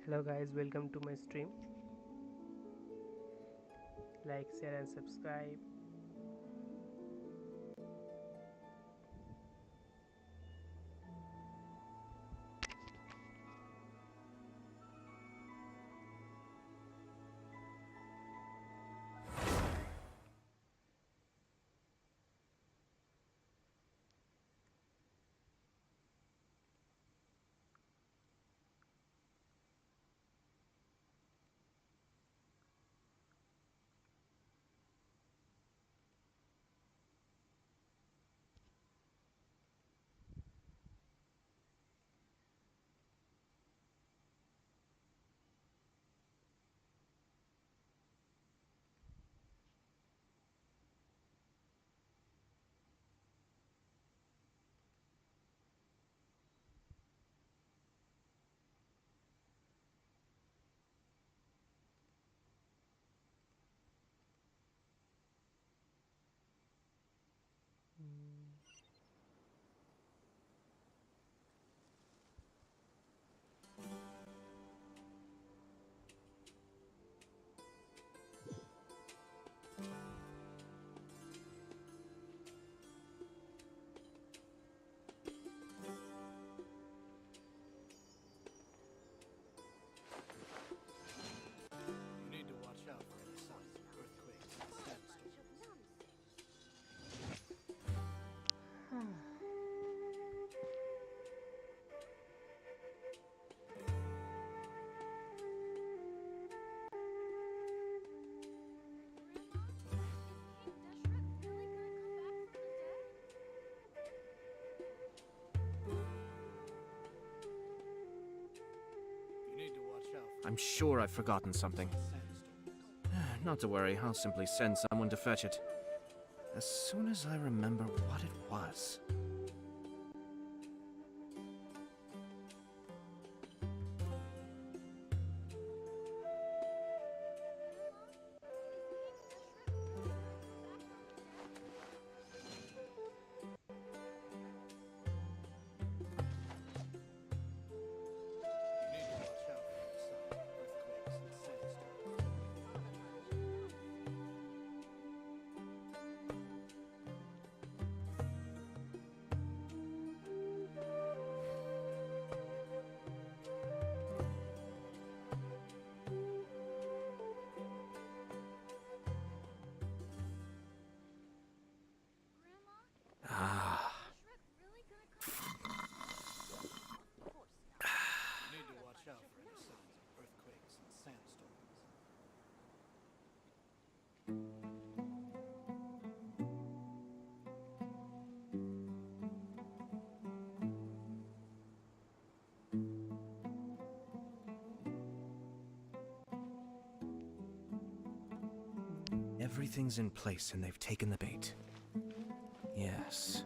Hello guys, welcome to my stream. Like, share and subscribe. You need to watch out for any signs of earthquakes and sandstorms. You need to watch out for I'm sure I've forgotten something. sandstorms. Not to worry, I'll simply send someone to fetch it. As soon as I remember what it was. You need to watch out for any signs of earthquakes and sandstorms. Ah. You need to watch out for any signs of earthquakes and sandstorms. Everything's in place and they've taken the bait. Yes.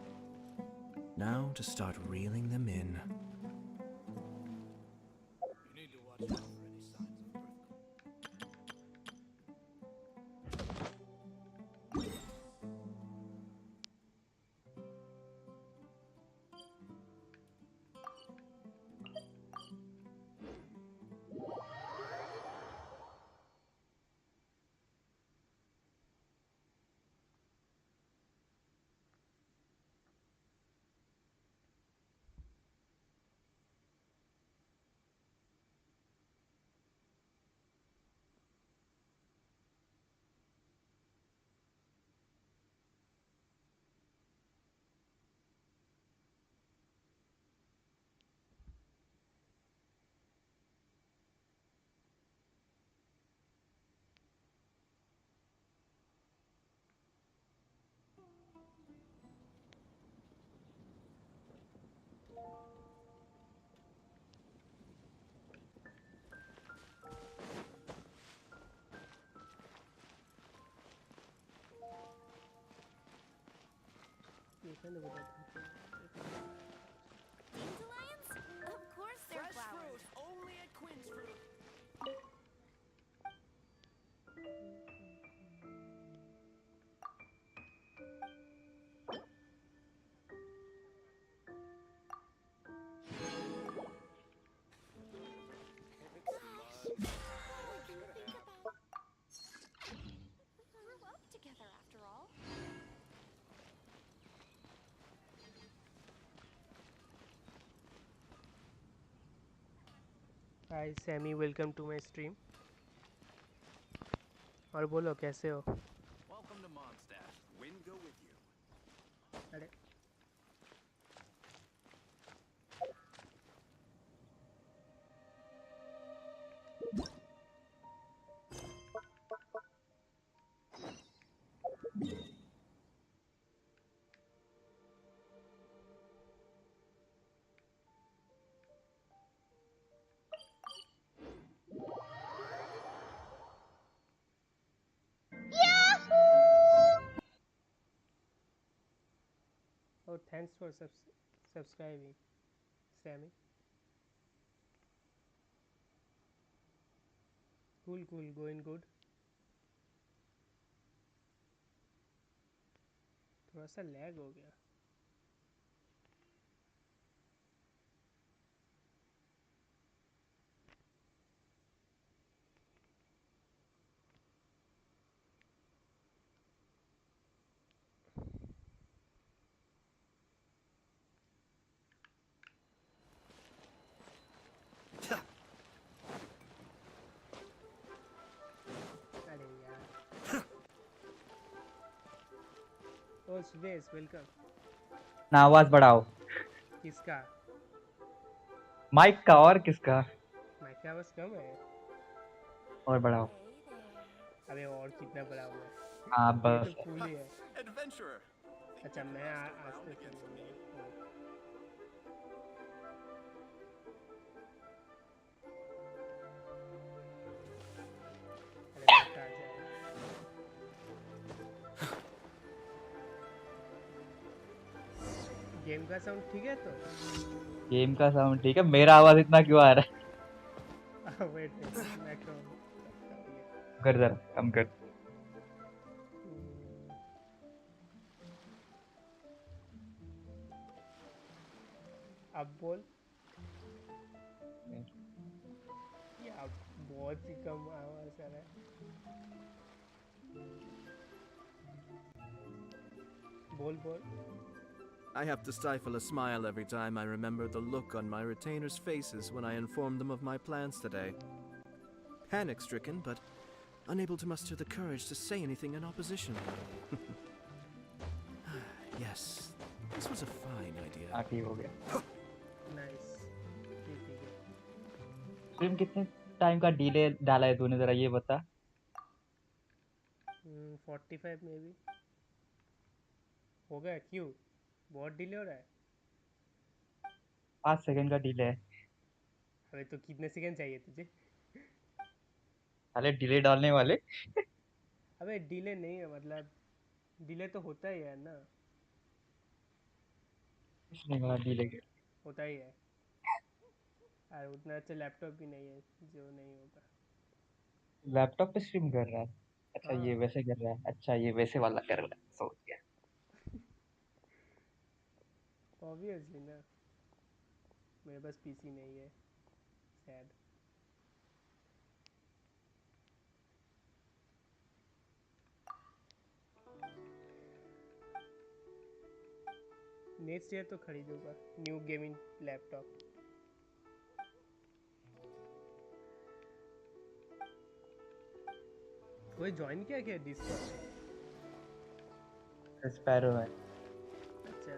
Now to start reeling them in. You need to watch out for any signs of earthquakes. Dandelions? Of course they're Fresh flowers. fruit only at Quinn's Fruit. Hi Sammy, welcome to my stream. और बोलो कैसे हो? Welcome to Mondstadt. Wind go with you. अरे oh, thanks for subscribing, Sammy. Cool, going good. थोड़ा सा lag हो गया। अरे यार। ओ सुदेश, वेलकम। ना आवाज बढ़ाओ। किसका? माइक का और किसका? माइक का आवाज कम है। और बढ़ाओ। Hey there. अबे और कितना बड़ा हुआ है? हाँ ये तो बस। फूल ही है। Adventurer. अच्छा Think you मैं can ask आज around तक against समझ me? गया। ओ, अरे बेटा आ जाए। गेम का साउंड ठीक है तो? गेम का साउंड ठीक है, मेरा आवाज इतना क्यों आ रहा वेट मैं कम करता हूँ ये। है? कर जरा कम कर। हम्म, अब बोल। ये अब बहुत ही कम आवाज आ रहा है। बोल। I have to stifle a smile every time I remember the look on my retainers' faces when I informed them of my plans today. Panic stricken, but unable to muster the courage to say anything in opposition. Yes, this was a fine idea. हाँ ठीक हो गया। Nice, ठीक है। Stream कितने time का delay डाला है तूने, जरा ये बता। 45 में भी हो गया। क्यों बहुत डिले हो रहा है? 5 सेकंड का डिले है। अबे तो कितने सेकंड चाहिए तुझे? साले डिले डालने वाले। अबे डिले नहीं है, मतलब डिले तो होता ही है ना। कुछ नहीं हुआ डिले के। होता ही है। और उतना अच्छा लैपटॉप भी नहीं है जो नहीं होगा। लैपटॉप पे स्ट्रीम कर रहा है? अच्छा ये हाँ, वैसे कर रहा है, अच्छा ये वैसे वाला कर रहा है, समझ गया। ऑब्वियसली ना। मेरे पास पीसी नहीं है। सैड। नेक्स्ट ईयर तो खरीदूंगा न्यू गेमिंग लैपटॉप। कोई ज्वाइन किया क्या डिस्कॉर्ड? स्पैरो है। अच्छा,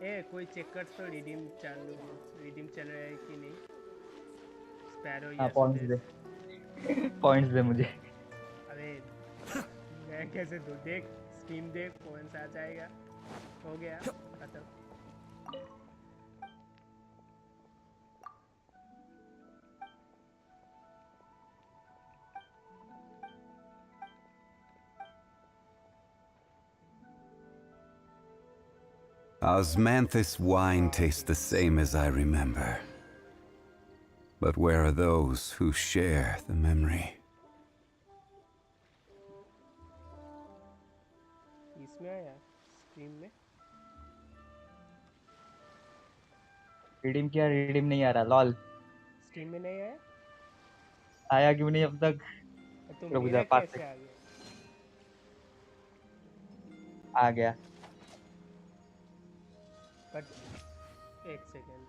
ए कोई चेक कर तो रिडीम चालू रिडीम चल रहा है कि नहीं। स्पैरो हाँ या पॉइंट्स सुदेश। दे। पॉइंट्स दे मुझे। अबे मैं कैसे दूँ? देख स्टीम देख, पॉइंट्स आ जाएगा। हो गया खत्म। Osmanthus wine tastes the same as I remember. But where are those who share the memory? इसमें आया स्ट्रीम में। रिडीम किया, रिडीम नहीं आ रहा, लॉल। स्ट्रीम में नहीं आया आया क्यों नहीं अब तक? तो रुक मेरा जा 5 कैसे सेकंड। आ गया? आ गया। बट एक सेकेंड,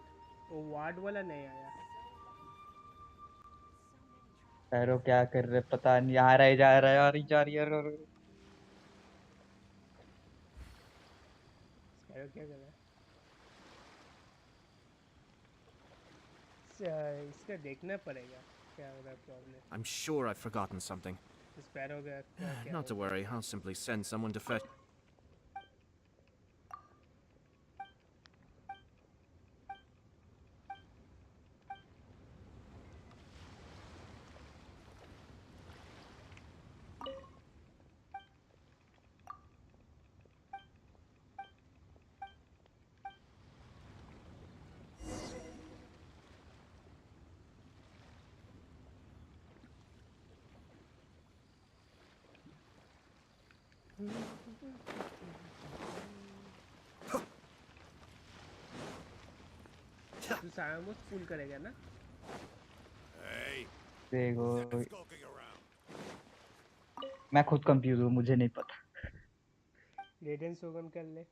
वो वार्ड वाला नहीं आया। पैरो क्या कर रहे पता नहीं, आ रहा है जा रहा है और जा रही है स्पैरो क्या कर रहा है? इसका देखना पड़ेगा क्या हो रहा है problem. I'm sure I've forgotten something. Sparrow का क्या Not to होगा? worry, I'll simply send someone to fetch. तू सारा फुल करेगा ना? Hey, देखो skulking around. मैं खुद कंफ्यूज हूँ, मुझे नहीं पता। रेडियन शोगन कर ले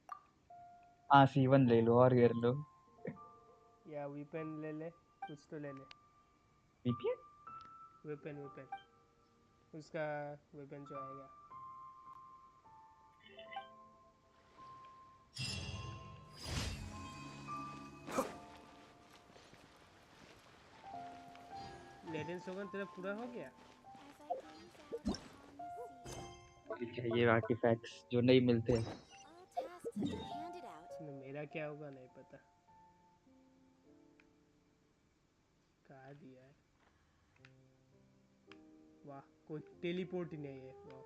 हाँ C1 ले लो और कर लो। या वेपन ले ले, कुछ तो ले ले। VPN वेपन उसका वेपन जो आएगा। रेडियन शोगन तेरा पूरा हो गया? चाहिए आर्टिफैक्ट्स जो नहीं मिलते। All tasks have been handed out. मेरा क्या होगा नहीं पता। कहाँ दिया है? वाह, कोई टेलीपोर्ट ही नहीं है। वाह।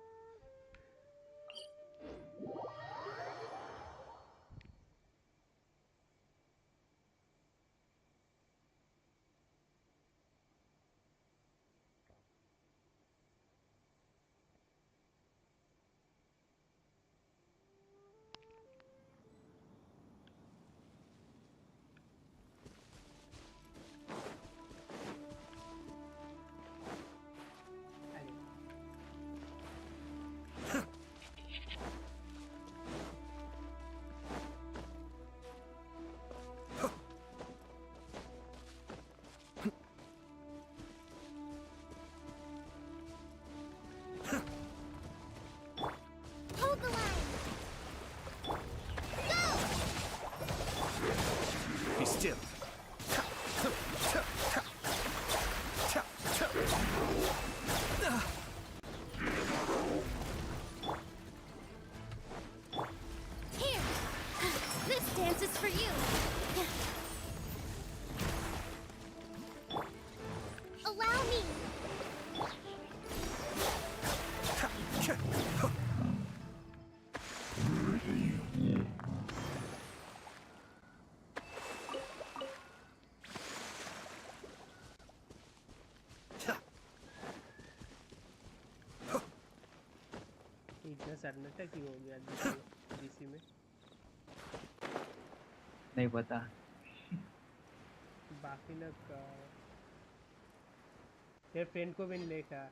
Hold the line. Be still. Here. This dance is for you. Allow me. इतना सन्नाटा क्यों हो गया डीसी में? नहीं पता। बाकी ना तेरे फ्रेंड को भी नहीं देखा।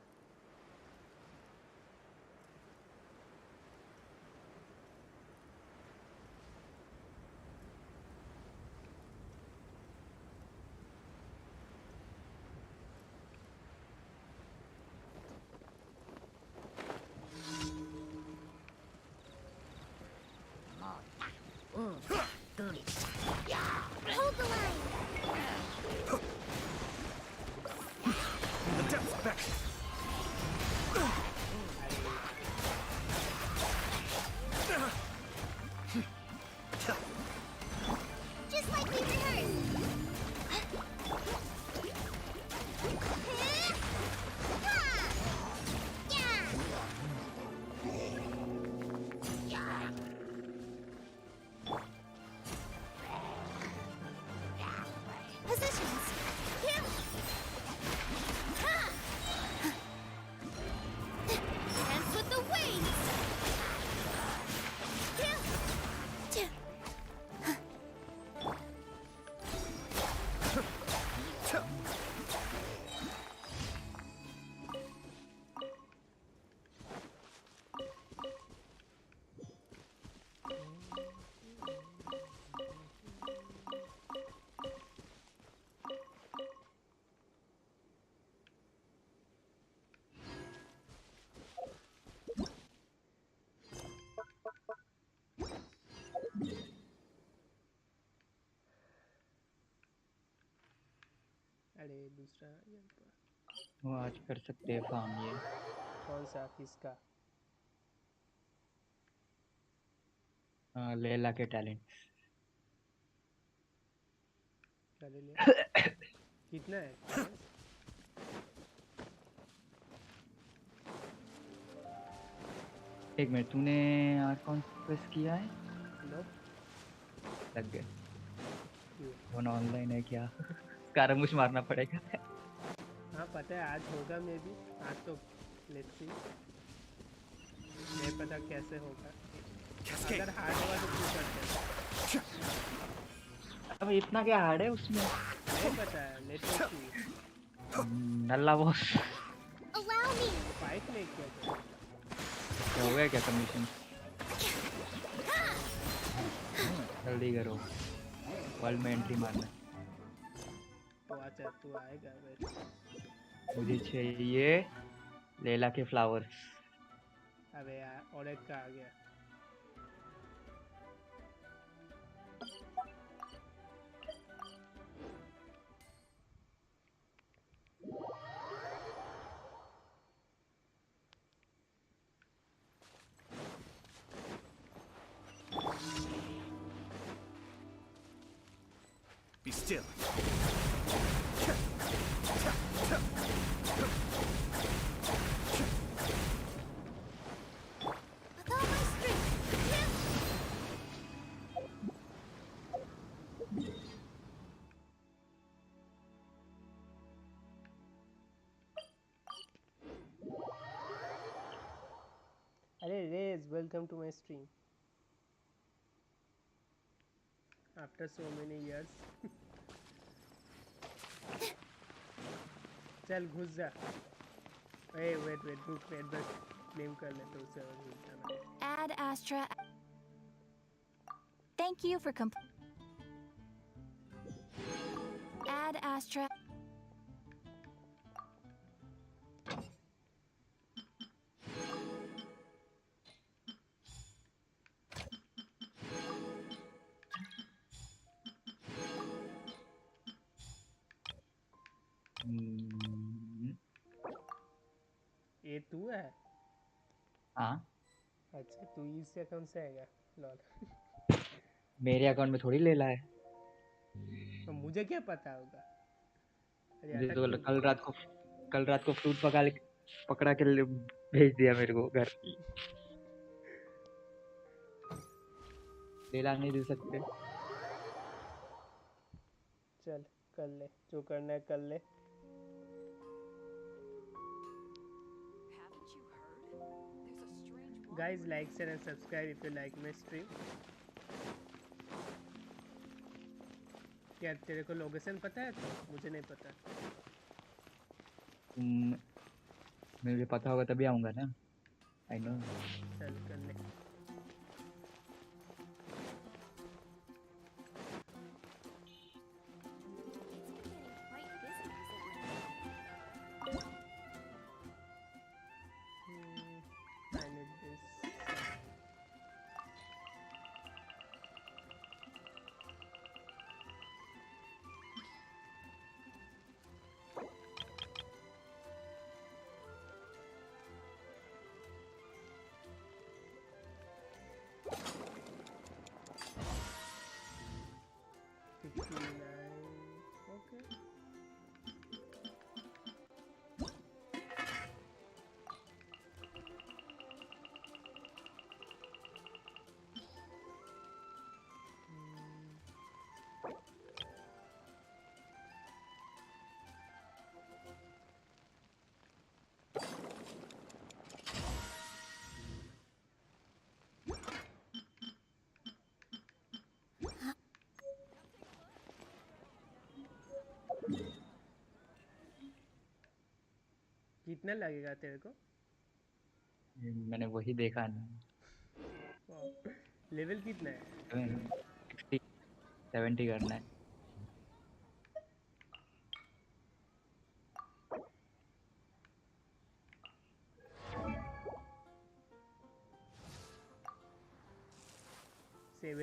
Hold the line. The depths back. Just like we rehearsed. अरे दूसरा यहाँ पर। वो आज कर सकते हैं फार्म ये। कौन सा किसका? लैला के टैलेंट। कर लिया। कितना है talents? एक मिनट, तूने और कौन प्रेस किया है? नो लग गया। क्यों? वो ऑनलाइन है क्या? स्कारमुश मारना पड़ेगा। हाँ पता है आज होगा मे भी। आज तो लेट्स सी। नहीं पता कैसे होगा। अगर हार्ड होगा तो क्यों करते हैं? अब इतना क्या हार्ड है उसमें? नहीं पता है let's see. Nalla boss Allow me. Fight नहीं किया था। हो गया क्या कमीशन? जल्दी करो, वर्ल्ड में एंट्री मारना। तो अच्छा तू आएगा वैसे। मुझे चाहिए लैला के फ्लावर्स। अबे यार और एक का आ गया। Be still. With all my strength. अरे रेज welcome to my stream after so many years. चल घुस जा। ए वेट रुक वेट बस क्लेम कर ले तो उसे और घुस जाना। Add Astra. Thank you for Add Astra. ये तू है? हाँ, अच्छा तू इस अकाउंट से आएगा लॉल। मेरे अकाउंट में थोड़ी लैला है। तो मुझे क्या पता होगा? अरे मुझे अटक तो क्यों कल गया? रात को फ्रूट पकड़ा के भेज दिया मेरे को घर। लैला नहीं दे सकते। चल कर ले जो करना है कर ले। Guys, like, share and subscribe if you like my stream. क्या तेरे को लोकेशन पता है? तो मुझे नहीं पता। मुझे पता होगा तभी आऊंगा ना। I know. चल कर ले। I need this. Okay. कितना लगेगा तेरे को? मैंने वही देखा ना। लेवल कितना है? 60 70 करना है। Take a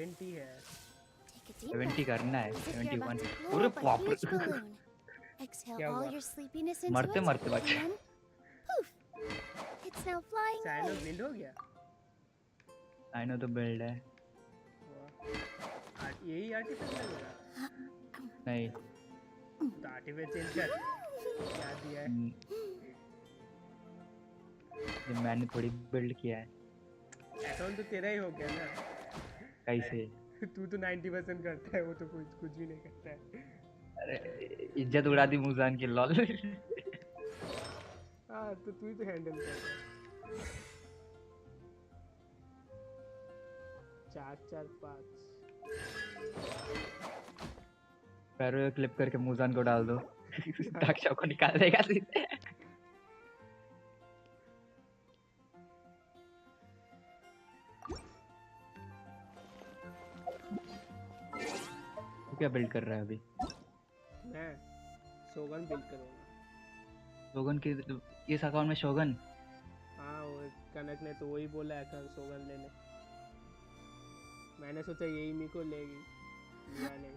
deep 70 breath. करना है। As if you're about 71। to blow अरे up a बाप huge रे। balloon. Exhale क्या all हुआ? your sleepiness into मरते it. मरते And बचे। then, poof! It's now flying China away. Build हो गया। आई नो तो बिल्ड है। वाह। यही आर्टिफैक्ट लगेगा। नहीं तो आर्टिफैक्ट चेंज कर। क्या दिया है? ये मैंने थोड़ी बिल्ड किया है। अकाउंट तो तेरा ही हो गया ना। कैसे? तू तो 90% करता है, वो तो कुछ भी नहीं करता है। अरे इज्जत उड़ा दी मुजान की लॉल। हाँ तो तू ही तो हैंडल कर रहा है। 4-4-5 पैरों क्लिप करके मुजान को डाल दो। दक्षा को निकाल देगा सीधे। क्या बिल्ड कर रहा है अभी? मैं शोगन बिल्ड करूँगा। शोगन के इस अकाउंट में शोगन? हाँ वो कनक ने तो वही बोला है अकाउंट शोगन लेने। मैंने सोचा यही मिको लेगी, लिया नहीं।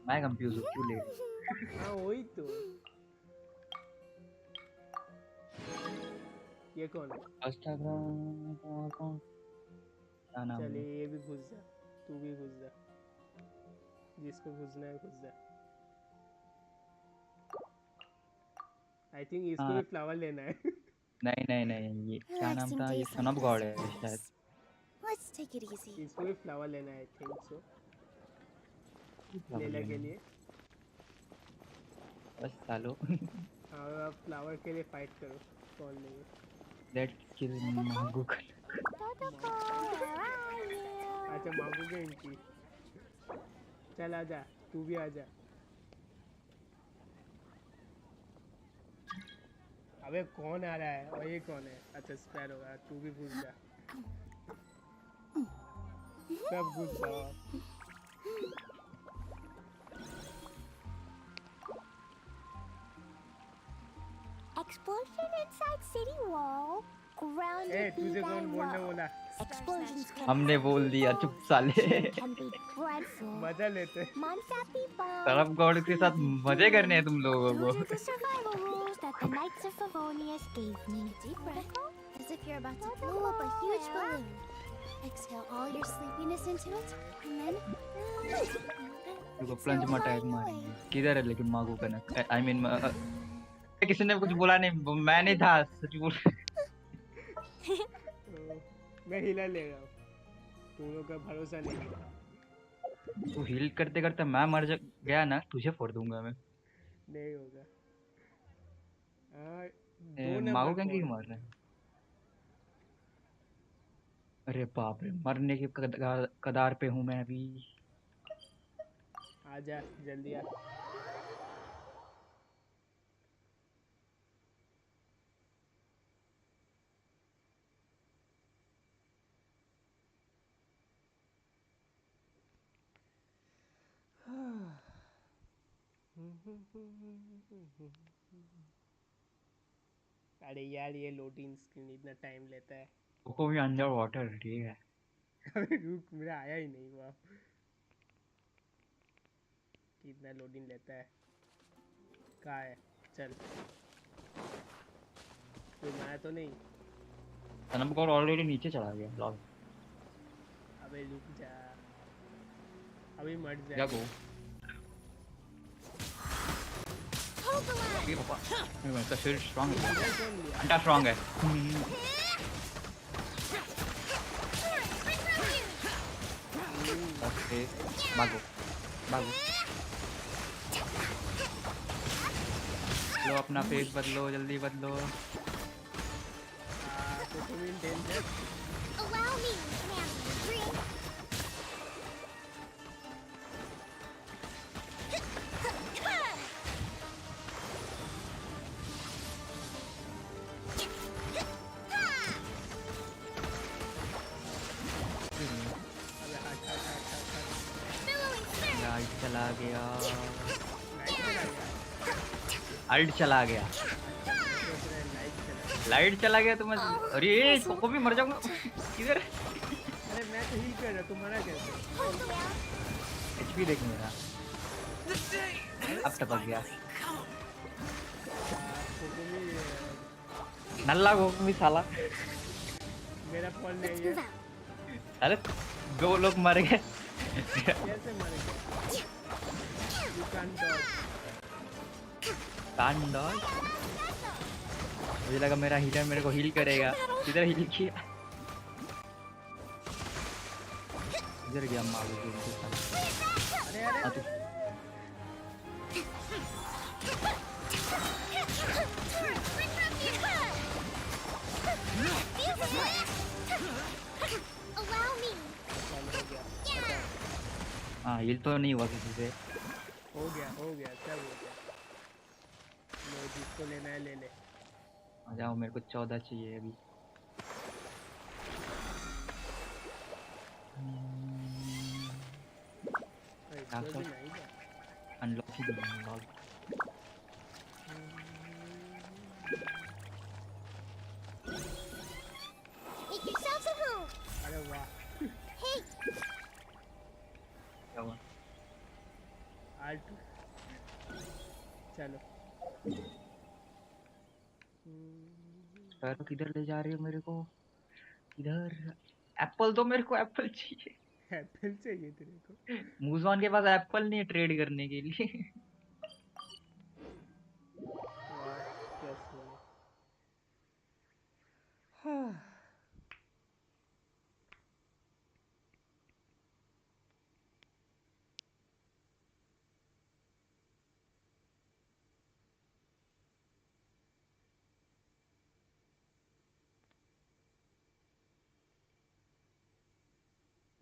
मैं कंफ्यूज हूँ क्यों ले रही? हाँ वही तो। ये कौन है? इंस्टाग्राम अकाउंट क्या नाम है? चलिए ये भी घुस जा, तू भी घुस जा, जिसको घुसना है घुस जा। आई थिंक इसको भी फ्लावर लेना है। नहीं नहीं नहीं, ये क्या नाम था? ये सन ऑफ गॉड है शायद। Let's take it easy. इसको भी फ्लावर लेना है आई थिंक सो। लेला के लिए। बस सालो। हाँ अब फ्लावर के लिए फाइट करो, कौन लेंगे? Let's kill Google. अच्छा मांगोगे इनकी। चल आजा, तू भी आजा। अबे कौन आ रहा है? और ये कौन है? अच्छा स्पैर होगा, तू भी घुस जा। सब घुस जाओ। Explosion inside city wall. Grounded ए तुझे by कौन बोलने low. बोला? Explosions can हमने बोल दिया, चुप साले। can be dreadful. मजा लेते। Monsapi bomb. तरफ गॉड के साथ मजे करने हैं तुम लोगों को। Those are the survival rules that the Knights of Favonius gave me. Deep breath, as if you're about to blow up a huge balloon. Exhale all your sleepiness into it, and then देखो plunge में attack मारेंगे। किधर है लेकिन मागू कनक? I mean किसी ने कुछ बोला नहीं, मैं नहीं था सच बोल। मैं हिला ले रहा हूँ, तुम लोग का भरोसा नहीं है। तू हील करते करते मैं मर गया ना, तुझे फोड़ दूंगा मैं। नहीं होगा। मागू कहीं मार रहा है? अरे बाप रे, मरने के कदार पे हूँ मैं अभी। आजा जल्दी आ। अरे यार ये लोडिंग स्क्रीन इतना टाइम लेता है। को भी अंडर वाटर ठीक है। अबे रुक, मेरा आया ही नहीं हुआ। कितना लोडिंग लेता है? कहाँ है? चल कोई आया तो नहीं? सनम को ऑलरेडी नीचे चला गया लॉल। अबे रुक जा, अभी मर क्या जा। को ये पापा मैं तो फिर स्ट्रांग है, अंडा स्ट्रांग है। ओके भागो भागो, लो अपना फेस बदलो, जल्दी बदलो। तो तुम in danger. allow me, man. Drink. अबे हट हट हट हट हट। Billowing surf. लाइट चला गया, लाइट चला गया। अल्ट चला गया, लाइट चला। लाइट चला गया तो मैं अरे कोको भी मर जाऊंगा किधर? अरे मैं तो हील कर रहा, तुम मरा कैसे? एचपी देख मेरा। अब टपक गया कोकोमी नल्ला कोकुमी साला मेरा फॉल नहीं है अरे 2 लोग मर गए कैसे मर गए you can dodge can dodge मुझे लगा मेरा हीलर मेरे को हील करेगा इधर हील किया इधर गया मार अरे अरे Allow me. हाँ हील तो नहीं हुआ किसी से हो गया सब हो गया लो जिसको लेना है ले ले आ जाओ मेरे को 14 चाहिए अभी इसको भी नहीं जा unlock he unlock Make yourselves at home. अरे वाह Hey, क्या हुआ आल्ट चलो पैरों किधर ले जा रही हो मेरे को इधर एप्पल दो मेरे को एप्पल चाहिए एप्पल चाहिए तेरे को मूजवान के पास एप्पल नहीं है ट्रेड करने के लिए वाह कैसे हाँ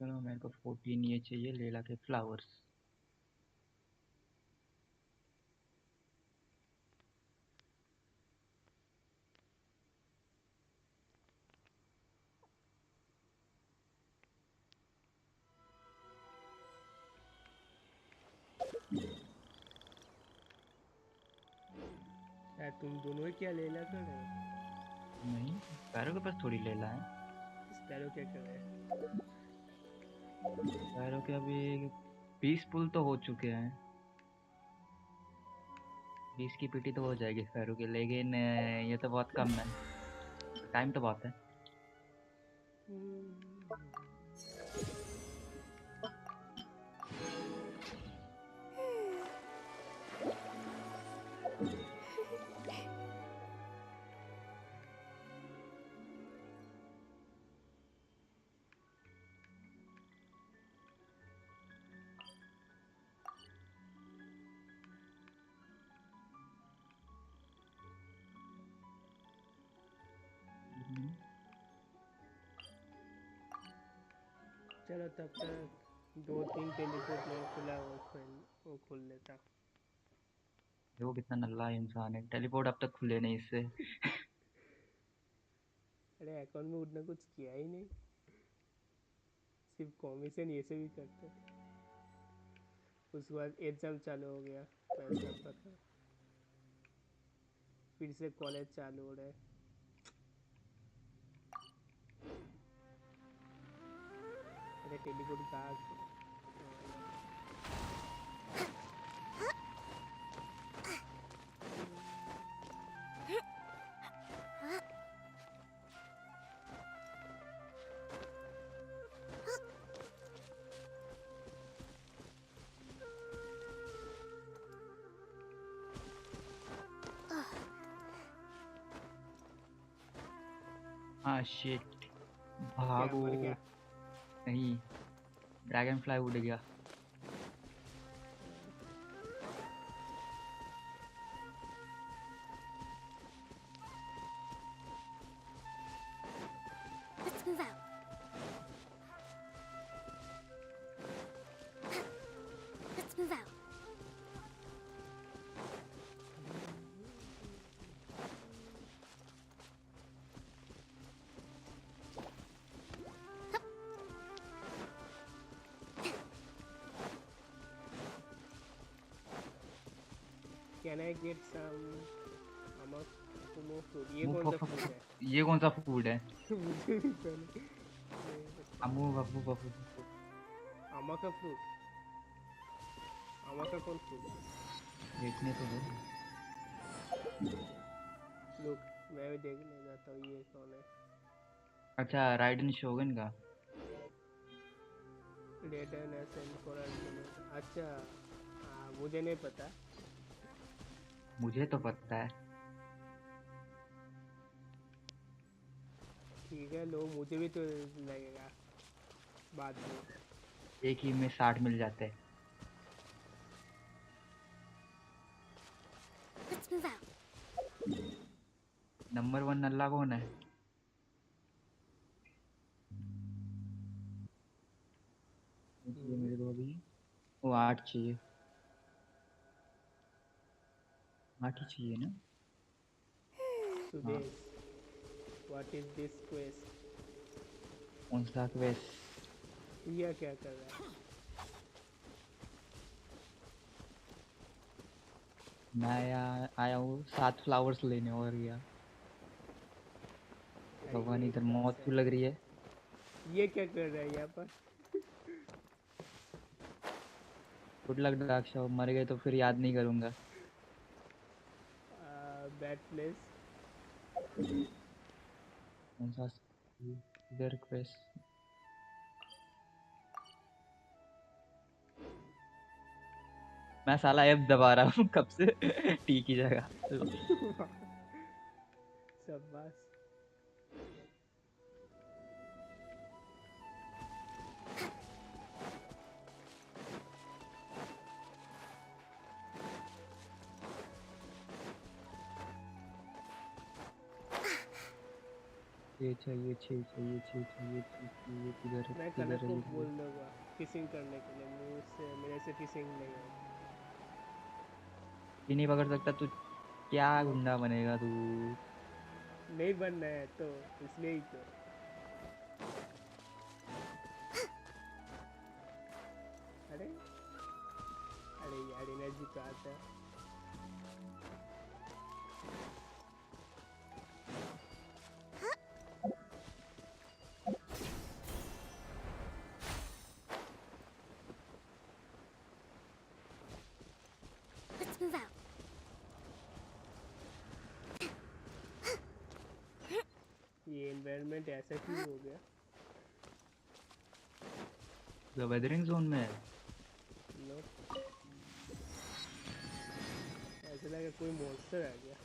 चलो मेरे को 14 ये चाहिए लेला के फ्लावर्स यार तुम दोनों ही क्या ले ला कर रहे हो नहीं पैरों के पास थोड़ी लेला है स्पैरो क्या कर रहे हैं पैरों के अभी 20 पुल तो हो चुके हैं 20 की पीटी तो हो जाएगी पैरों की लेकिन ये तो बहुत कम है टाइम तो बहुत है चलो तब तक 2-3 टेलीपोर्ट नहीं खुला वो खोल लेता वो कितना नल्ला इंसान है टेलीपोर्ट अब तक खुले नहीं इससे अरे अकाउंट में उतना कुछ किया ही नहीं सिर्फ कमीशन ये से भी करते उसके बाद एग्जाम चालू हो गया पैसा पता फिर से कॉलेज चालू हो रहा है अरे टेलीपोर्ट कहाँ हाँ शिट भागो मर गया नहीं ड्रैगन फ्लाई उड़ गया let's move out. Let's move out. Can I get some amok fruit? ये कौन सा fruit है? ये कौन सा फूड है मुझे भी पहले ये अमू बफू बफू आमा का फ्रूट आमा का कौन फ्रूट है देखने तो दो। लुक मैं भी देखने जाता हूँ ये कौन है। अच्छा राइडन शोगन का। रेडन एसएन कोरल। अच्छा हाँ मुझे नहीं पता। मुझे तो पता है। ठीक है लो मुझे भी तो लगेगा बाद में। एक ही में 60 मिल जाते हैं। Let's move out. नंबर 1 नल्ला कौन है? ये मेरे को अभी वो 8 चाहिए। 8 ही चाहिए ना? Sudesh what is this quest. कौन सा क्वेस्ट? यह क्या कर रहा है। मैं आया हूँ 7 फ्लावर्स लेने और गया। भगवान ये इधर क्या मौत से- क्यों लग रही है? ये क्या कर रहा है यहाँ पर। गुड लक डार्क मर गए तो फिर याद नहीं करूंगा। Bad place. कौन सा इधर क्वेस्ट? मैं साला एफ दबा रहा हूँ कब से टी की जगह। शाबाश। ये चाहिए किधर मैं किधर कनक को है बोल दूंगा किसिंग करने के लिए। मुझसे मेरे से किसिंग नहीं होगी। ये नहीं पकड़ सकता तू। क्या गुंडा बनेगा तू? नहीं बनना है तो इसलिए ही तो। अरे अरे यार एनर्जी तो आता है। Let's move out. ये एनवायरनमेंट ऐसा क्यों हो गया। जो वेदरिंग जोन में है। लो ऐसा लगा कोई मॉन्स्टर आ गया।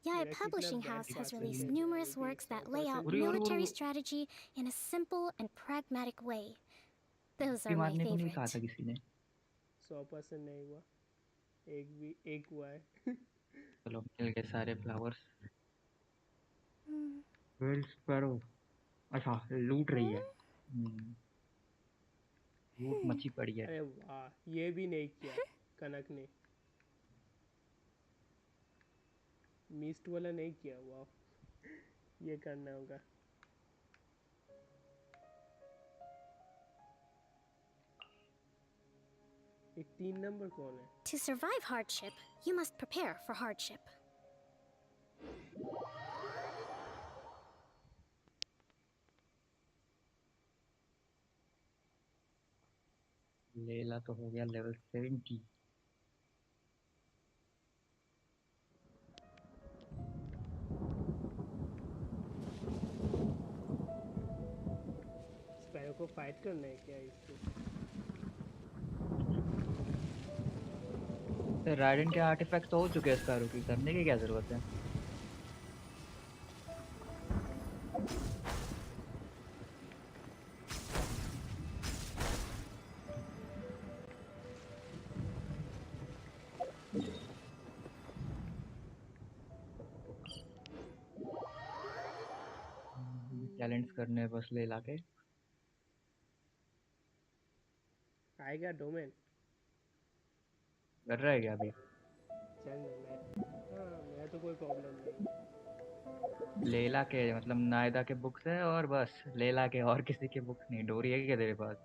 Yahoo मेरा कितना Publishing bad House has percentage released है numerous अभी works that 100% lay out Uri, Uri, Uri, military Uri. strategy in a simple and pragmatic way. Those भी are my मारने को नहीं कहा favorite. था किसी ने। 100% नहीं हुआ। एक हुआ है। चलो मिल गए सारे फ्लावर्स। Hmm. Well sparrow. अच्छा लूट रही है। लूट मची पड़ी है। अरे वाह ये भी नहीं किया कनक ने। मिस्ट वाला नहीं किया। वाह ये करना होगा। एक 3 नंबर कौन है। To survive hardship, you must prepare for hardship. लेला तो हो गया लेवल 70। स्पैरो को फाइट करना है क्या इसको। राइडन के आर्टिफैक्ट तो हो चुके हैं स्पैरो की, करने की क्या जरूरत है? टैलेंट्स करने बस ले लाके। आएगा डोमेन। कर रहा है क्या अभी? चल ना मैं हाँ मेरा तो कोई प्रॉब्लम नहीं है। लेला के मतलब नायदा के बुक्स है और बस लेला के, और किसी के बुक्स नहीं। डोरी है क्या तेरे पास?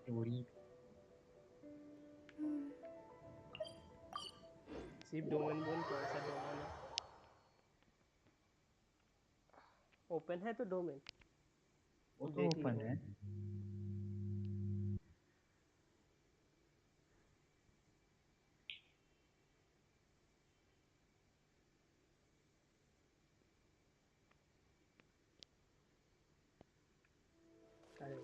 डोरी। सिर्फ डोमेन बोल, कौन सा डोमेन है? ओपन है तो डोमेन वो तो देख ओपन लिया। है। अरे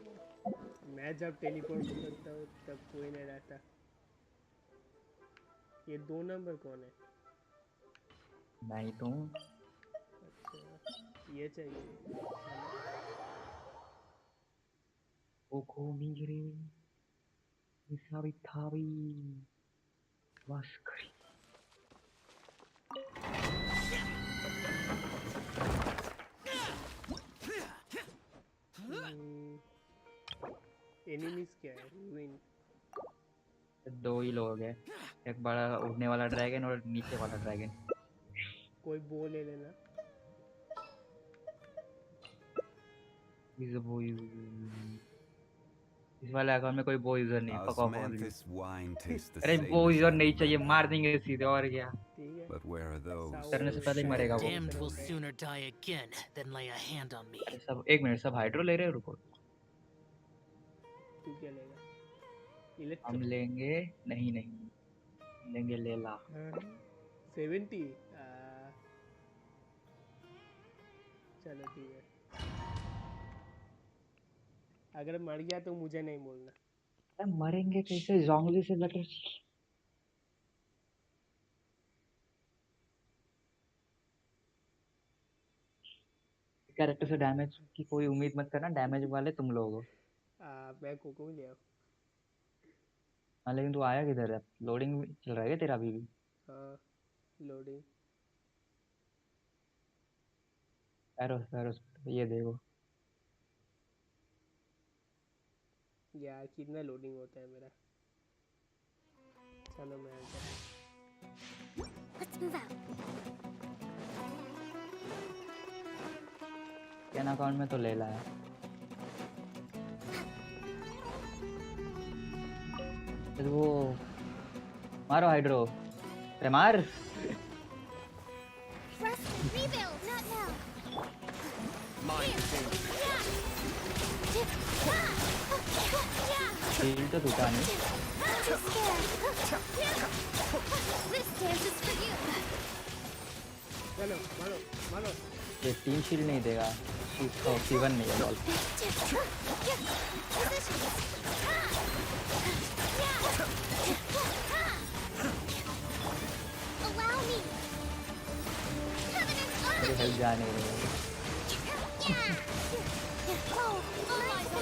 मैं जब टेलीपोर्ट करता हूँ तब कोई नहीं रहता। ये 2 नंबर कौन है? नहीं तो अच्छा ये चाहिए। चलो ओको मिगरे मिसाबी थाबी वास्करी। एनिमीज क्या है? विन। दो ही लोग हैं, एक बड़ा उड़ने वाला ड्रैगन और नीचे वाला ड्रैगन। कोई बो ले लेना। इस वाले अकाउंट में कोई बो यूजर नहीं, fuck off all you. Osmanthus wine tastes the अरे same बो as यूजर I नहीं चाहिए, मार remember. देंगे सीधे, और क्या। ठीक है। But where are those करने से who पहले ही मरेगा वो। Damned will sooner die again than lay a hand on me. अरे सब एक मिनट, सब हाइड्रो ले रहे हो, रुको। तू क्या लेगा? हम इलेक्ट्रो। लेंगे, नहीं नहीं लेंगे लेला। 70। चलो ठीक है। अगर मर गया तो मुझे नहीं बोलना। अरे मरेंगे कैसे, जोंगली से लगे। कैरेक्टर से डैमेज की कोई उम्मीद मत करना, डैमेज वाले तुम लोग हो। मैं कोको ले आओ। हाँ लेकिन तू आया किधर है? लोडिंग चल रहा है क्या तेरा अभी भी? हाँ लोडिंग। एरोस एरोस ये देखो। यार कितना लोडिंग होता है मेरा। चलो मैं आता हूँ। Let's move out. Can account में तो ले लाया। फिर वो मारो हाइड्रो, अरे मार। Rest, rebuild, not now. Shield तो टूटा नहीं। Too scared. This dance is for you. चलो मारो मारो। ये टीम शील्ड नहीं देगा, इसको सीवन नहीं है बॉल। Allow me. मेरी हेल्प जा नहीं रही है।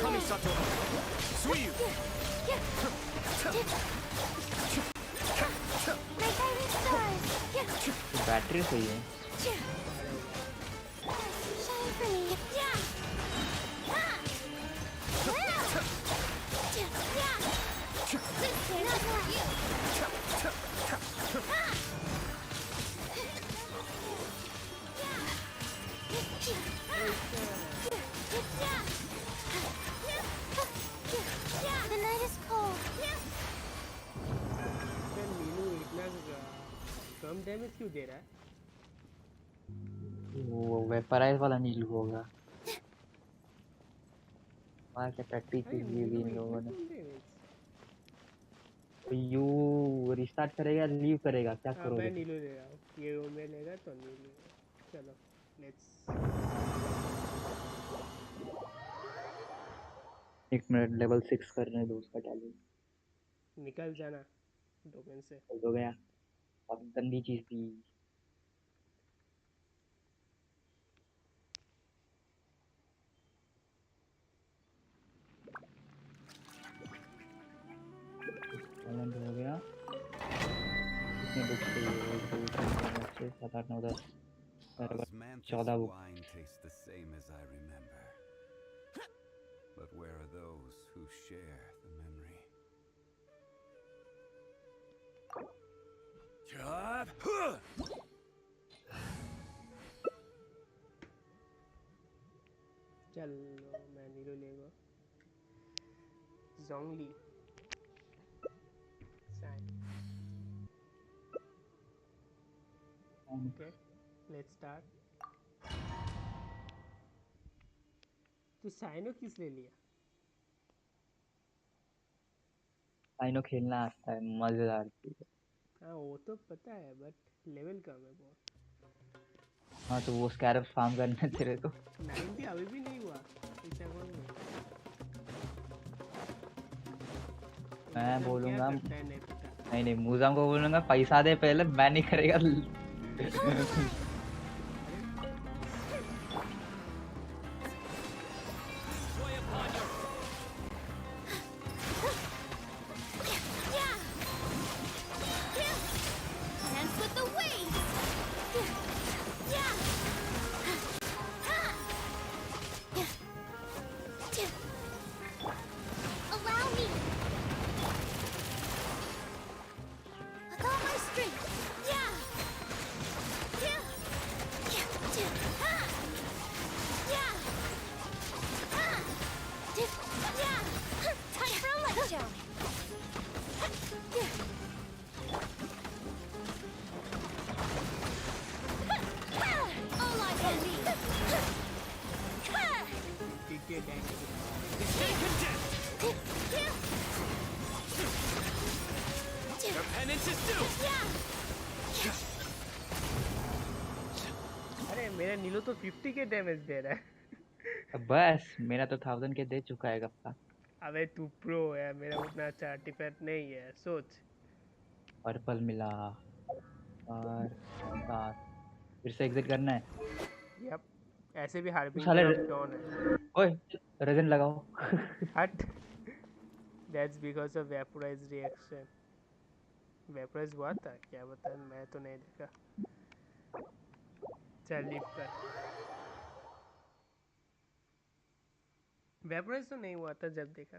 Kamisato! Suiyu! My guiding stars. Battery सही है। Shine for me. This dance is for you. The night is cold. नीलू इतना कम डैमेज क्यों दे रहा है? वो वेपराइज वाला नीलू होगा। वहाँ क्या टट्टी अरे चीज दी नीलू इन इतना लोगों ने। कम डैमेज। यू रिस्टार्ट करेगा, लीव करेगा, क्या मैं करोगे? नीलू ले रहा हूँ। ये रूम में लेगा तो नीलू। चलो लेट्स। एक मिनट, लेवल 6 करने दो उसका टैलेंट। निकल जाना डोमेन से। हो गया, बहुत गंदी चीज थी। टैलेंट हो गया। कितने बुक्स चाहिए? 1 2 3 4 5 6 7 8 9 10 Osmanthus 14 book. wine tastes the same as I remember. But where are those who share the memory? चलो मैं नीलू लेगा। जोंगली। साइन। Okay, let's start. तो साइनो किस ले लिया? साइनो खेलना आता है, मजेदार चीज है। हाँ वो तो पता है बट लेवल कम है बहुत। हाँ तो वो स्कैरब्स फार्म करने तेरे को। 90 अभी भी नहीं हुआ इस अकाउंट में। मैं मतलब बोलूंगा क्या करता है नहीं पता। नहीं मूजाम को बोलूंगा पैसा दे पहले, मैं नहीं करेगा। Dance with the waves. Allow me. With all my strength. Time for a letdown. All eyes on me. ठीक है gang. Your penance is due! अरे मेरा नीलो तो 50 के डैमेज दे रहा है। बस मेरा तो 1000 के दे चुका है गप्पा। अबे तू प्रो है, मेरा उतना अच्छा आर्टिफैक्ट नहीं है, सोच। पर्पल मिला और 7 फिर से एग्जिट करना है। यप, ऐसे भी हार्पिंग साले डाउन है। ओए रेजन लगाओ। हट। That's because of vaporized reaction. Vaporise हुआ था क्या बता, मैं तो नहीं देखा। चल लीव कर। वेपराइज तो नहीं हुआ था जब देखा।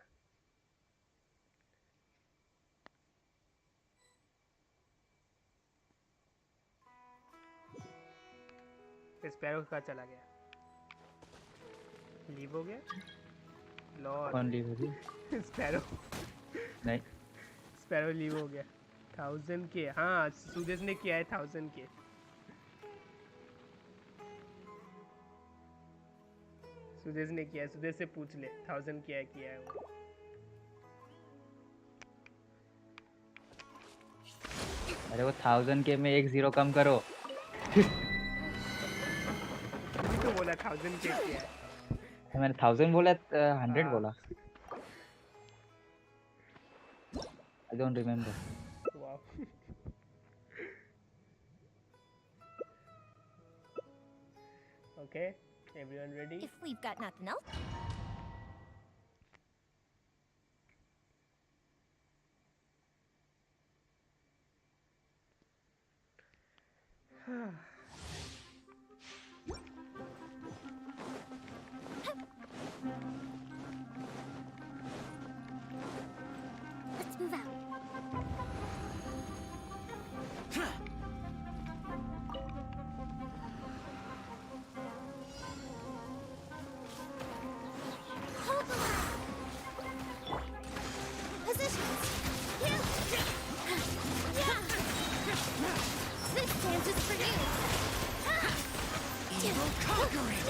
स्पैरो कहाँ चला गया? लीव हो गया? लॉर्ड कौन लीव हो गई? स्पैरो नहीं स्पैरो लीव हो गया। 1000 के, हाँ सुदेश ने किया है 1000 के। सुदेश ने किया है, सुदेश से पूछ ले 1000 किया है वो। अरे वो 1000 के में 1 0 कम करो। तभी तो बोला 1000 के किया है। मैंने 1000 बोला 100 बोला। I don't remember. Wow. Okay, everyone ready? If we've got nothing else. Let's move out. Hold the line. Positions. Yeah. This dance is for you. Evil conquering!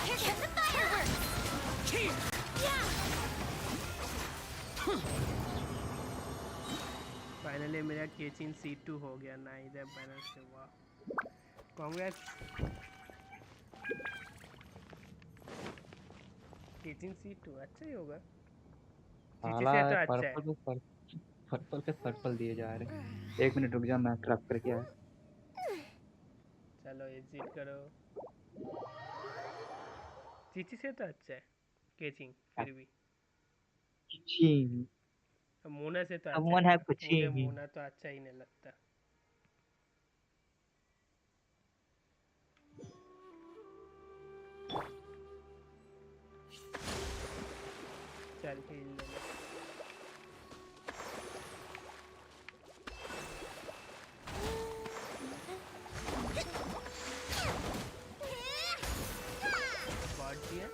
Here comes the fireworks. Finally मेरा केचिन C2 हो गया ना इधर banner से। वाह, Congress. केचिन C2 अच्छा ही होगा। साला से तो अच्छा है। पर्पल पे पर्पल दिए जा रहे हैं। 1 मिनट रुक जा, मैं क्राफ्ट करके आया। चलो एग्जिट करो। चीची से तो अच्छा है केचिंग फिर भी। कुचिंग मोना से तो अच्छा someone है। have मुझे कुचिंग। मोना तो अच्छा ही नहीं लगता। चल हिल ले। बॉट दिया।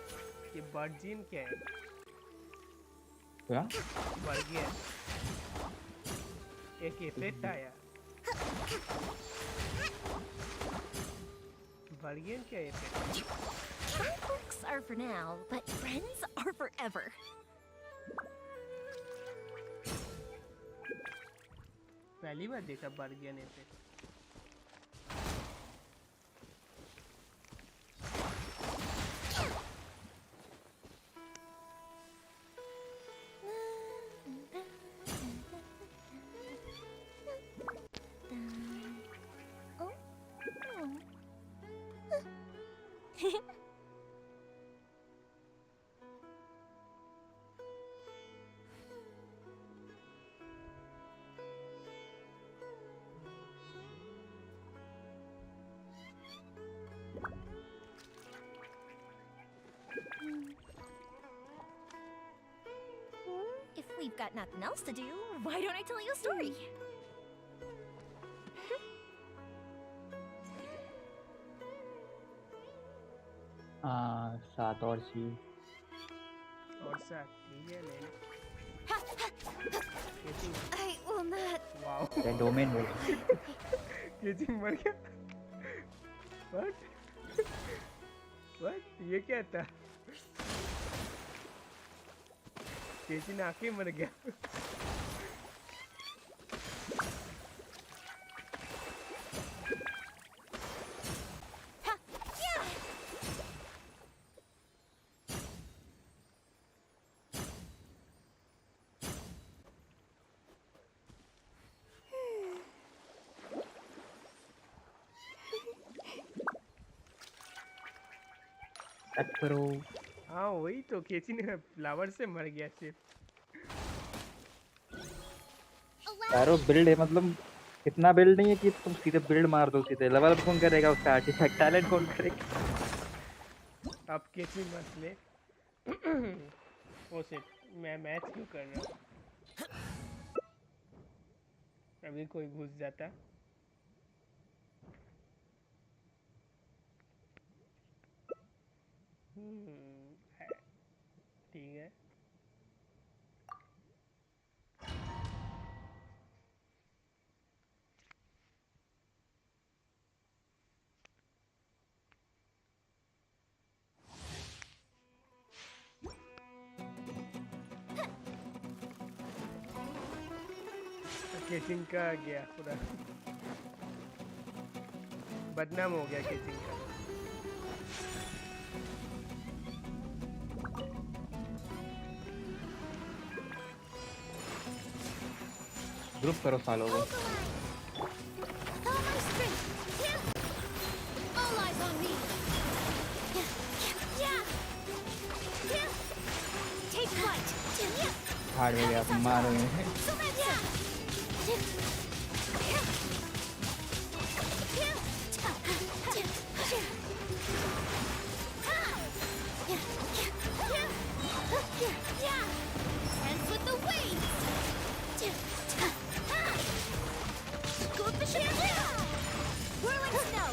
वर्जिन क्या है? क्या? वर्जिन एक इफेक्ट आया। वर्जिन क्या effect? Books are for now, but friends are forever. पहली बार देखा virgin effect. If we've got nothing else to do, why don't I tell you a story? सात और चीज और साथ ठीक है ले ले। I will not. Wow domain बोल केचिंग मर गया। व्हाट व्हाट ये क्या था? केचिंग आके मर गया। करो। हाँ वही तो केचिंग फ्लावर से मर गया सिर्फ। यारो बिल्ड है मतलब इतना बिल्ड नहीं है कि तुम सीधे बिल्ड मार दो सीधे। लेवल कौन करेगा उसका? आर्टिफैक्ट टैलेंट कौन करेगा? अब केचिंग मत ले। ओ शिट मैं मैच क्यों कर रहा हूँ? अभी कोई घुस जाता। ठीक है केचिंग का गया पूरा बदनाम हो गया केचिंग का। ग्रुप करो सालों को। With all my strength. Yeah. All eyes on me. Yeah. Take flight. Yeah. Hard हो गया मारो इन्हें। Hands with the wings. Go with the ship. Whirling snow.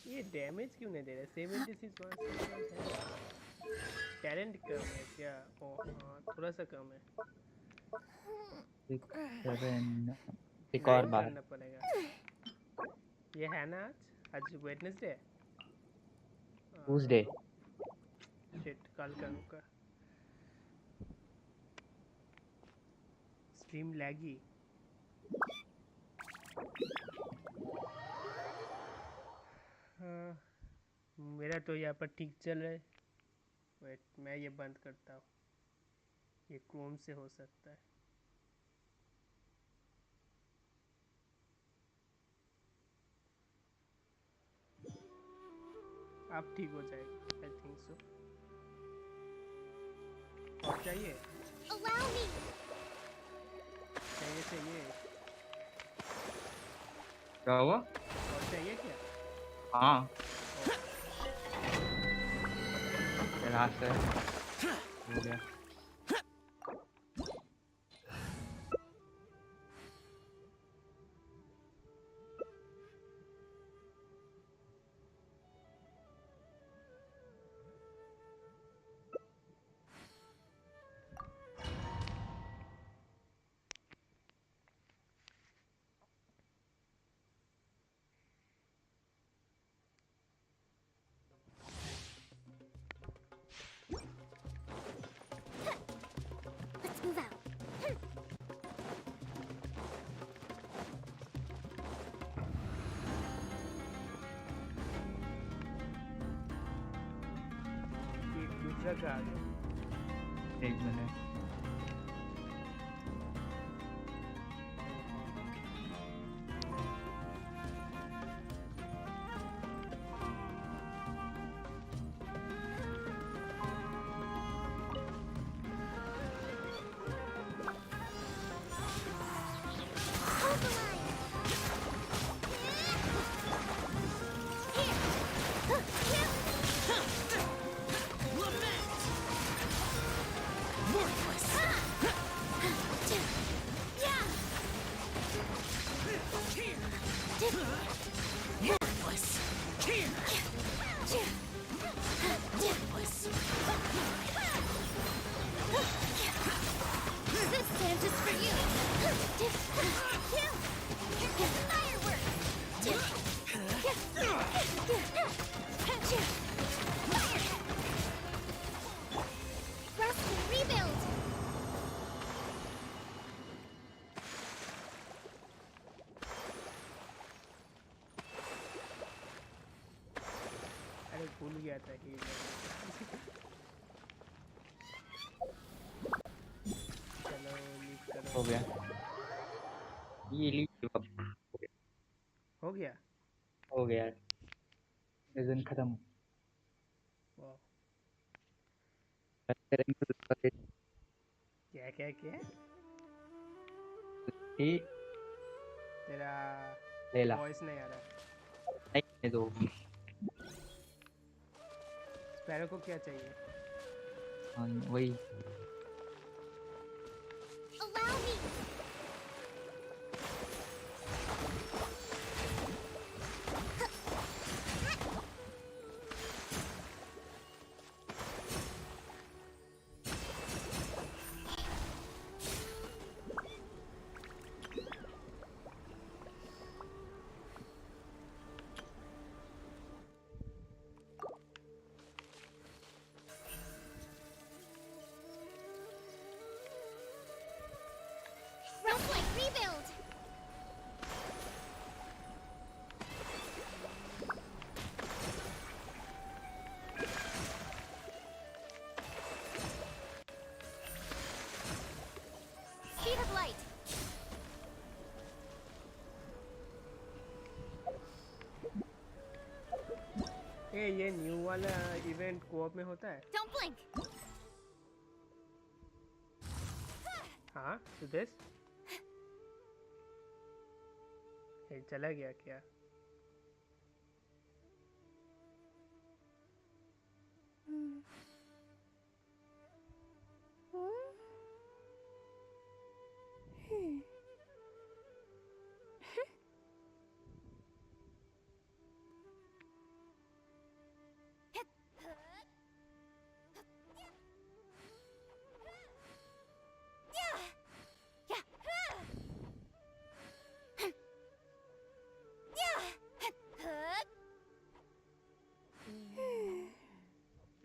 ये डैमेज क्यों नहीं दे रहा? 76 टैलेंट कम है क्या? ओ हाँ थोड़ा सा कम है। 7 एक और बार करना पड़ेगा। ये है ना आज वेडनेसडे है। ट्यूसडे शिट कल करूँगा। स्ट्रीम लैगी। हाँ मेरा तो यहाँ पर ठीक चल रहा है। वेट मैं ये बंद करता हूँ। ये क्रोम से हो सकता है। अब ठीक हो जाएगा। I think so. और चाहिए Allow me. चाहिए क्या हुआ? और चाहिए क्या? हाँ लास्ट है हो गया। दूसरा कहाँ आ गया? एक minute This dance is for you. Fireworks. Rest and rebuild. अरे भूल गया था कि चलो लीव करो। हो गया ये लीव हो गया। हो गया सीजन खत्म वाह, करेंगे तो उसका क्या क्या क्या? ही तेरा ले ला वॉइस नहीं आ रहा। नहीं दो स्पैरो को क्या चाहिए? हाँ वही Allow me. Rest like rebuild. Speed of light. ये न्यू वाला इवेंट कोऑप में होता है? Don't blink. हाँ, सुदेश? ये चला गया क्या?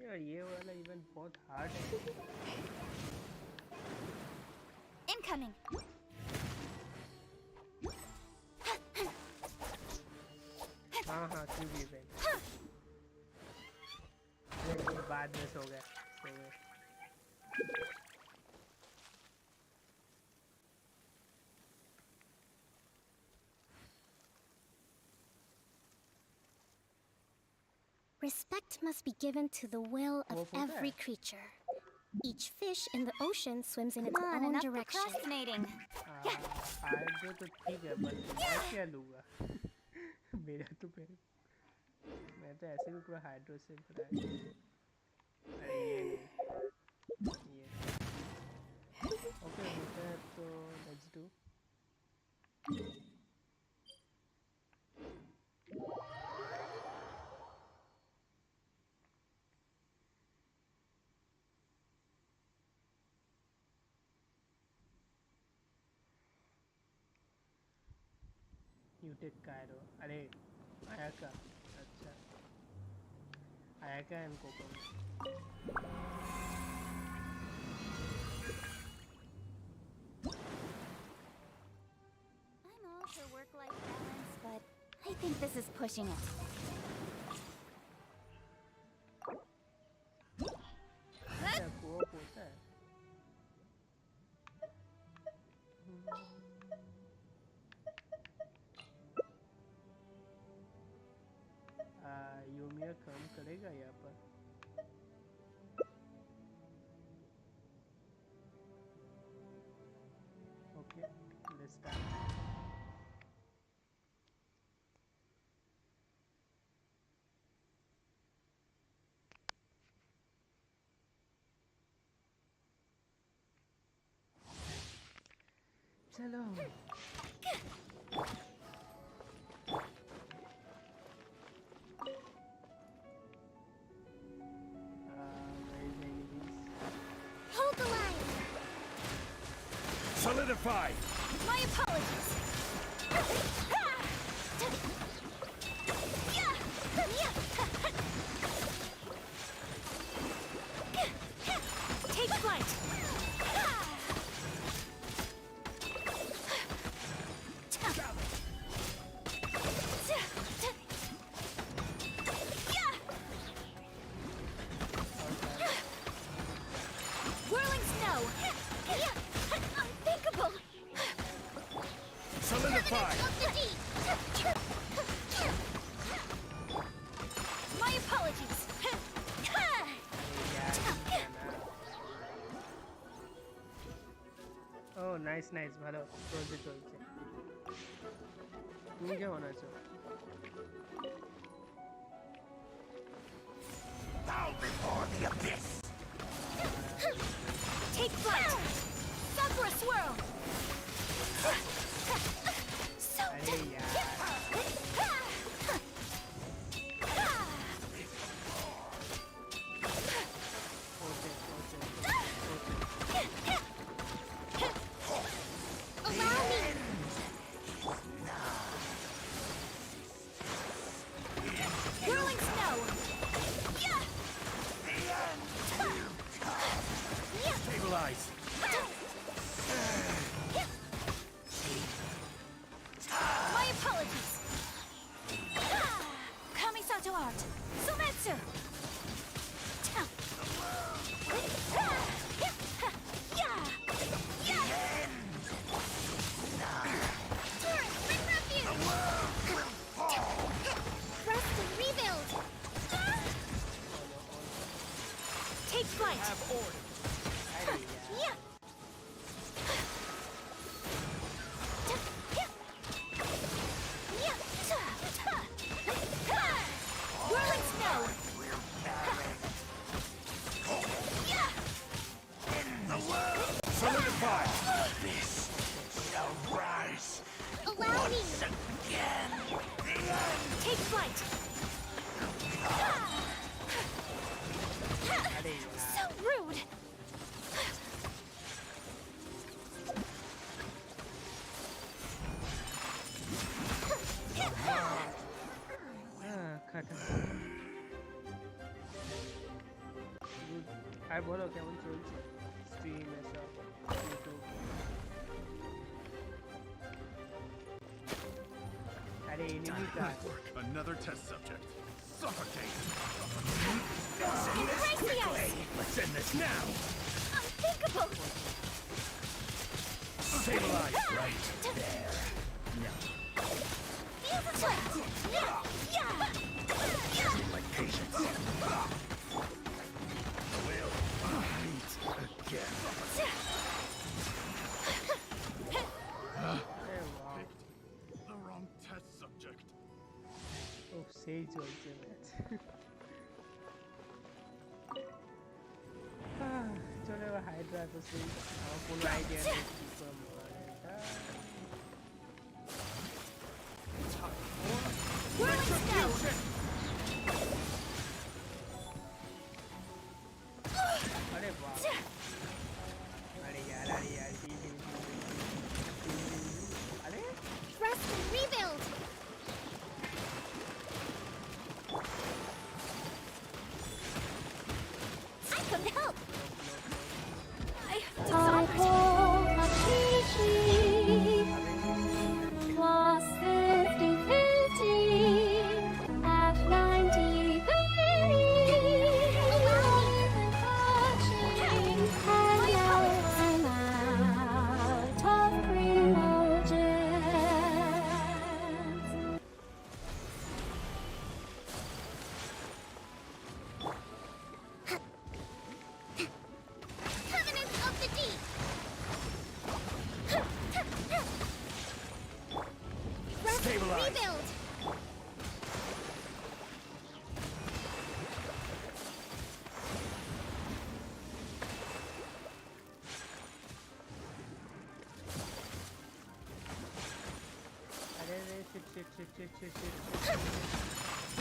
यार ये वाला इवेंट बहुत हार्ड है। Incoming. हाँ हाँ क्यूब इवेंट। बाद में सो गए। Respect must be given to the will of What was every that? creature. Each fish in the ocean swims in its Come on, own enough direction. procrastinating. Hydro तो ठीक है पर मैं क्या लूँगा? मेरा तो मैं तो ऐसे भी पूरा हाइड्रो से भरा है। अरे ये नहीं ये ओके होता है तो let's do. You take Cairo. अरे ayaka अच्छा ayaka and Coco. I'm all for work-life balance, but I think this is pushing it. चलो Hold the line. Solidify! My apologies. Take flight. Whirling snow. Unthinkable. Solidify! Of the deep. My apologies. ও nice nice ভালো চলছে চলছে তুমি কেমন আছো Bow before the abyss! Take flight. Stop for a swirl. So अरे यार allow me. Whirling snow. Stabilize! My apologies. Kamisato art. Sumetsu. Rest and rebuild. Take flight. अरे यार Whirling snow. Solidify! This shall rise Allow me. again! Take flight. अरे यार So rude. খাটা আর বলো কেমন চলছে স্ট্রিম এসব ইউটিউব আরে এনিমি কাজ Another test subject. Suffocate! Embrace the ice. Let's end this now! Unthinkable. Stabilize! Right there. Feel the twist. Like patience. We'll meet again. The wrong test subject. ও সেই চলছে match চলো এবার Hydra তো সেই আমার কোনো আইডিয়া নেই কি করে মারা এটা Whirling snow. अरे वाह अरे यार अरे Rest and rebuild. I could help. I have to was 50-50 at 90 degrees. And now I'm out of Primos. Covenant of the deep. Rest and Stabilize. rebuild.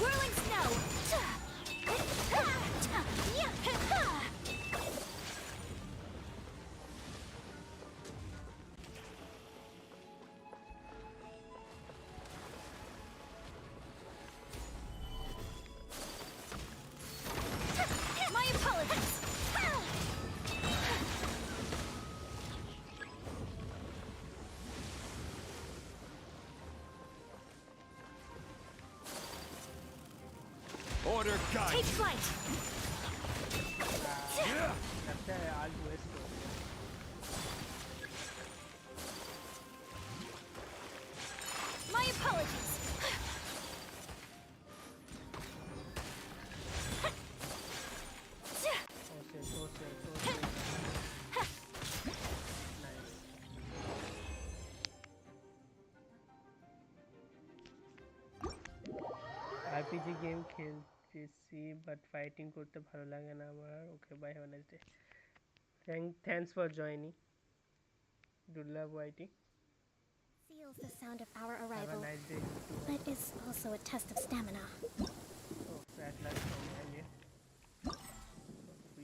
Whirling snow. My apologies. Order guide. Take flight. लगता है आज waste हो गया। My apologies. Nice. RPG game খেলতেছি but fighting করতে ভালো লাগে না আমার। Okay bye, have a nice day. Thanks for joining Durlabh YT. Seals the sound of our have a arrival, nice day. but is also a test of stamina. तो flat light हो गया ये।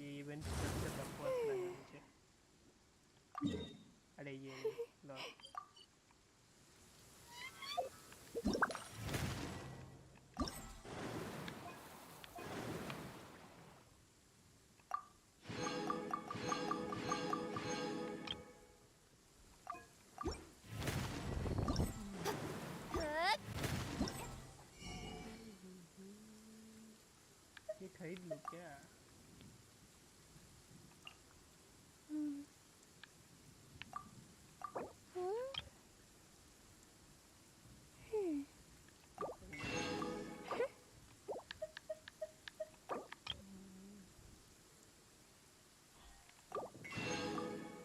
ये इवेंट सबसे बकवास लगा मुझे। अरे ये लॉल। ये खरीद लूँ क्या?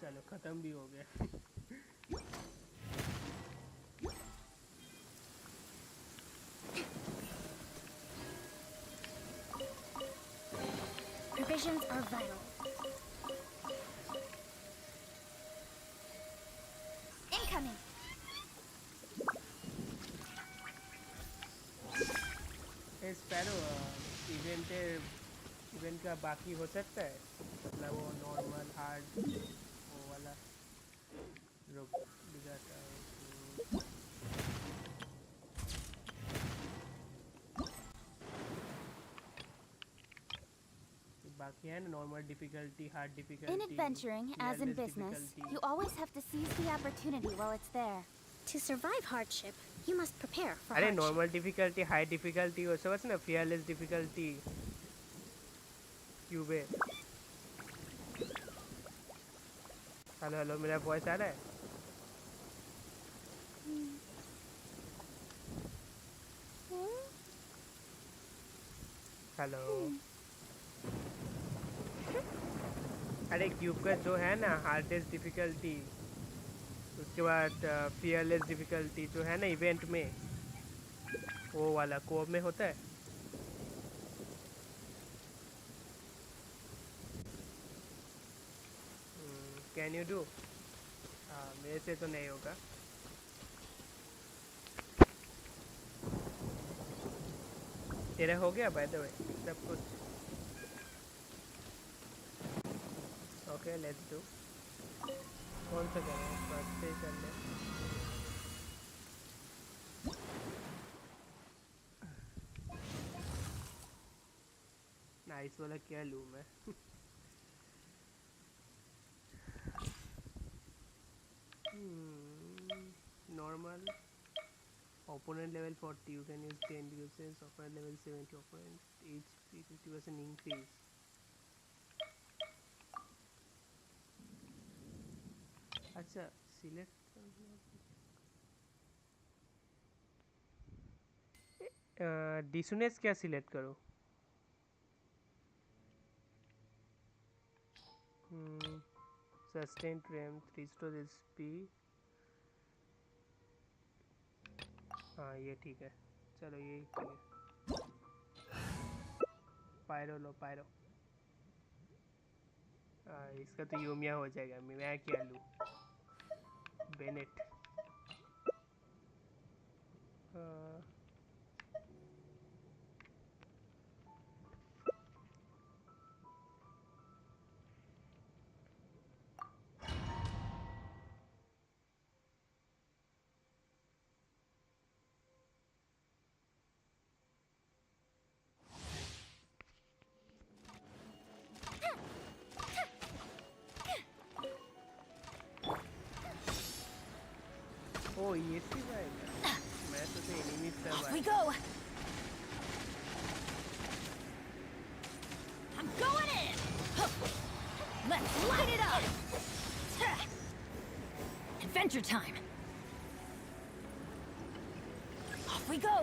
चलो खत्म भी हो गया। Provisions are vital. Incoming. Sparrow event का बाकी हो सकता है, मतलब वो नॉर्मल हार्ड वो वाला रुक दिखाता है। बाकी है ना normal difficulty, hard difficulty. In adventuring, as in business, you always have to seize the opportunity while it's there. To survive hardship, you must prepare for अरे hardship. Normal difficulty, high difficulty वो सब ना, fearless difficulty क्यूबे। Hello hello, मेरा voice आ रहा है? Hello. अरे cube का जो है ना हार्डेस्ट डिफिकल्टी, उसके बाद फियरलेस डिफिकल्टी जो है ना इवेंट में, वो वाला कोप में होता है। Can you do? हाँ, मेरे से तो नहीं होगा। तेरा हो गया बाय द वे सब कुछ? Okay let's do. कौन सा करें? फर्स्ट से ही कर ले। नाइस वाला क्या लूँ मैं? Normal. Opponent level 40, you can use 10 uses. Opponent level 70, opponent HP 50% increase. अच्छा, select डिसोनेस क्या सिलेक्ट करो? सस्टेन ट्रेम, रिस्टोर एचपी। हाँ ये ठीक है, चलो ये ठीक है। पायरो लो पायरो। इसका तो यूमिया हो जाएगा, मैं क्या लूँ? बेनेट। ओ ये सीधा है क्या? मैं तो एनिमी से Off we go. I'm going in. Let's light it up. Adventure time. Off we go.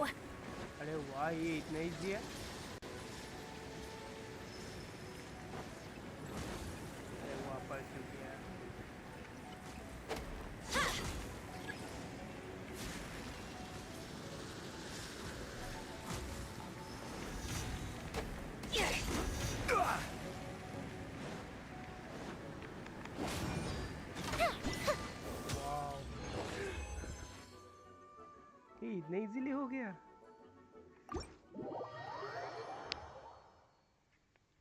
अरे वाह ये इतना इजी है. अरे वापस हो गया. ये इतना इजीली हो गया.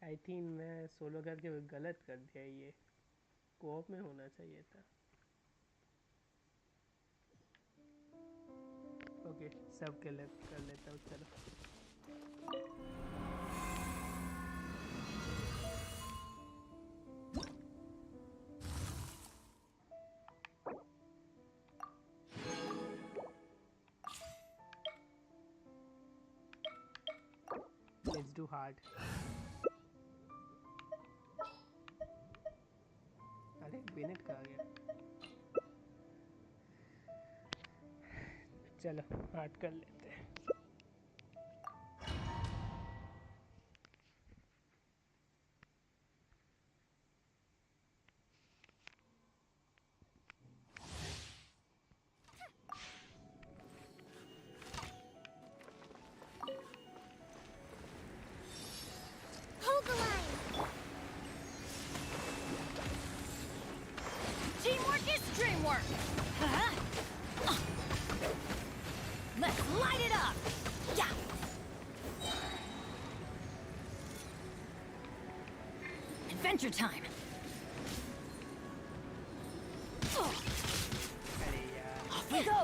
आई थिंक मैं सोलो करके गलत कर दिया. ये कोऑप में होना चाहिए था. ओके सब कर लेता हूँ. चलो let's do hard. अरे बेनेट कहाँ गया? चलो हार्ड कर लेते हैं. Hold the line. Teamwork is dreamwork. Let's light it up. Yeah. Adventure time. अरे यार Off we go.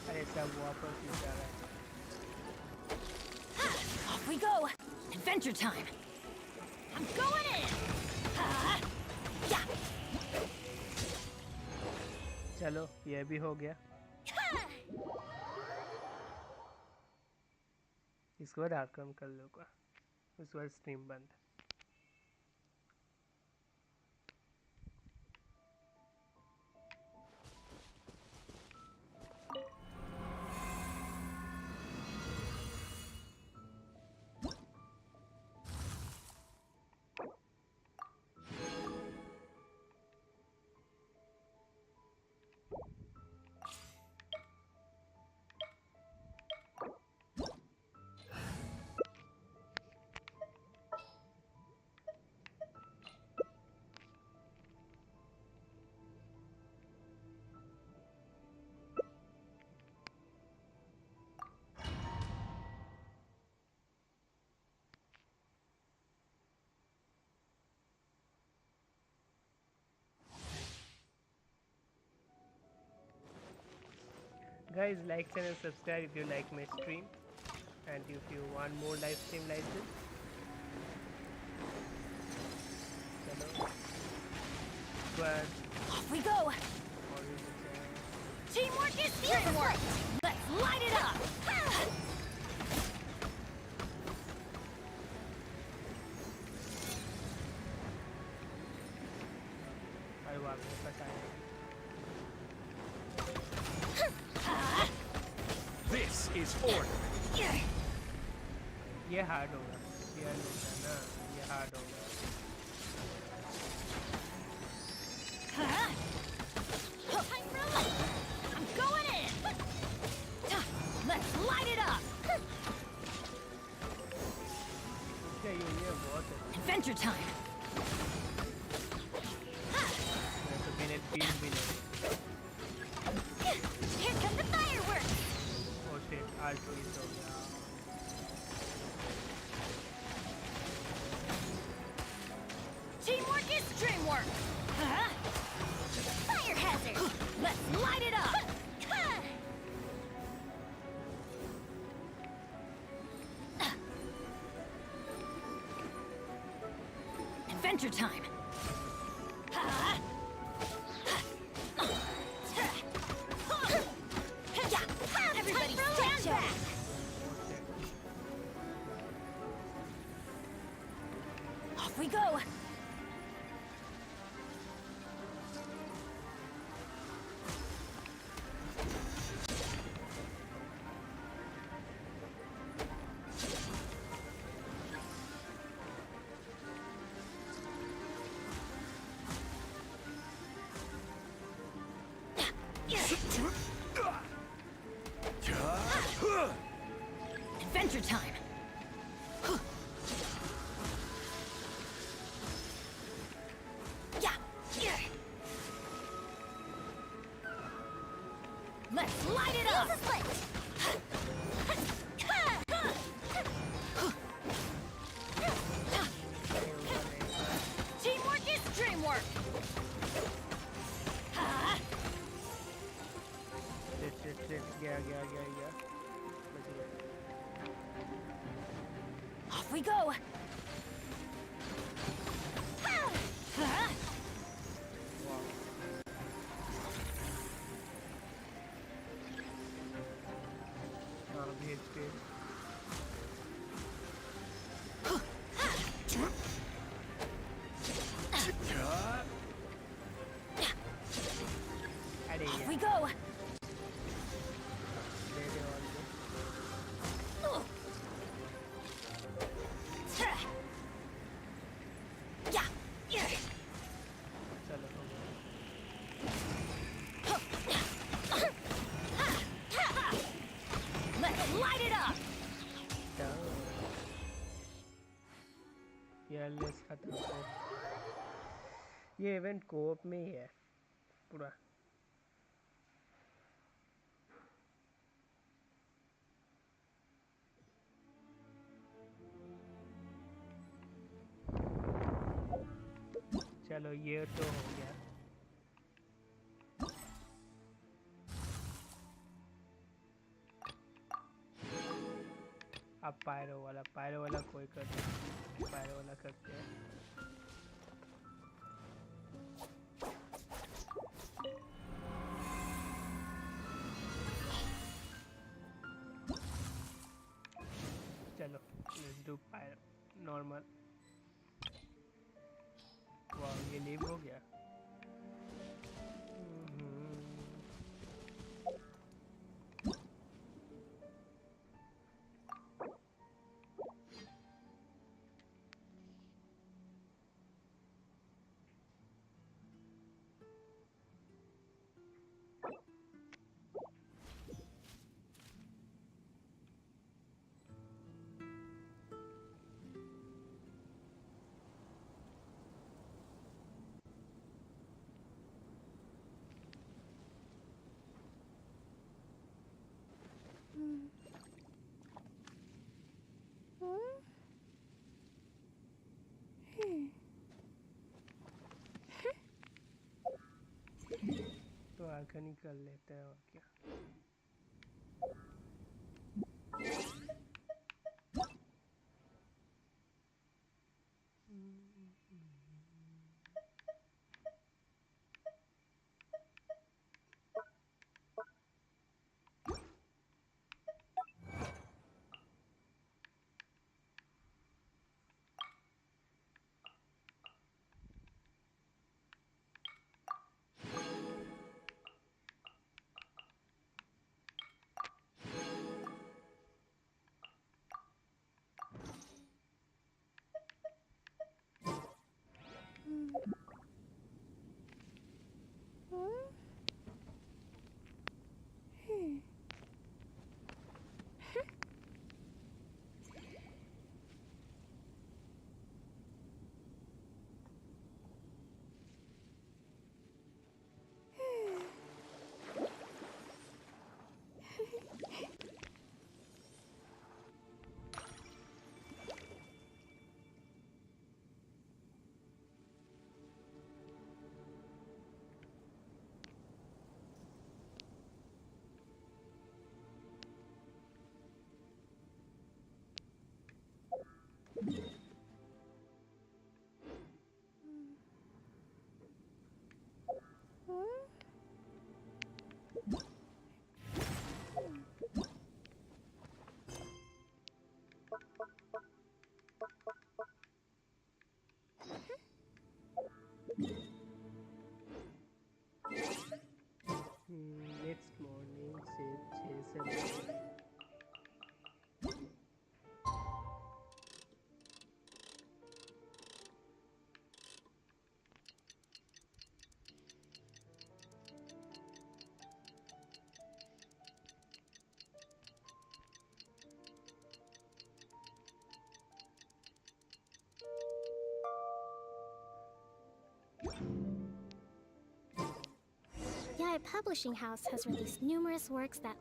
अरे सब वापस ही जा रहा है. Off we go. Adventure time. I'm going in. Yeah. चलो ये भी हो गया. इसके बाद आक्रमण कर लूँगा. उसके बाद स्ट्रीम बंद. Guys, like channel, subscribe if you like my stream, and if you want more live stream like this. Chalo. Squad. Off we go. Teamwork is teamwork. Let's light it up. अरे वाह मेरे पास आया. This is order. ये hard होगा. ये होगा ना. ये हार्ड होगा. I'm going in. Let's light it up. इसका ये बहुत है. Adventure time. मैं तो बिना फील भी नहीं. Here come the fireworks. Oh shit, R2 is हो गया. Adventure time. Everybody stand back. Off we go. Adventure time. Let's light it up. Teamwork is dreamwork. गया बच गया Off we go. भेज पे अरे Off यार we go. दे दे और दे चलो Let's light it up. Careless खत्म हो ये इवेंट कोऑप में ही है पूरा चलो ये तो हो गया अब पायरो वाला कोई करते पायरो वाला करते हैं चलो लेट्स डू पायरो नॉर्मल वाह ये लीव हो गया तो आकर निकल लेते हैं और क्या Yai Publishing House has released numerous works that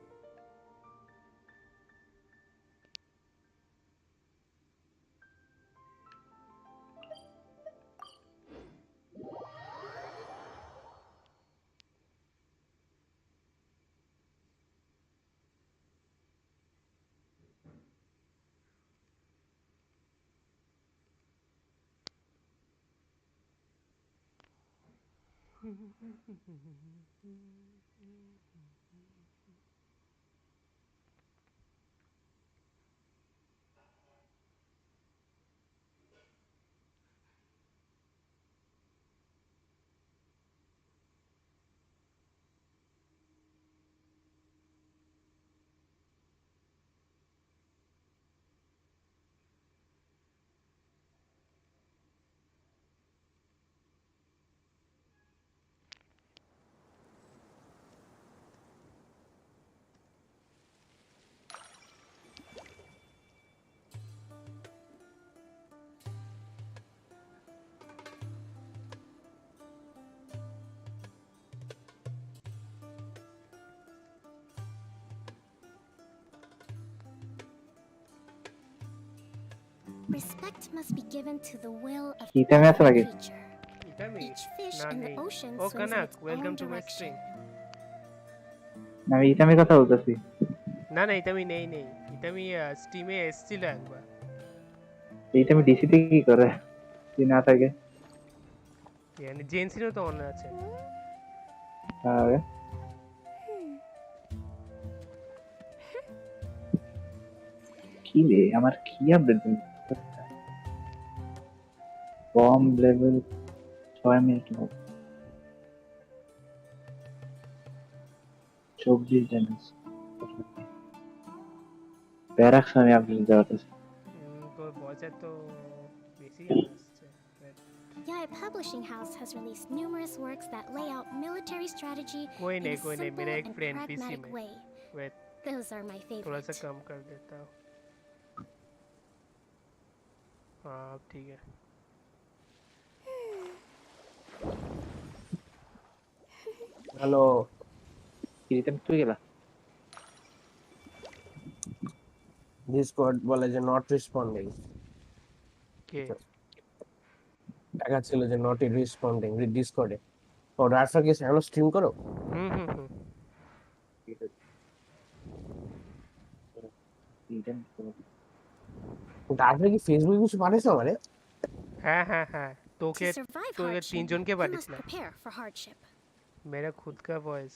respect must be given to the will of Kita me every lagi. creature. Itami? Each fish Na in the nahi. ocean Oh swims in Kanak, its welcome own to my direction. stream. আমি ইতামি কথা বলতেছি না না ইতামি নেই নেই ইতামি স্টিমে এসেছিল একবার ইতামি ডিসিতে কি করে কি না থাকে মানে জেনসিনও তো অন আছে আরে কি রে আমার কি আপডেট বম লেভেল 6 মিনিট হবে 24 ড্যামেজ ব্যারাকস আমি আপডেট দেওয়াতেছি তোর ভয়েসে তো বেশি আসছে Yai Publishing House has released numerous works that lay out military strategy कोई in नहीं a कोई नहीं simple मेरा एक and फ्रेंड पीसी pragmatic में way. Wait Those are my थोड़ा सा favorite. कम कर देता हूँ हाँ अब ठीक है হ্যালো কিরিতেন তুই গেলা ডিসকর্ড বলে যে নট রেসপন্ডিং के দেখাচ্ছিল যে নট রেসপন্ডিং ডিসকর্ডে ও রাফা কি হ্যালো স্ট্রিম করো কিরিতেন তারপরে কি ফেসবুকে কিছু পাঠিয়েছো আমারে हाँ हाँ हाँ तो To के survive तो ये hardship, तीन जन के you बाद must इतना prepare for hardship. मेरा खुद का वॉइस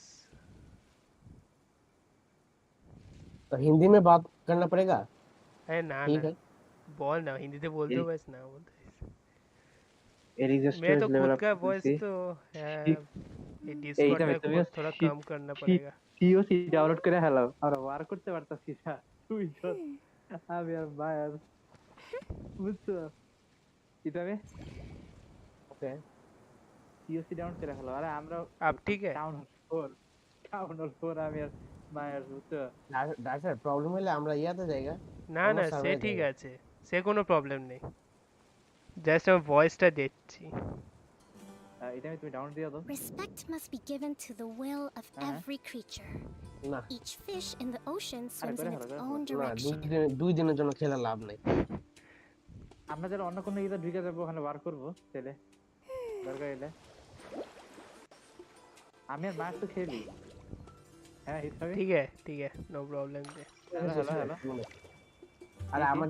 तो हिंदी में बात करना पड़ेगा अरे ना ठीक ना है बोल ना हिंदी से बोल दो बस ना बोल दो এরিজা मैं तो স্টোরেজ লেভেল खुद আপ का वॉइस করতেছি तो है ये এইটা डिस्कॉर्ड তুমি में थोड़ा कम करना पड़ेगा সিওসি ডাউনলোড করে হেলাও আর ওয়ার করতে পারতাছি না তুই তো আমি আর ভাই আর বুঝছো কিভাবে ওকে সিওসি ডাউনলোড করে হেলাও আরে আমরা अब ठीक है টাউন হল 4 আমি আর ভাই আর বুঝছো ডাক্তার প্রবলেম হলে আমরা ইয়াতে জায়গা না না সে ঠিক আছে সে কোনো প্রবলেম নেই জাস্ট আমি ভয়েসটা দেখছি এটা আমি তুমি ডাউনলোড দিয়ে দাও Respect must be given to the will of every creature. না Each fish in the ocean swims করে in হলো, its করে own না direction. দুই দিনের জন্য খেলা লাভ নেই আমরা যারা অন্য কোনো ইদা ঢুকে যাবো ওখানে ওয়ার করবো চলে দরকার হলে আমি আর মাছ তো খেলি হ্যাঁ হিসাবে ठीक है नो प्रॉब्लम है হ্যালো হ্যালো আরে আমার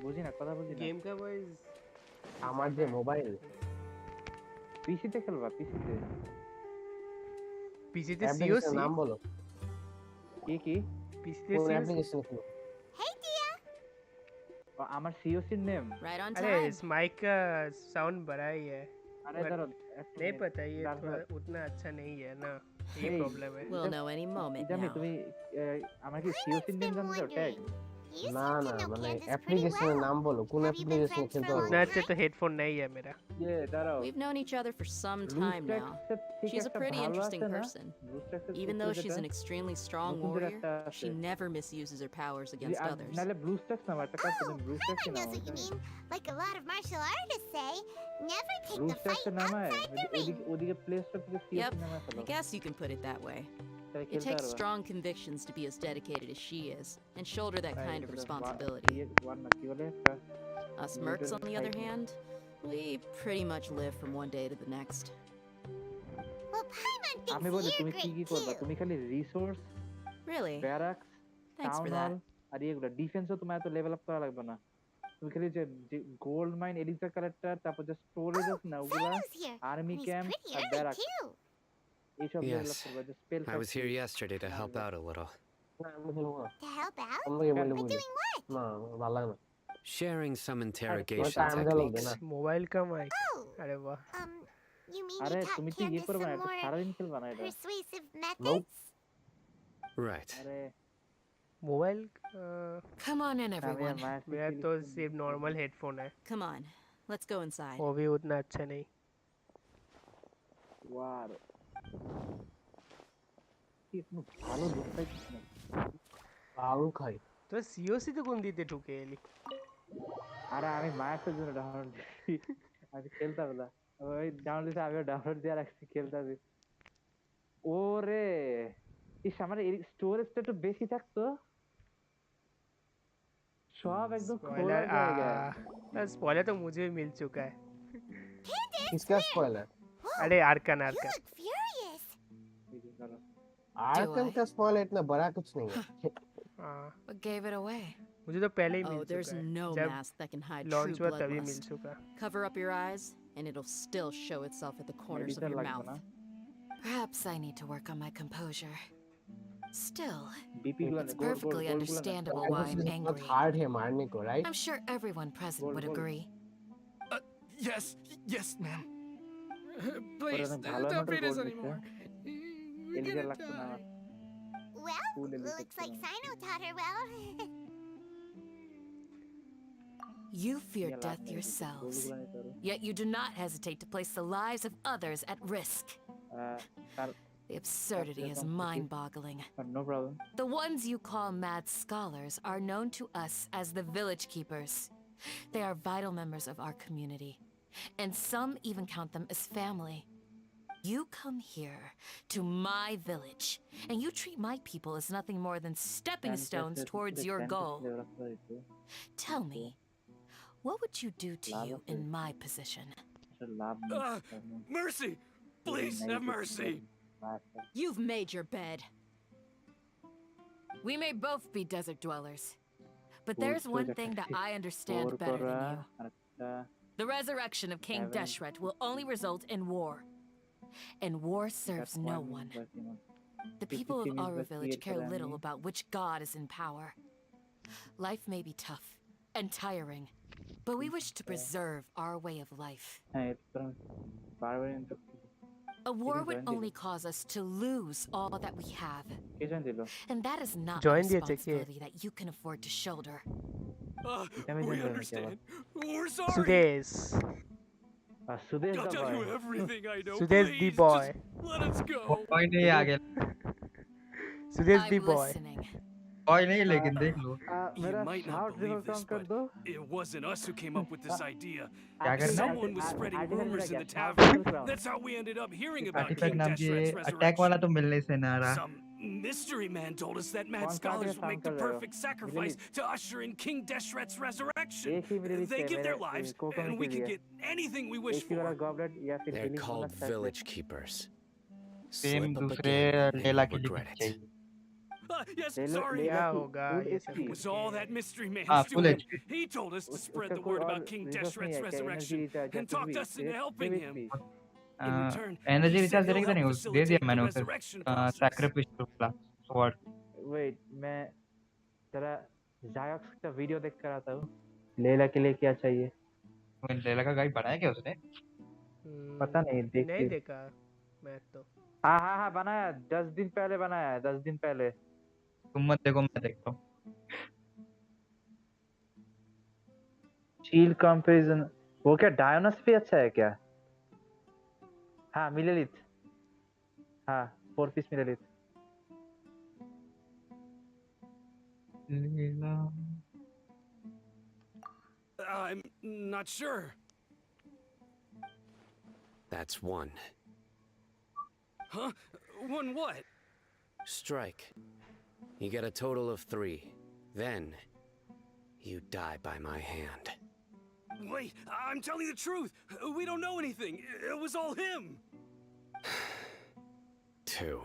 বুঝি না কথা বুঝি না गेम का वॉइस আমার যে মোবাইল পিসিতে খেলবা পিসিতে पीसी ते অ্যাপ্লিকেশনের सीओसी নাম বলো কি पीसी ते কোন सीओसी অ্যাপ্লিকেশন খুলো আমার সিওসির নেম Right on अरे time. इस माइक का साउंड बड़ा ही है আরে But ধরো नहीं पता ये डाल थोड़ा दो। उतना अच्छा नहीं है ना ये Hey. प्रॉब्लम है We'll know any moment জানি now. তুমি আমার কি সিওসির নেম জানতে চাও ট্যাগ You না seem না to know মানে Kansas pretty অ্যাপ্লিকেশনের well. নাম বলো কোন Have you been অ্যাপ্লিকেশনে friends for খেলতে a হবে long उतना अच्छे time? तो हेडफोन नहीं है मेरा ये दाঁড়াও We've known each other for some blue time now. স্ট্যাক্সের ঠিক She's a একটা pretty ভালো interesting আছে না person. ব্লু স্ট্যাক্সের Even though she's যেটা an extremely strong নতুন যেটা warrior, একটা she আছে never misuses her powers against others. নালে ব্লু স্ট্যাক্স নাম একটা কাজ করুন ব্লু Someone স্ট্যাক্সের নাম knows what you mean. Like a lot of martial artists say, never take blue the fight স্ট্যাক্সের নাম হয় outside the ring. ওদিকে প্লে স্টোর থেকে Yep, সিএস নাম আছে I guess you can put it that way. তাহলে It খেলতে takes পারবা strong convictions to be as dedicated as she is, and shoulder that তাই kind of এটা responsibility. One না কি বলে একটা Us mercs, on the other hand, we pretty much live from one day to the next. Well, Paimon আমি thinks বলি you're তুমি কি great কি করবা too. তুমি খালি resource Really? ব্যারাকস Thanks for town that. হল আর এগুলো ডিফেন্সও তোমার এত লেভেল আপ করা লাগবে না তুমি খালি যে গোল্ড মাইন এলিক্সার কালেক্টর তারপর যে স্টোরেজ আছে না ওগুলা Sino's here. Army He's camp pretty আর early ব্যারাকস too. এইসব লেভেল আপ Yes, করবা যে spell I was here yesterday to help out a little. না আমি খেলবো না To help out? আমাকে বলে By বুঝি doing what? না আমার ভালো লাগে না Sharing some ওই interrogation টাইম দেওয়া লাগবে techniques. না मोबाइल का माइक Oh, अरे वाह you mean আরে you taught তুমি তো ইয়ে Candace করবে না some এটা more সারাদিন খেলবা না এটা persuasive methods? Right. আরে मोबाइल Come on in, আমি আর everyone. মায়ের मेरा तो सिर्फ नॉर्मल हेडफोन है Come on, let's go inside. वो भी उतना अच्छा नहीं ওয়ার কি কোনো ভালো লুক পাইছিস না ভালো খাই तो सीओसी तो कौन दीते ठुके एली আরে আমি মায়ের জন্য ডাউনলোড দিছি আমি খেলতাম না ওই ডাউনলোড দিতে আমিও ডাউনলোড দিয়ে রাখছি খেলতাম ওরে ইস আমার স্টোরেজটা একটু বেশি থাকতো সব একদম খোলা स्पॉइलर জায়গা स्पॉइलर तो मुझे भी मिल चुका है किसका स्पॉइलर अरे Arkan You Arkan look furious. Arkan का स्पॉइलर इतना बड़ा कुछ नहीं है हाँ What gave it away? मुझे तो पहले ही Oh, मिल there's चुका है no जब mask that can hide launch true हुआ तभी मिल bloodlust. चुका Cover up your eyes, and it'll still show itself at the corners of Editor your লাগবে না mouth. Perhaps I need to work on my composure. Still, BP গুলো it's perfectly understandable why I'm It's not angry. hard here मारने को right I'm sure everyone present Gold, would gold. agree. Yes, yes, ma'am. ওরা Please, অনেক ভালো don't অ্যামাউন্টের beat us gold anymore. দিচ্ছে We're Eliza gonna লাগতো না আমার die. Well, Cool, Elizabeth, looks like cool. Sino taught her well. You fear yeah love death নেই yourselves, গোল্ডগুলো নিতে পারো yet you do not hesitate to place the lives of others at risk. তার The absurdity is mind-boggling. No problem The ones you call mad scholars are known to us as the village keepers. They are vital members of our community, and some even count them as family. You come here to my village, and you treat my people as nothing more than stepping stones towards your goal. Tell me, what would you do to you in my position? Love Mercy! Please, have mercy! You've made your bed. We may both be desert dwellers, but there's one thing that I understand better than you. The resurrection of King Deshret will only result in war. And war serves no one. The people of Aru village care little about which god is in power. Life may be tough and tiring, but we wish to preserve our way of life. A war would only cause us to lose all that we have. And that is not a Join the responsibility that you can afford to shoulder. We understand. We're sorry. Sudesh Sudesh I'll দা tell ভাই you everything I know. Sudesh the Please, boy. just let us go. कोई नहीं आगे Sudesh I'm the boy listening. कोई नहीं लेकिन देख लो You मेरा might not short believe river this, काम कर but दो it wasn't us who came up with this idea. क्या करना है Someone was spreading artifact rumors in the क्या tavern. क्या That's how we ended up hearing about artifact King नाम की Deshret's अटैक वाला resurrection. तो मिलने से ना रहा Some mystery man told us that mad कौन सा scholars artifact will make the काम कर रहे हो? perfect sacrifice to usher in King Deshret's resurrection. एक ही मिनट They से give their मेरे lives, कोको में and we के can लिए get anything we wish एक ही वाला for. गॉबलेट या फिर They're healing called bonus village keepers. Same Slip up दूसरे again, and लेला you'll के लिए regret it. चाहिए Yes, ले लो sorry. ले क्या लो होगा ये सब It was all that mystery हाँ man's full doing. HP He told us to spread उसका the कोई word और about King रिसोर्स नहीं Deshret's है क्या energy resurrection recharge and talked us into helping him. In return, energy he recharge said he'll करेगा नहीं help उस दे दिया facilitate मैंने the उसे resurrection process. सैक्रिफिशियल वाला स्वॉर्ड वेट मैं जरा जायक्स का वीडियो देख कर आता हूँ लेला के लिए क्या चाहिए लेला का गाइड बनाया क्या उसने पता नहीं देख नहीं देखा मैं तो हाँ हाँ हाँ बनाया 10 दिन पहले बनाया है 10 दिन पहले तुम मत देखो मैं देखता हूँ शील्ड कंपैरिजन वो क्या डायोनस पे अच्छा है क्या? हाँ मिलेलिथ, हाँ 4 piece मिलेलिथ। I'm not sure. That's one. Huh? One what? Strike. You get a total of 3. Then, you die by my hand. Wait, I'm telling the truth. We don't know anything. It was all him. 2.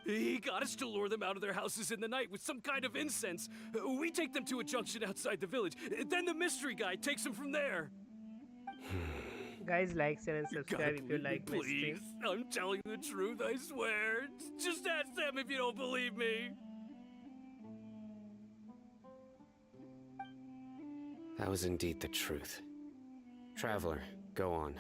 He got us to lure them out of their houses in the night with some kind of incense. We take them to a junction outside the village. Then the mystery guy takes them from there. Guys, like, share, and You subscribe gotta if you believe me, like my stream. please. I'm telling the truth, I swear. Just ask them if you don't believe me. That was indeed the truth. Traveler, go on.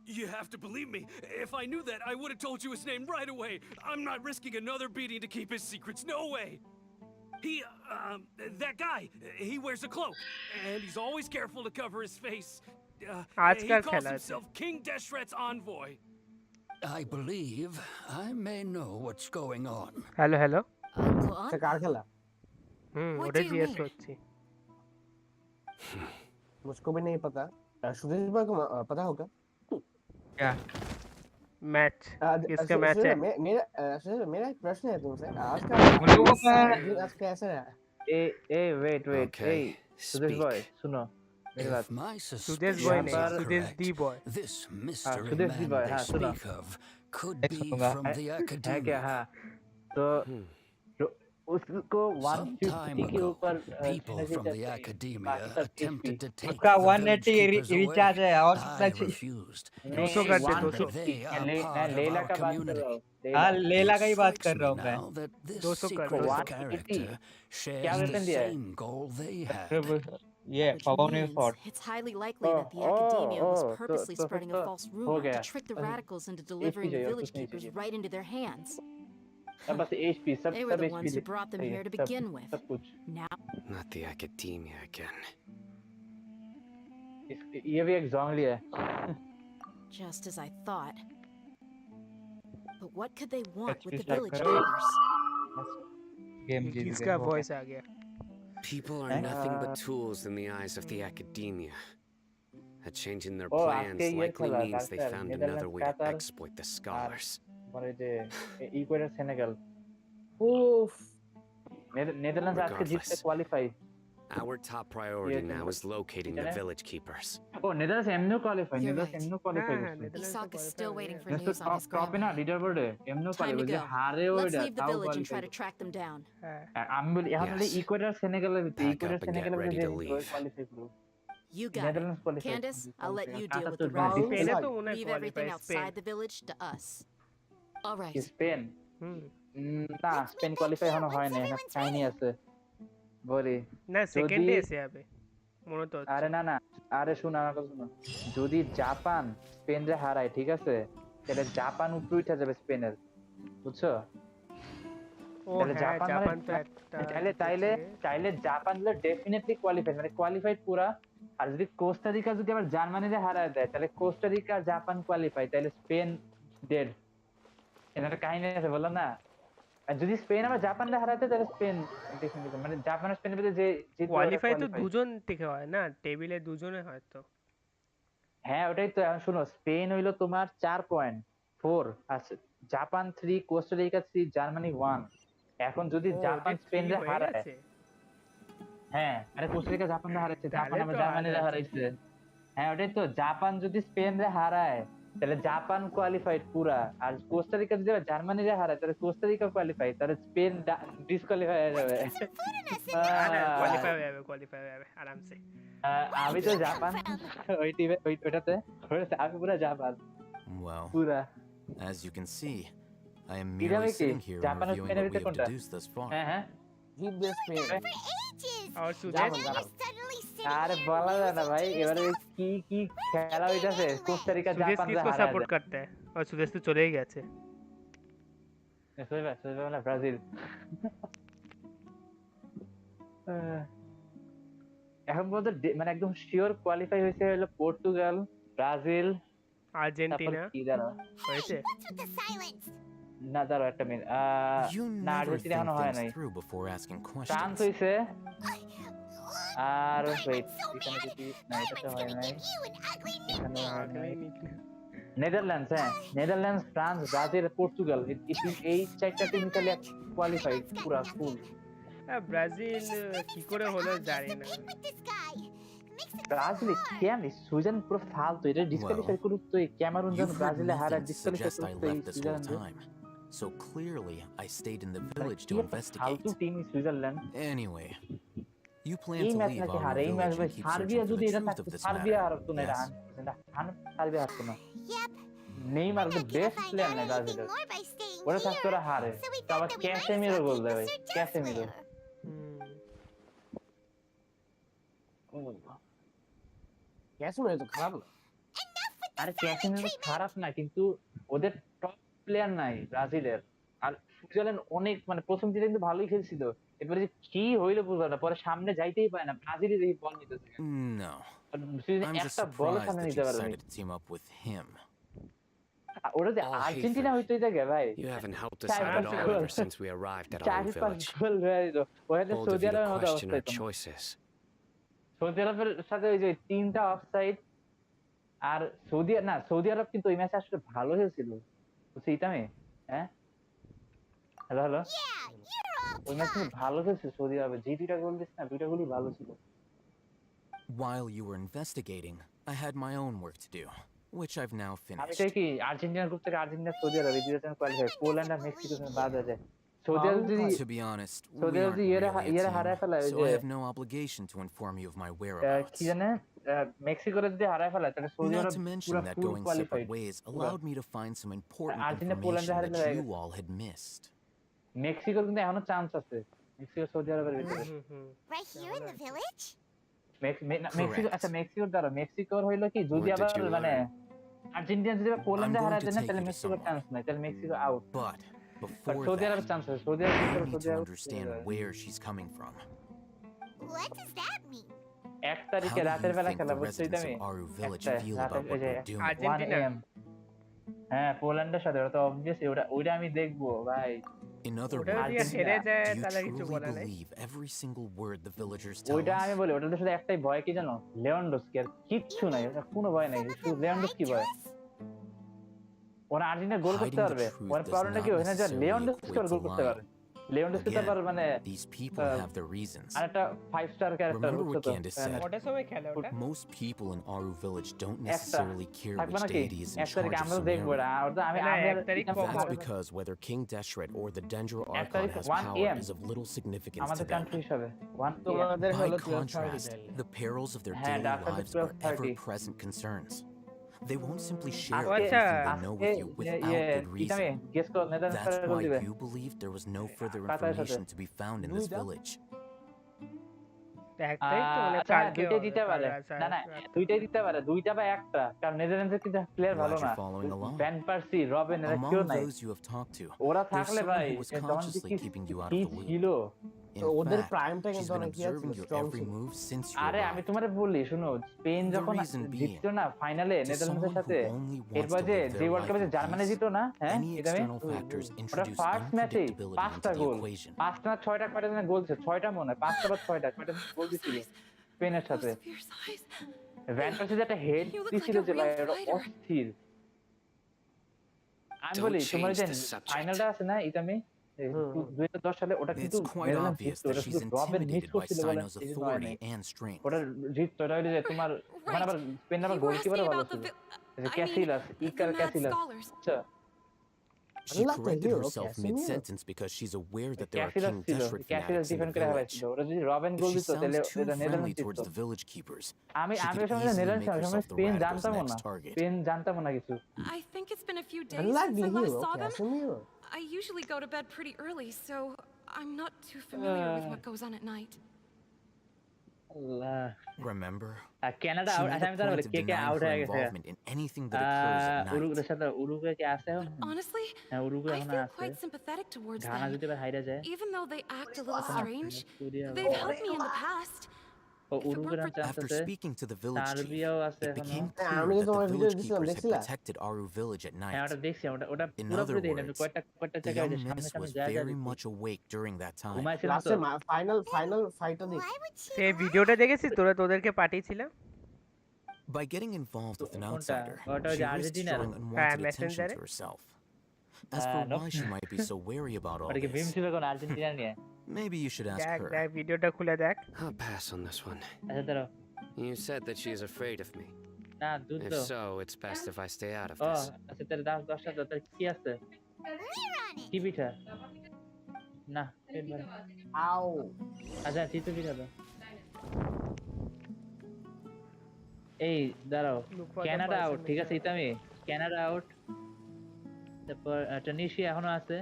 You have to believe me. If I knew that, I would have told you his name right away. I'm not risking another beating to keep his secrets. No way. That guy, he wears a cloak, and he's always careful to cover his face. He आजकल calls खेला himself King Deshret's envoy. I believe I may know what's going on. Hello, hello. से car खेला What do you mean? मुझको भी नहीं पता। सुदेश भाई को पता होगा क्या? मैच किसका मैच है? मेरा एक प्रश्न है तुमसे। आज का आज कैसा रहा? Wait Okay, Sudesh speak. भाई सुनो मेरी बात। If my Sudesh boy suspicions नहीं, are Sudesh correct, the boy. this mystery Sudesh the man boy, they हाँ, सुनो। speak of could be from the है क्या? academia. हाँ तो उसको Sometime 150 के ago, ऊपर people from the academia attempted to take उसका the village 180 keepers away. Recharge है और कितना I चाहिए? refused. 200 कर दे, 200। But they are मैं part of लेला our का बात कर community. रहा हूँ। हाँ It लेला का ही बात strikes कर रहा me हूँ मैं। now that this 200 कर, secretive 180 character shares क्या the वेतन दिया है? same goal they had. ये Which Pawan means fort it's highly likely that the academia was purposely तो spreading a false हो rumor गया। to trick the बस radicals into delivering the चाहिए और village कुछ नहीं keepers चाहिए। right into their hands. बस HP सब They were सब the HP ones who brought them चाहिए, here to सब- begin with. सब कुछ। Now, Not the academia again. ये भी एक जोंगली है। just as I thought. But what could they want with the Excuse village me. keepers? Game जीत किसका गए। वॉइस आ गया? People are nothing but tools in the eyes of the academia. A change in their Oh, plans after likely year means they Doctor, found Netherlands another way to Qatar, exploit the scholars. हमारे जो equator Senegal. उफ। Netherlands आज के जीत से qualify. Our top priority Yes, now is locating the village keepers. ओ Netherlands एमनो qualify, You're Netherlands right. एमनो qualify हाँ, करते हैं। Netherlands Isak से is still qualify waiting हुए for हैं। news on his टॉप पे ना grandma. लीडर बोर्ड है, एमनो Time to क्वालिफाई go. जो हारे हुए Let's हैं, leave the ताऊ village and try qualify. to track them down. हम बोले यहाँ बोले Yes. इक्वेटर सेनेगल है, Pack equator up and get Senegal ready में to leave. क्वालिफाई करो। You got it. Netherlands qualify. Candace, I'll let you deal with तो the rest. Spain है तो उन्हें Leave everything qualify Spain. outside the village to us. All right. Spain না Spain qualify হনো হয় না, এখানে চাইনি আছে বলি না সেকেন্ড যদি- এসে যাবে মনে তো হচ্ছে। আরে না না আরে শুন আমার কথা শুনো, যদি জাপান স্পেন রে হারায় ঠিক আছে তাহলে জাপান উপরে উঠে যাবে স্পেনের, বুঝছো? ও তাহলে হ্যাঁ জাপান জাপান মানে তো একটা তাহলে তাইলে তাইলে জাপান গুলো ডেফিনেটলি কোয়ালিফাইড, মানে কোয়ালিফাইড পুরা। আর যদি কোস্টারিকা যদি আবার জার্মানিরে হারায় দেয় তাহলে কোস্টারিকা জাপান কোয়ালিফাই, তাহলে স্পেন ডেড। এটা একটা কাহিনী আছে বললাম না। আর যদি স্পেন আবার জাপানরে হারাতে তাহলে স্পেন ডেফিনেটলি, মানে জাপান আর স্পেনের ভিতরে যে জিতবে ওরা কোয়ালিফাই তো qualify। দুজন থেকে হয় না, টেবিলে দুজনে হয় তো। হ্যাঁ ওটাই তো। এখন শুনো, স্পেন হইলো তোমার 4.4, আর জাপান 3, কোস্টারিকা 3, জার্মানি 1। এখন যদি ও, জাপান ওদের স্পেন রে three হয়ে হারায়, গেছে? হ্যাঁ আরে কোস্টারিকা জাপান রে হারাইছে, জাপান তাহলে আবার তো জার্মানি রে হারাচ্ছে। হারাইছে। হ্যাঁ ওটাই তো, জাপান যদি স্পেন রে হারায় তাহলে জাপান কোয়ালিফাইড পুরা, আর কোস্টারিকা যদি আবার জার্মানি রে হারায় তাহলে কোস্টারিকা কোয়ালিফাই, তাহলে স্পেন ডিসকোয়ালিফাই হয়ে যাবে। কোয়ালিফাই হয়ে যাবে, কোয়ালিফাই হয়ে যাবে আরামসে। আমি তো জাপান ওই টিমে ওইটাতে আমি পুরা জাপান Well, পুরা। as you can see, I am এটা merely কি sitting here and জাপান আর reviewing স্পেনের what we ভিতরে have কোনটা? deduced thus far. হ্যাঁ হ্যাঁ He'd be a Spain. और सुदेश German, German. আরে বলা যায় না ভাই এবারে কি কি খেলা হইতাছে কোস্টারিকা सुदेश জাপান किसको सपोर्ट करता है और सुदेश तो चले ही गए थे সোজা না ব্রাজিল এখন পর্যন্ত মানে একদম শিওর কোয়ালিফাই হয়েছে হলো পর্তুগাল ব্রাজিল আর্জেন্টিনা কি দাঁড়া হয়েছে না দাঁড়া একটা মিনিট You না never আর্জেন্টিনা think এখনো হয় things নাই through before asking France questions. হইছে আর ওয়েট এখানে যদি না এটা তো হয় নাই এখানে হয় নাই নেদারল্যান্ডস হ্যাঁ নেদারল্যান্ডস ফ্রান্স ব্রাজিল পর্তুগাল এই চারটা টিম খেলে কোয়ালিফাইড পুরো ফুল ব্রাজিল কি করে হলো জানি না ব্রাজিল কেমন সুইজারল্যান্ড পুরো ফালতু এটা ডিসকোয়ালিফাই করুত তো ক্যামেরুন যেন You've heard ব্রাজিলে me হারা think to disqualify suggest I করতে left this whole Switzerland time. So clearly, I stayed in the village to কি investigate. ফালতু team Switzerland Anyway, you plan এই to ম্যাচ leave নাকি our হারে এই match village ভাই and keep Serbia searching for যদি the এটা truth of থাকতো this সার্বিয়া matter. হারতো না এটা Yes. সার্বিয়া হারতো না নেইমার দ্য বেস্ট প্লেয়ার না ব্রাজিলের ওরা থাকতো ওরা হারে তো আবার ক্যাসেমিরো গোল দেয় ভাই ক্যাসেমিরো ক্যাসিমিরো তো খারাপ না আরে ক্যাসেমিরো খারাপ না কিন্তু ওদের টপ প্লেয়ার নাই ব্রাজিলের আর সুইজারল্যান্ড অনেক মানে প্রথম দিকে কিন্তু ভালোই খেলছিল এবারে যে কি হইলো বুঝলাম না পরে সামনে যাইতেই পায় না ব্রাজিলই দেখি বল নিতেছে No. সুইজারল্যান্ড I'm just একটা বল surprised সামনে that নিতে you পারবে decided to team up with him. ওরা যে Oh, আর্জেন্টিনা Hafer. হইতোই থাকে ভাই You haven't helped us চার out পাঁচ at all goal ever since we arrived at our চার পাঁচ village. গোল হয়ে যেত ওখানে Bold of Saudi you to আরবের মতো question অবস্থা our হইতো না। choices. সৌদি আরবের সাথে ওই যে তিনটা অফসাইড আর সৌদি আরব কিন্তু ওই ম্যাচে আসলে ভালো হয়েছিল বুঝছি ইতামে হ্যাঁ হ্যালো হ্যালো ওই ম্যাচ কিন্তু ভালো হয়েছে সৌদি আরবে যে দুইটা গোল দিচ্ছে না দুইটা গোলই ভালো ছিল While you were investigating, I had my own work to do, which I've now আমি finished. চাই কি আর্জেন্টিনার গ্রুপ থেকে আর্জেন্টিনা সৌদি আরব এই দুইটা কোয়ালিফাই পোল্যান্ড আর মেক্সিকো বাদ হয়ে যায় সৌদি আরব যদি To be honest, we Saudi Arab aren't যদি really ইয়েরা a হারায় ফেলায় team, ওই so I যে have no obligation to inform you of my whereabouts. কি জানে মেক্সিকোরে যদি হারায় ফেলায় তাহলে Saudi Not Arab to mention পুরো that full going qualified separate ways allowed me to find some important Argentina, Poland, information that হারালে you all had missed. মেক্সিকোর কিন্তু এখনো চান্স আছে মেক্সিকো সৌদি আরবের ভিতরে Right here in the village? Mexico আচ্ছা মেক্সিকোর দ্বারা মেক্সিকোর হইলো কি যদি Where did আবার you মানে learn? আর্জেন্টিনা যদি পোল্যান্ডে I'm going হারায় to দেয় না take তাহলে you to মেক্সিকোর someone. চান্স নাই তাহলে Mexico out But but before Saudi আরবের that, চান্স আছে Saudi Arab you need Saudi to Arab understand where she's coming from. What does that mean? 1 তারিখে How do রাতের you Bela think খেলা the বুঝছিস residents তুমি of Aru village একটা feel রাতের about what we're doing? 1 Argentina AM হ্যাঁ পোল্যান্ডের সাথে ওটা তো অবভিয়াসলি ওইটা আমি দেখবো ভাই In other ওটা যদি words, হেরে যায় you তাহলে কিছু truly বলা নাই believe every single word the villagers tell ওইটা আমি us? বলি ওটাতে শুধু একটাই ভয় কি জানো লেভানডস্কি আর কিচ্ছু নাই ওটা কোনো ভয় নাই শুধু লেভানডস্কি ভয় ওরা আর্জেন্টিনা গোল করতে Hiding the পারবে truth ওর does প্রবলেমটা কি not ওখানে যা necessarily Lewandowski equate goal to করতে lying. পারে লেভানডস্কি তো পারে মানে These people uh, have their reasons. আরেকটা 5 স্টার ক্যারেক্টার Remember বুঝছো what তো Candace said? ওটার সময় খেলে ওটা Most people in Aru village don't একটা necessarily care থাকবে which নাকি deity is in 1 তারিখে charge of আমরা দেখবো Sumeru. না ওটা আমি না, আমি 1 তারিখ এটা That's because whether King Deshret or the Dendro 1 Archon তারিখ has 1 power AM is of little significance to আমাদের them. কান্ট্রি হিসাবে 1 AM তোমাদের By হলো contrast, the perils of their হ্যাঁ daily doctor lives are 12:30 ever-present concerns. They won't simply share আজকে everything they know with you আজকে without good ইতামে reason. Guess কর Netherlands That's কারে গোল why দিবে you believe there was no further কাতারের সাথে information to be found in this village. একটাই তো মানে আচ্ছা কালকে দুইটাই দিতে পারে না না দুইটাই দিতে পারে দুইটা বা একটা কারণ নেদারল্যান্ডসের কিন্তু প্লেয়ার ভালো Glad না you're following along. Van Persie Robin এরা কেউ Among নাই those you have talked to, ওরা there's থাকলে someone ভাই who was যখন যে consciously keeping you out কি of the ছিল loop. In ওদের fact, প্রাইম টাইমে she's তো been অনেক ইয়ে observing ছিল, your strong every ছিল। move since you আরে আমি arrived. তোমারে বললি শুনো স্পেন The যখন reason being, জিততো না ফাইনালে to নেদারল্যান্ডসের someone সাথে who only wants এরপর to যে live যে their ওয়ার্ল্ড life কাপে যে in জার্মানি peace, জিতো না হ্যাঁ any এটা external factors ওটা introduce ফার্স্ট ম্যাচে unpredictability 5টা into the গোল equation. 5টা না 6টা কয়টা যেন গোল ছিল 6টা মনে হয় 5টা বা 6টা কয়টা গোল দিছিল স্পেনের সাথে ভ্যান পার্সি যে একটা হেড দিছিল যে ভাই এটা অস্থির আমি Don't বলি তোমার যে change the subject. ফাইনালটা আছে না ইতামি 2010 সালে ওটা কিন্তু It's quite Netherlands obvious জিততো that ওটা she's শুধু রবিন মিস intimidated by করছিল বলে Sino's এই জন্য হয় নাই। authority and strength. ওটা জিততো ওটা হইলো যে তোমার ওখানে আবার স্পেন আবার গোলকিপারও ভালো ছিল যে ক্যাসিলাস ইকার ক্যাসিলাস আচ্ছা She love to corrected hear, herself okay, mid-sentence because she's aware that there are ক্যাসিলাস King ছিল Deshret ক্যাসিলাস fanatics in defend the করে village. হারাইছিল ওটা যদি রবিন If গোল she দিত তাহলে sounds too এটা friendly Netherlands towards জিততো the village keepers, আমি she আমি could ওখানে easily নেদারল্যান্ডস make সময় herself the স্পেন radical's জানতাম না next target. স্পেন জানতাম না কিছু I think it's been a few A days since lively I last hero, saw them. Casimiro. I usually go to bed pretty early, so I'm not too familiar with what goes on at night. Allah Remember? Canada She out made আচ্ছা a আমি জানি point to K deny out her হয়ে গেছে involvement in anything that occurs at night. উরুগুয়ের সাথে Uruguay কি আছে এখন Honestly, হ্যাঁ উরুগুয়ে I এখন feel আছে quite sympathetic towards Ghana them. যদি এবার হাইরা যায় Even though they act a little এখন strange, Surya they've helped me in the past. ও উরুগুয়ের চান্স After আছে speaking to the village chief, সার্বিয়াও আছে it এখনো became হ্যাঁ, clear আমি that তো the তোমার ভিডিও village দিছিলাম, keepers had দেখছিলা? protected Aru village at হ্যাঁ night. ওটা দেখছি ওটা ওটা In পুরোপুরি other দেই না আমি words, কয়টা the জায়গায় young যে সামনে miss সামনে was জায়গা very দিছি much awake during that time. ঘুমাইছিলাম তো লাস্টে ফাইনাল ফাইটটা দেখ। সেই ভিডিওটা দেখেছিস তোদেরকে পাঠিয়েছিলাম By getting involved with an কোনটা outsider, ওটা she যে risked আর্জেন্টিনার drawing হ্যাঁ unwanted attention মেসেঞ্জারে to herself. As for no. why she might be so wary about all ওটা কি ভীম this, ছিল কোন আর্জেন্টিনা নিয়ে maybe you should ask দেখ her. দেখ ভিডিওটা খুলে দেখ I'll pass on this one. আচ্ছা দাঁড়াও You said that she is afraid of me. না দুধ If তো so, it's best if I stay out of O this. আচ্ছা তাহলে 10টা তোর কি আছে কি পিঠা না পেট ভরে আও আচ্ছা চিতু পিঠা দাও এই দাঁড়াও Look for the Canada person out ঠিক আছে with the- ইতামি কানাডা আউট তারপর টুনিশিয়া এখনো আছে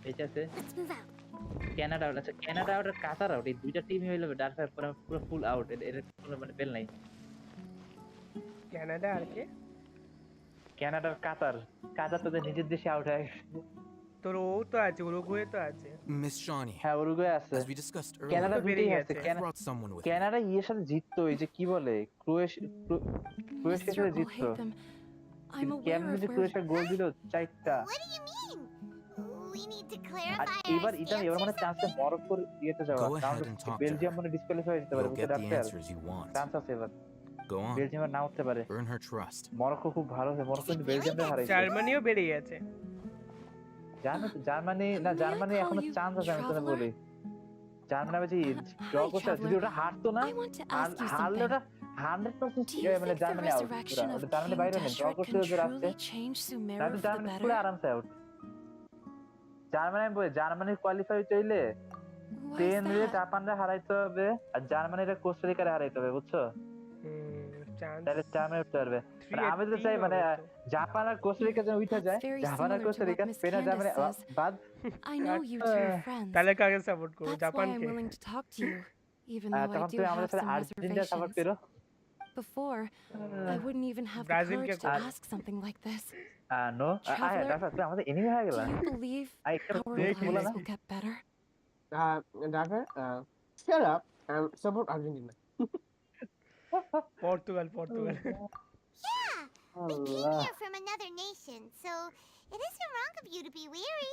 বেঁচে আছে কানাডা আউট আচ্ছা কানাডা আউট আর কাতার আউট এই দুইটা টিমই হইলো ডার্ক পুরো ফুল আউট এর কোনো মানে বেল নাই কানাডা আর কে কানাডা আর কাতার তো নিজের দেশে আউট হয়ে গেছে তোর ও তো আছে উরুগুয়ে তো আছে Miss Shawnee, হ্যাঁ উরুগুয়ে আছে as we discussed Canada earlier, দুইটাই বেরিয়ে আছে গেছে। I brought someone with me. Canada ইয়ের সাথে জিততো এই যে কি বলে ক্রোয়েশিয়ার Mr. সাথে জিততো O'Hatham, I'm aware কেমনে of যে where... ক্রোয়েশিয়া গোল দিল 4টা What do you mean? We need to আর clarify এবার our ইতালি এবার মানে চান্স আছে মরক্কোর ইয়েতে যাওয়া Go কারণ ahead and talk to Belgium her. মানে ডিসকোয়ালিফাই হয়ে যেতে পারে You'll বুঝতে get the পারছেন answers you want. চান্স আছে এবার Go on, বেলজিয়াম আর না উঠতে পারে earn her trust. মরক্কো খুব ভালো আছে মরক্কো কিন্তু বেলজিয়ামকে হারাইছে জার্মানিও বেরিয়ে গেছে জার্মানি না জার্মানি এখনো চান্স আছে আমি তোকে বলি জার্মানি আবার যে ড্র করতে যদি ওটা হারতো না I want to ask you হারলে ওটা something. 100% মানে Do you think the Germany out resurrection of ওটা জার্মানি King বাইরে নেই ড্র Deshret করতে can যদি রাখতে truly change Sumeru তাহলে for the জার্মানি পুরো better? আরামসে আউট জার্মানির কোয়ালিফাই চাইলে Why is স্পেন রে that? জাপানরে হারাইতে হবে আর জার্মানির কোস্টারিকারে হারাইতে হবে বুঝছো চান্স তাহলে জার্মানি উঠতে পারবে মানে আমি তো চাই মানে জাপান আর কোস্টারিকা যেন উঠে যায় That's very জাপান আর similar to Costa Rica what Miss Spain আর জার্মানি Candace says. বাদ I know you two are friends. তাহলে কাকে সাপোর্ট করব That's why I'm জাপানকে willing to talk to you, even though I তখন do তুমি আমাদের have সাথে some আর্জেন্টিনা সাপোর্ট reservations. করো Before, I wouldn't even have the Brazil courage ke to coach. ask something like this. No Traveler, দাদা তুমি আমাদের enemy হয়ে Do গেলা you believe আই একটা our ব্রেক বলা lives না will get better? Doctor shut up and support Argentina. Portugal Yeah, we came here from another nation, so it isn't wrong of you to be weary.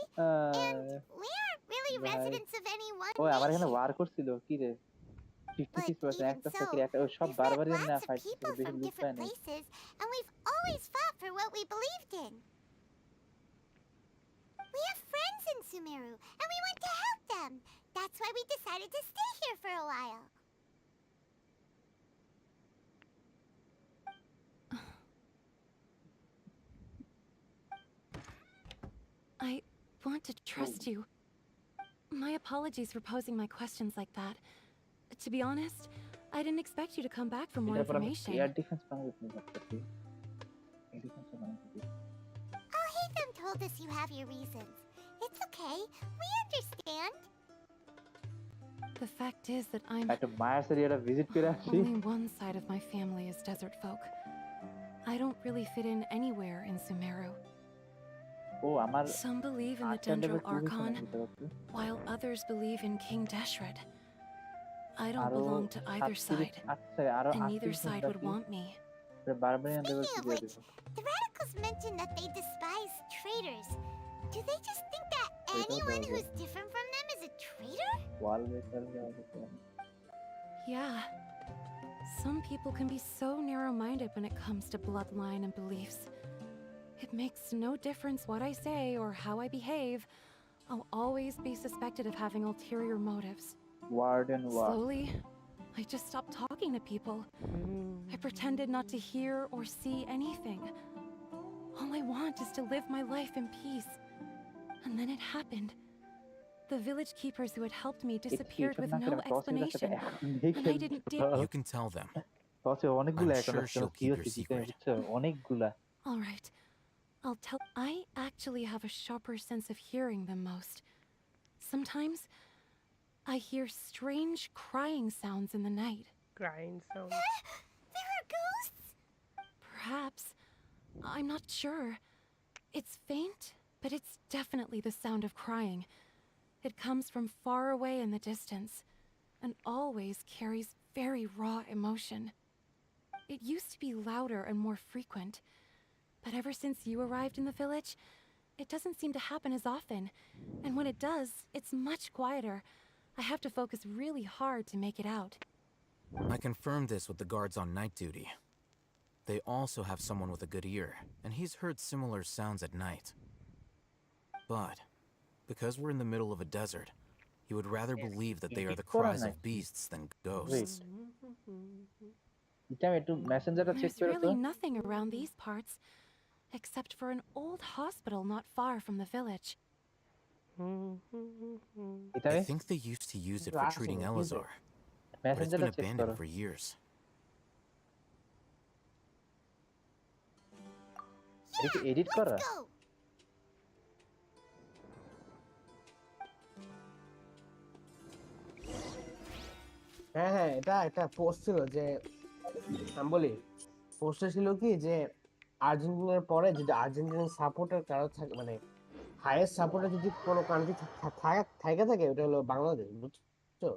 And we aren't really right. residents of any one ও আমার এখানে nation. War করছিল কি রে 56% একটা even ফকির so, একটা ও সব We've met বারবারই না lots of ফাইট people বেশি from লুট পায় different না places, and we've always fought for what we believed in. We have friends in Sumeru, and we want to help them. That's why we decided to stay here for a while. I want to trust you. My apologies for posing my questions like that. To be honest, I didn't expect you to come back for more এটার পর আমি information. Air defence বানাবো তুমি ভাবতেছি air defence বানাবো Al-Haytham told us you have your reasons. It's okay. We understand. The fact is that I'm একটা মায়ের সাথে এটা ভিজিট করে আসি only one side of my family is desert folk. I don't really fit in anywhere in Sumeru. ও আমার Some believe in the 8টা level Dendro Archon, বুঝতে পারছি while others believe in King Deshret. I don't আরো belong to either side, আচ্ছা আরো and neither 38 side would want me. Barbarian level Speaking কি of দিয়ে which, দেব the radicals mentioned that they despise traitors. Do they just think that Wait, anyone okay. who's different from them is a traitor? Wall basal যাওয়া যেতে Yeah. Some people can be so narrow-minded when it comes to bloodline and beliefs. It makes no difference what I say or how I behave. I'll always be suspected of having ulterior motives. Warden war Slowly, I just stopped talking to people. I pretended not to hear or see anything. All I want is to live my life in peace. And then it happened. The village keepers who had helped me disappeared with no explanation. And I didn't dare. You can tell them. অনেকগুলা I'm এখন sure she'll কি keep হচ্ছে your secret. বুঝছো অনেকগুলা All right. I'll tell. I actually have a sharper sense of hearing than most. Sometimes, I hear strange crying sounds in the night. Crying sound. There are ghosts? Perhaps. I'm not sure. It's faint, but it's definitely the sound of crying. It comes from far away in the distance, and always carries very raw emotion. It used to be louder and more frequent, but ever since you arrived in the village, it doesn't seem to happen as often, and when it does, it's much quieter. I have to focus really hard to make it out. I confirmed this with the guards on night duty. They also have someone with a good ear, and he's heard similar sounds at night. But, because we're in the middle of a desert, he would rather believe that they are the cries of beasts than ghosts. There's really nothing around these parts, except for an old hospital not far from the village. I think they used to use it for treating Elazar, but it's been abandoned for years. Edit করা হ্যাঁ হ্যাঁ এটা একটা post ছিল যে আমি বলি পোস্টে ছিল কি যে আর্জেন্টিনার পরে যদি আর্জেন্টিনার সাপোর্টের কারো থাকে মানে হাইয়েস্ট সাপোর্টার যদি কোনো কান্ট্রি থাকে ওটা হলো বাংলাদেশ বুঝছো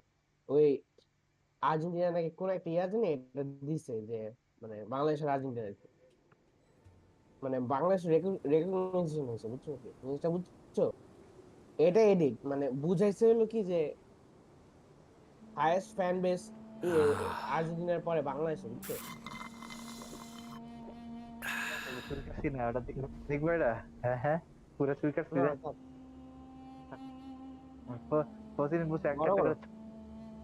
ওই আর্জেন্টিনা নাকি কোন একটা ইয়াতে নেই এটা দিছে যে মানে বাংলাদেশের আর্জেন্টিনা মানে বাংলাদেশ রেকগনাইজেশন হয়েছে বুঝছো জিনিসটা বুঝছো এটা এডিট মানে বুঝাইছে হলো কি যে হাইয়েস্ট ফ্যান বেস আর্জেন্টিনার পরে বাংলাদেশে বুঝছো সিনেমাটা দেখবে এটা হ্যাঁ হ্যাঁ পুরো সুইকার ছিল প্রতিদিন বুঝছে একটা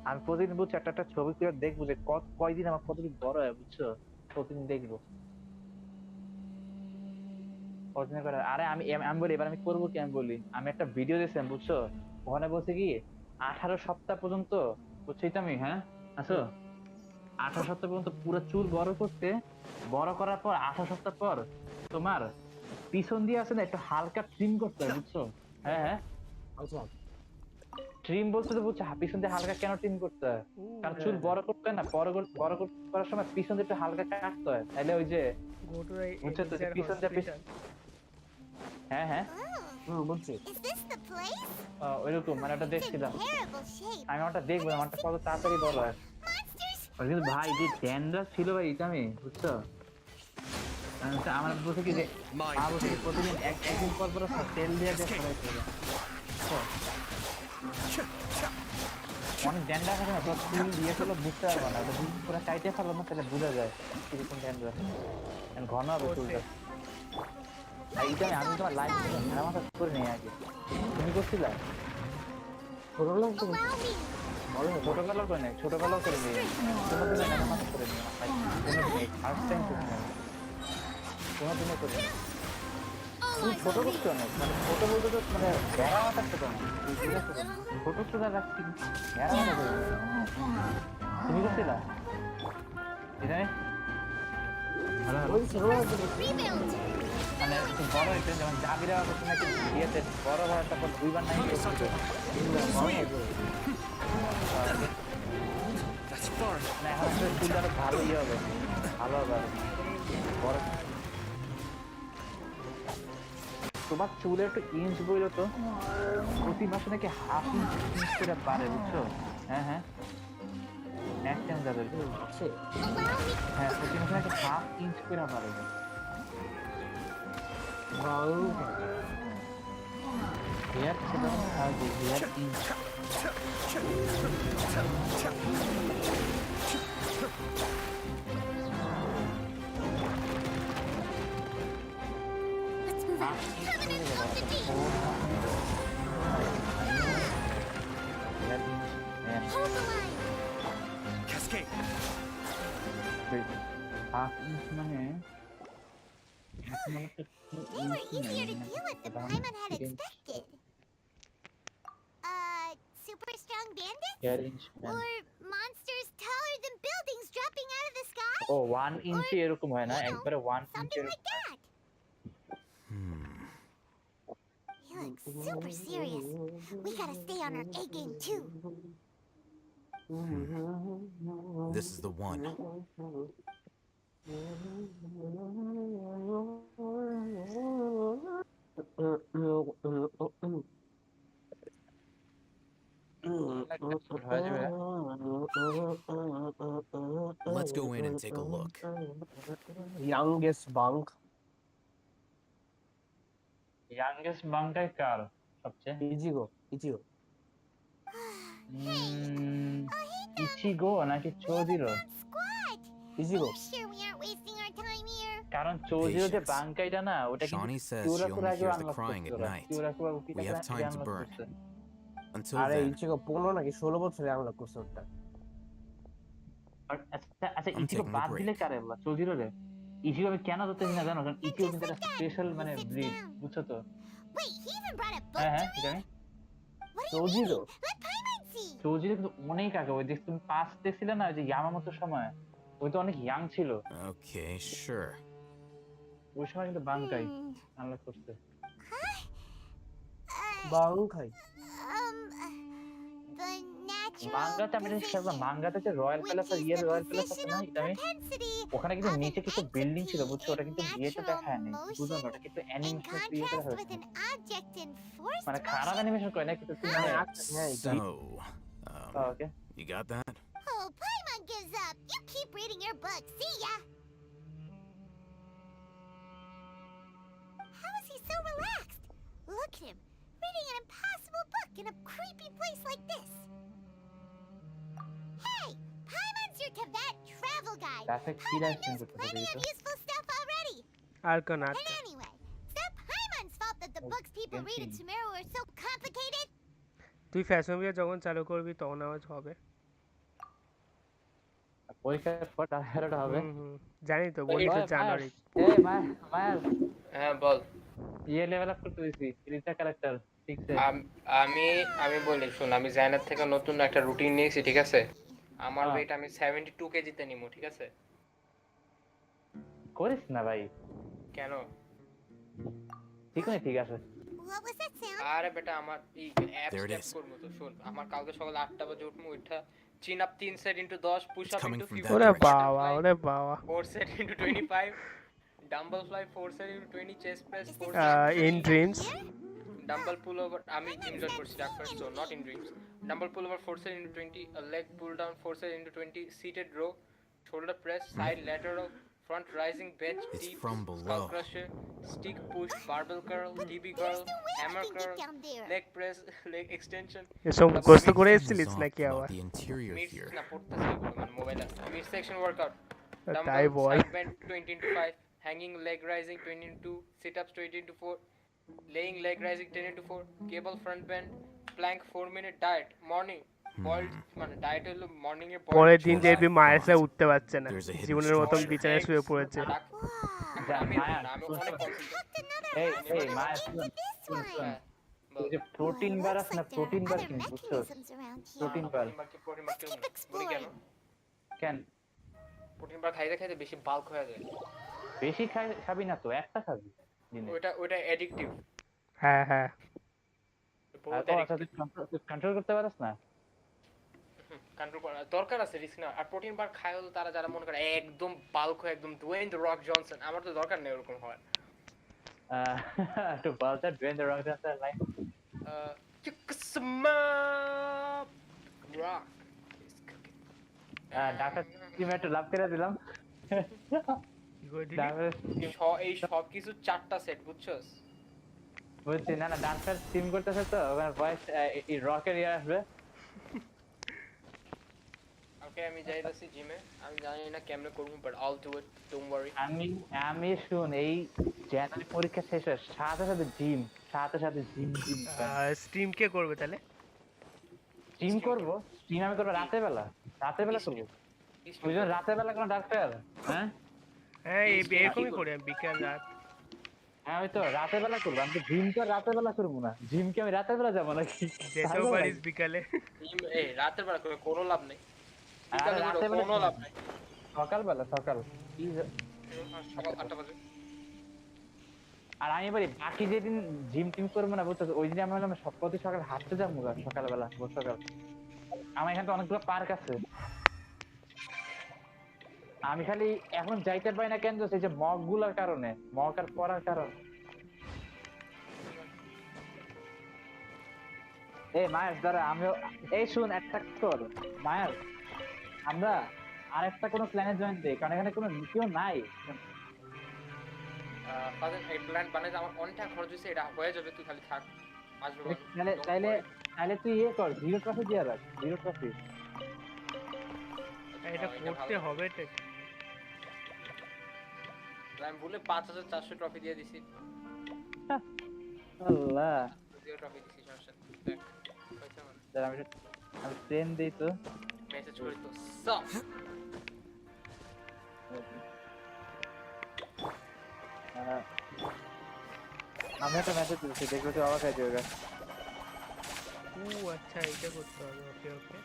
আমি প্রতিদিন বুঝছি একটা ছবি তুলে দেখবো যে কয়দিন আমার কতদিন বড় হয় বুঝছো প্রতিদিন দেখবো আরে আমি বলি এবার আমি করবো কি আমি বলি আমি একটা ভিডিও দেখছিলাম বুঝছো ওখানে বলছে কি 18 সপ্তাহ পর্যন্ত বুঝছি তো আমি হ্যাঁ আছো 18 সপ্তাহ পর্যন্ত পুরো চুল বড় করতে বড় করার পর 18 সপ্তাহ পর তোমার পিছন দিয়ে আছে না একটু হালকা ট্রিম করতে হয় বুঝছো হ্যাঁ হ্যাঁ আচ্ছা ট্রিম বলতে তো বুঝছো পিছন দিয়ে হালকা কেন ট্রিম করতে হয় কারণ চুল বড় করতে হয় না বড় করার সময় পিছন দিয়ে একটু হালকা কাটতে হয় তাহলে ওই যে বুঝছো তো পিছন দিয়ে হ্যাঁ হ্যাঁ বুঝছি ওইরকম মানে ওটা দেখছিলাম আমি ওটা দেখবো আমারটা কত তাড়াতাড়ি বড় হয় কিন্তু ভাই যে ড্যান্ড্রাফ ছিল ভাই এটা আমি বুঝছো আমার বলছে কি যে প্রতিদিন একদিন পর পর তেল দিয়ে অনেক ড্যান্ড্রাফ আছে না চুল দিয়ে ফেলো বুঝতে পারবো না পুরো কাইটে ফেলো না তাহলে বোঝা যায় কিরকম ড্যান্ড্রাফ ঘন হবে চুলটা এইটা আমি তোমার লাইভ মেরা মাথা করে নেই আগে তুমি করছিলা ছোটবেলাও করে নেই ছোটবেলাও করে নেই কোনোদিনও মেরা মাথা করে নেই ফার্স্ট টাইম করে নেই কোনোদিনও করে নেই তুমি ছোট করছো না মানে ছোট বলতে তো মানে মেরা মাথা ছোট না ছোট ছোট রাখছি মেরা মাথা করে তুমি করছিলা এটা মানে একটু বড় হয়েছে যেমন জাবিরা হচ্ছে নাকি বিয়েতে বড় হয় তারপর দুইবার নাই মানে এখন চুলটা আরো ভালো ইয়ে হবে ভালো হবে বড় তোমার চুলে একটু ইঞ্চ বইল তো প্রতি মাসে নাকি হাফ ইঞ্চ করে পারে বুঝছো হ্যাঁ হ্যাঁ নেক্সট টাইম যাবে হ্যাঁ প্রতি মাসে নাকি হাফ ইঞ্চ করে পারে Here, here inch. Let's move out. Permanent hold the beat. Hold the line. Cascade. Half inch মানে They were easier to deal with than Paimon had expected. Super strong bandits? Or monsters taller than buildings dropping out of the sky? Oh, 1 inch এরকম হয় না একবারে 1 inch something like that. like super serious. We gotta stay on our A game too. This is the one. Let's go in and take a look. Youngest bunk. Youngest বাংটাই কার সবচেয়ে Ichigo Ichigo নাকি Chojiro Ichigo Sure we aren't wasting our time here. কারণ চৌজিরো যে বাংকাইটা না ওটা Shawnee says she only hears the crying at night. We have time to burn. Until আরে then, Ichigo 15 নাকি 16 বছরে আনলক করছে ওটা। আচ্ছা ইচিগো বাদ দিলে কারে বলা চৌজিরো রে ইচিগো আমি কেন ধরতেছি না জানো কারণ ইচিগো কিন্তু একটা স্পেশাল মানে ব্রিড বুঝছো তো Wait, he even brought a book হ্যাঁ to me? জানি What do you চৌজিরো mean? Let Paimon see. চৌজিরো কিন্তু অনেক আগে ওই দেখছি তুমি পাস দেখছিলে না ওই যে ইয়ামামোতোর সময় ওই তো অনেক ইয়াং ছিল okay, sure. ওই সময় কিন্তু বাংকাই আনলক করছে বাংকাই The natural মাঙ্গাতে আমি দেখলাম মাঙ্গাতে যে রয়্যাল প্যালেস আর ইয়ের রয়্যাল প্যালেস আছে না এটা আমি ওখানে কিন্তু নিচে কিছু বিল্ডিং ছিল বুঝছো ওটা কিন্তু বিয়েতে দেখায় নাই বুঝো না ওটা কিন্তু অ্যানিমেশন ক্রিয়েট করা হয়েছে with an object enforced মানে খারাপ অ্যানিমেশন করে না কিন্তু তুমি So, okay you got that? Oh, Paimon gives up. You keep reading your book. See ya. How is he so relaxed? Look at him, reading an impossible book in a creepy place like this. Hey, Paimon's your Tibet travel guide. That's a key Paimon lesson knows to the plenty of video. useful stuff already. Arkan. And anyway, it's not Paimon's fault that the books people read in Sumeru are so complicated. তুই ফ্যাশনবিয়া যখন চালু করবি তখন আওয়াজ হবে পরীক্ষার পর তাহলে হবে জানি তো বলতে জানুয়ারি এই মায়ার হ্যাঁ বল ইয়ে লেভেল আপ করতে দিছি রিটা ক্যারেক্টার ঠিক আছে আমি বলি শুন আমি জায়নার থেকে নতুন একটা রুটিন নিয়েছি ঠিক আছে আমার ওয়েট আমি 72 কেজিতে নিমু ঠিক আছে করিস না ভাই কেন ঠিক আছে What was that sound? আরে বেটা আমার এই অ্যাপ স্টেপ করব তো শুন আমার কালকে সকালে 8টা বাজে উঠমু ওইটা চিন up 3 set into 10 push up into 50 ওরে বাবা 4 set into 25 dumbbell fly 4 set into 20 chest press 4 in dreams dumbbell pull over আমি জিম জয়েন করছি doctor so not in dreams dumbbell pull over 4 set into 20 a leg pull down 4 set into 20 seated row shoulder press side lateral front rising bench deep skull crusher stick push barbell curl db curl hammer curl leg press leg extension এসব গোস্ত করে এসেছিলিস নাকি আবার The interior here. না পড়তেছি মানে mobile আছে mid section workout তাই বল side bend 20 into 5 hanging leg rising 20 into sit ups 20 into 4 laying leg rising 10 into 4 cable front bend plank 4-minute diet morning boiled মানে ডায়েট হলো মর্নিং এ পরের দিন দেখবি মায়ের সাথে উঠতে পারছে না জীবনের মতন বিছানায় শুয়ে পড়েছে আমি অনেক এই মায়া শুন এই যে প্রোটিন বার আছে না প্রোটিন বার কিন বুঝছো প্রোটিন বার বলি কেন প্রোটিন বার খাইতে খাইতে বেশি বাল্ক হয়ে যায় বেশি খাবি না তো একটা খাবি ওটা অ্যাডিকটিভ হ্যাঁ কন্ট্রোল করতে পারছ না কন্ট্রোল করা দরকার আছে রিস্ক না আর প্রোটিন বার খায় হলো তারা যারা মনে করে একদম বাল্ক হয়ে একদম ডুয়েন দ্য রক জনসন আমার তো দরকার নেই এরকম হয় তো বলটা Dwayne the rock Johnson like qiqisummon rock doctor কি একটু লাভ করে দিলাম এই সব কিছু 4টা সেট বুঝছস বুঝছি না ডাক্তার স্টিম করতেছে তো ওখানে ভয়েস এই রকের ইয়ার আসবে ওকে আমি যাইতাছি জিমে আমি জানি না কেমনে করব but Al do it don't worry আমি শুন এই জানুয়ারি পরীক্ষা শেষ হয় সাথে জিম স্ট্রিম কে করবে তাহলে স্ট্রিম করব স্ট্রিম আমি করব রাতের বেলা করব বুঝছো রাতের বেলা কোন ডাক্তার হ্যাঁ এরকমই করি আমি বিকেল রাত হ্যাঁ ওই তো রাতের বেলা করব আমি জিম তো রাতের বেলা করব না জিম কি আমি রাতের বেলা যাব নাকি যেতেও পারিস বিকালে এই রাতের বেলা করে কোনো লাভ নেই বিকালে কোনো লাভ নেই সকাল 8টা বাজে আর আমি বলি বাকি যেদিন জিম টিম করবো না বুঝছো ওই দিন আমি বললাম প্রতি সকাল হাঁটতে যাবো সকালবেলা সকাল আমার এখানে তো অনেকগুলো পার্ক আছে আমি খালি এখন যাইতে পারি না কেন এই যে মগ গুলার কারণে মগ আর পড়ার কারণে এই মায়ের দ্বারা আমিও এই শুন একটা কর মায়ের আমরা আরেকটা কোনো প্ল্যানে জয়েন দিই কারণ এখানে কোনো কেউ নাই ফাদার এই প্ল্যান বানাইতে আমার অনেক টাকা খরচ হয়েছে এটা হয়ে যাবে তুই খালি থাক আসবে তাহলে তুই ইয়ে কর 0 ট্রফি দিয়ে রাখ 0 ট্রফি এটা করতে হবে তো আমি বলে 5400 ট্রফি দিয়ে দিছি আল্লাহ 0 ট্রফি দিছি সমস্যা দেখ কইছে মানে দাঁড়া আমি ট্রেন দেই তো মেসেজ করি তো সব আমি একটা মেসেজ দিচ্ছি দেখবো তুই অবাক হয়ে যাবে আচ্ছা এটা করতে হবে ওকে ওকে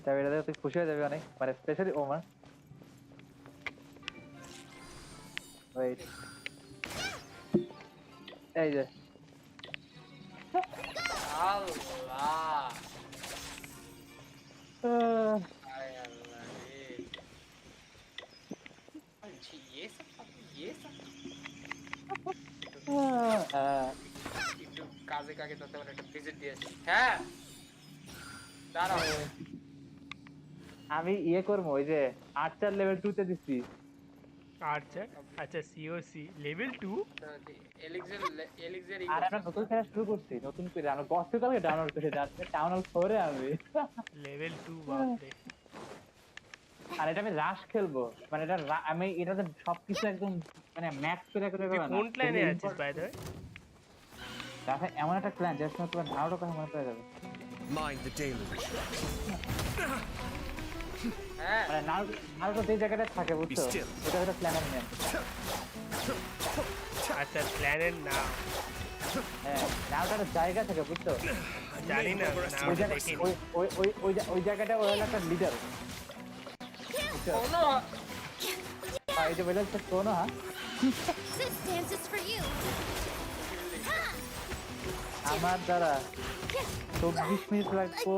তবে এটা তুই খুশি হয়ে যাবে অনেক মানে স্পেশালি ওমান ওয়েট এই যে আল্লাহ আয় আল্লাহ রে ये सब একটু কাজে কাজে করতে পারে একটা ভিজিট দিয়েছি হ্যাঁ দাঁড়াও আমি ইয়ে করবো ওই যে আর্চার লেভেল 2 তে দিচ্ছি আর্চার আচ্ছা সিওসি লেভেল 2 এলিক্সার আর আমরা নতুন খেলা শুরু করছি নতুন করে আমরা গতকালকে ডাউনলোড করে যাচ্ছে টাউন হল 4 এ আমি লেভেল 2 বাপরে আর এটা আমি রাশ খেলবো মানে এটা আমি এটাতে সবকিছু একদম মানে ম্যাক্স করে না কোন প্ল্যানে আছিস বাই দ্য ওয়ে তাহলে এমন একটা প্ল্যান যেটা তোমার নাওটা কথা মনে পড়ে যাবে Mind the deluge. হ্যাঁ মানে নাওটা যে জায়গাটা থাকে বুঝছো ওটা একটা প্ল্যানের নেম আচ্ছা প্ল্যানের নাম হ্যাঁ নাওটা একটা জায়গা থাকে বুঝছো জানি না ওই জায়গাটা ওই একটা লিডার কোনো এই যে বলেছে কোনো হ্যাঁ This dance is for you. আমার দ্বারা 24 মিনিট লাগবো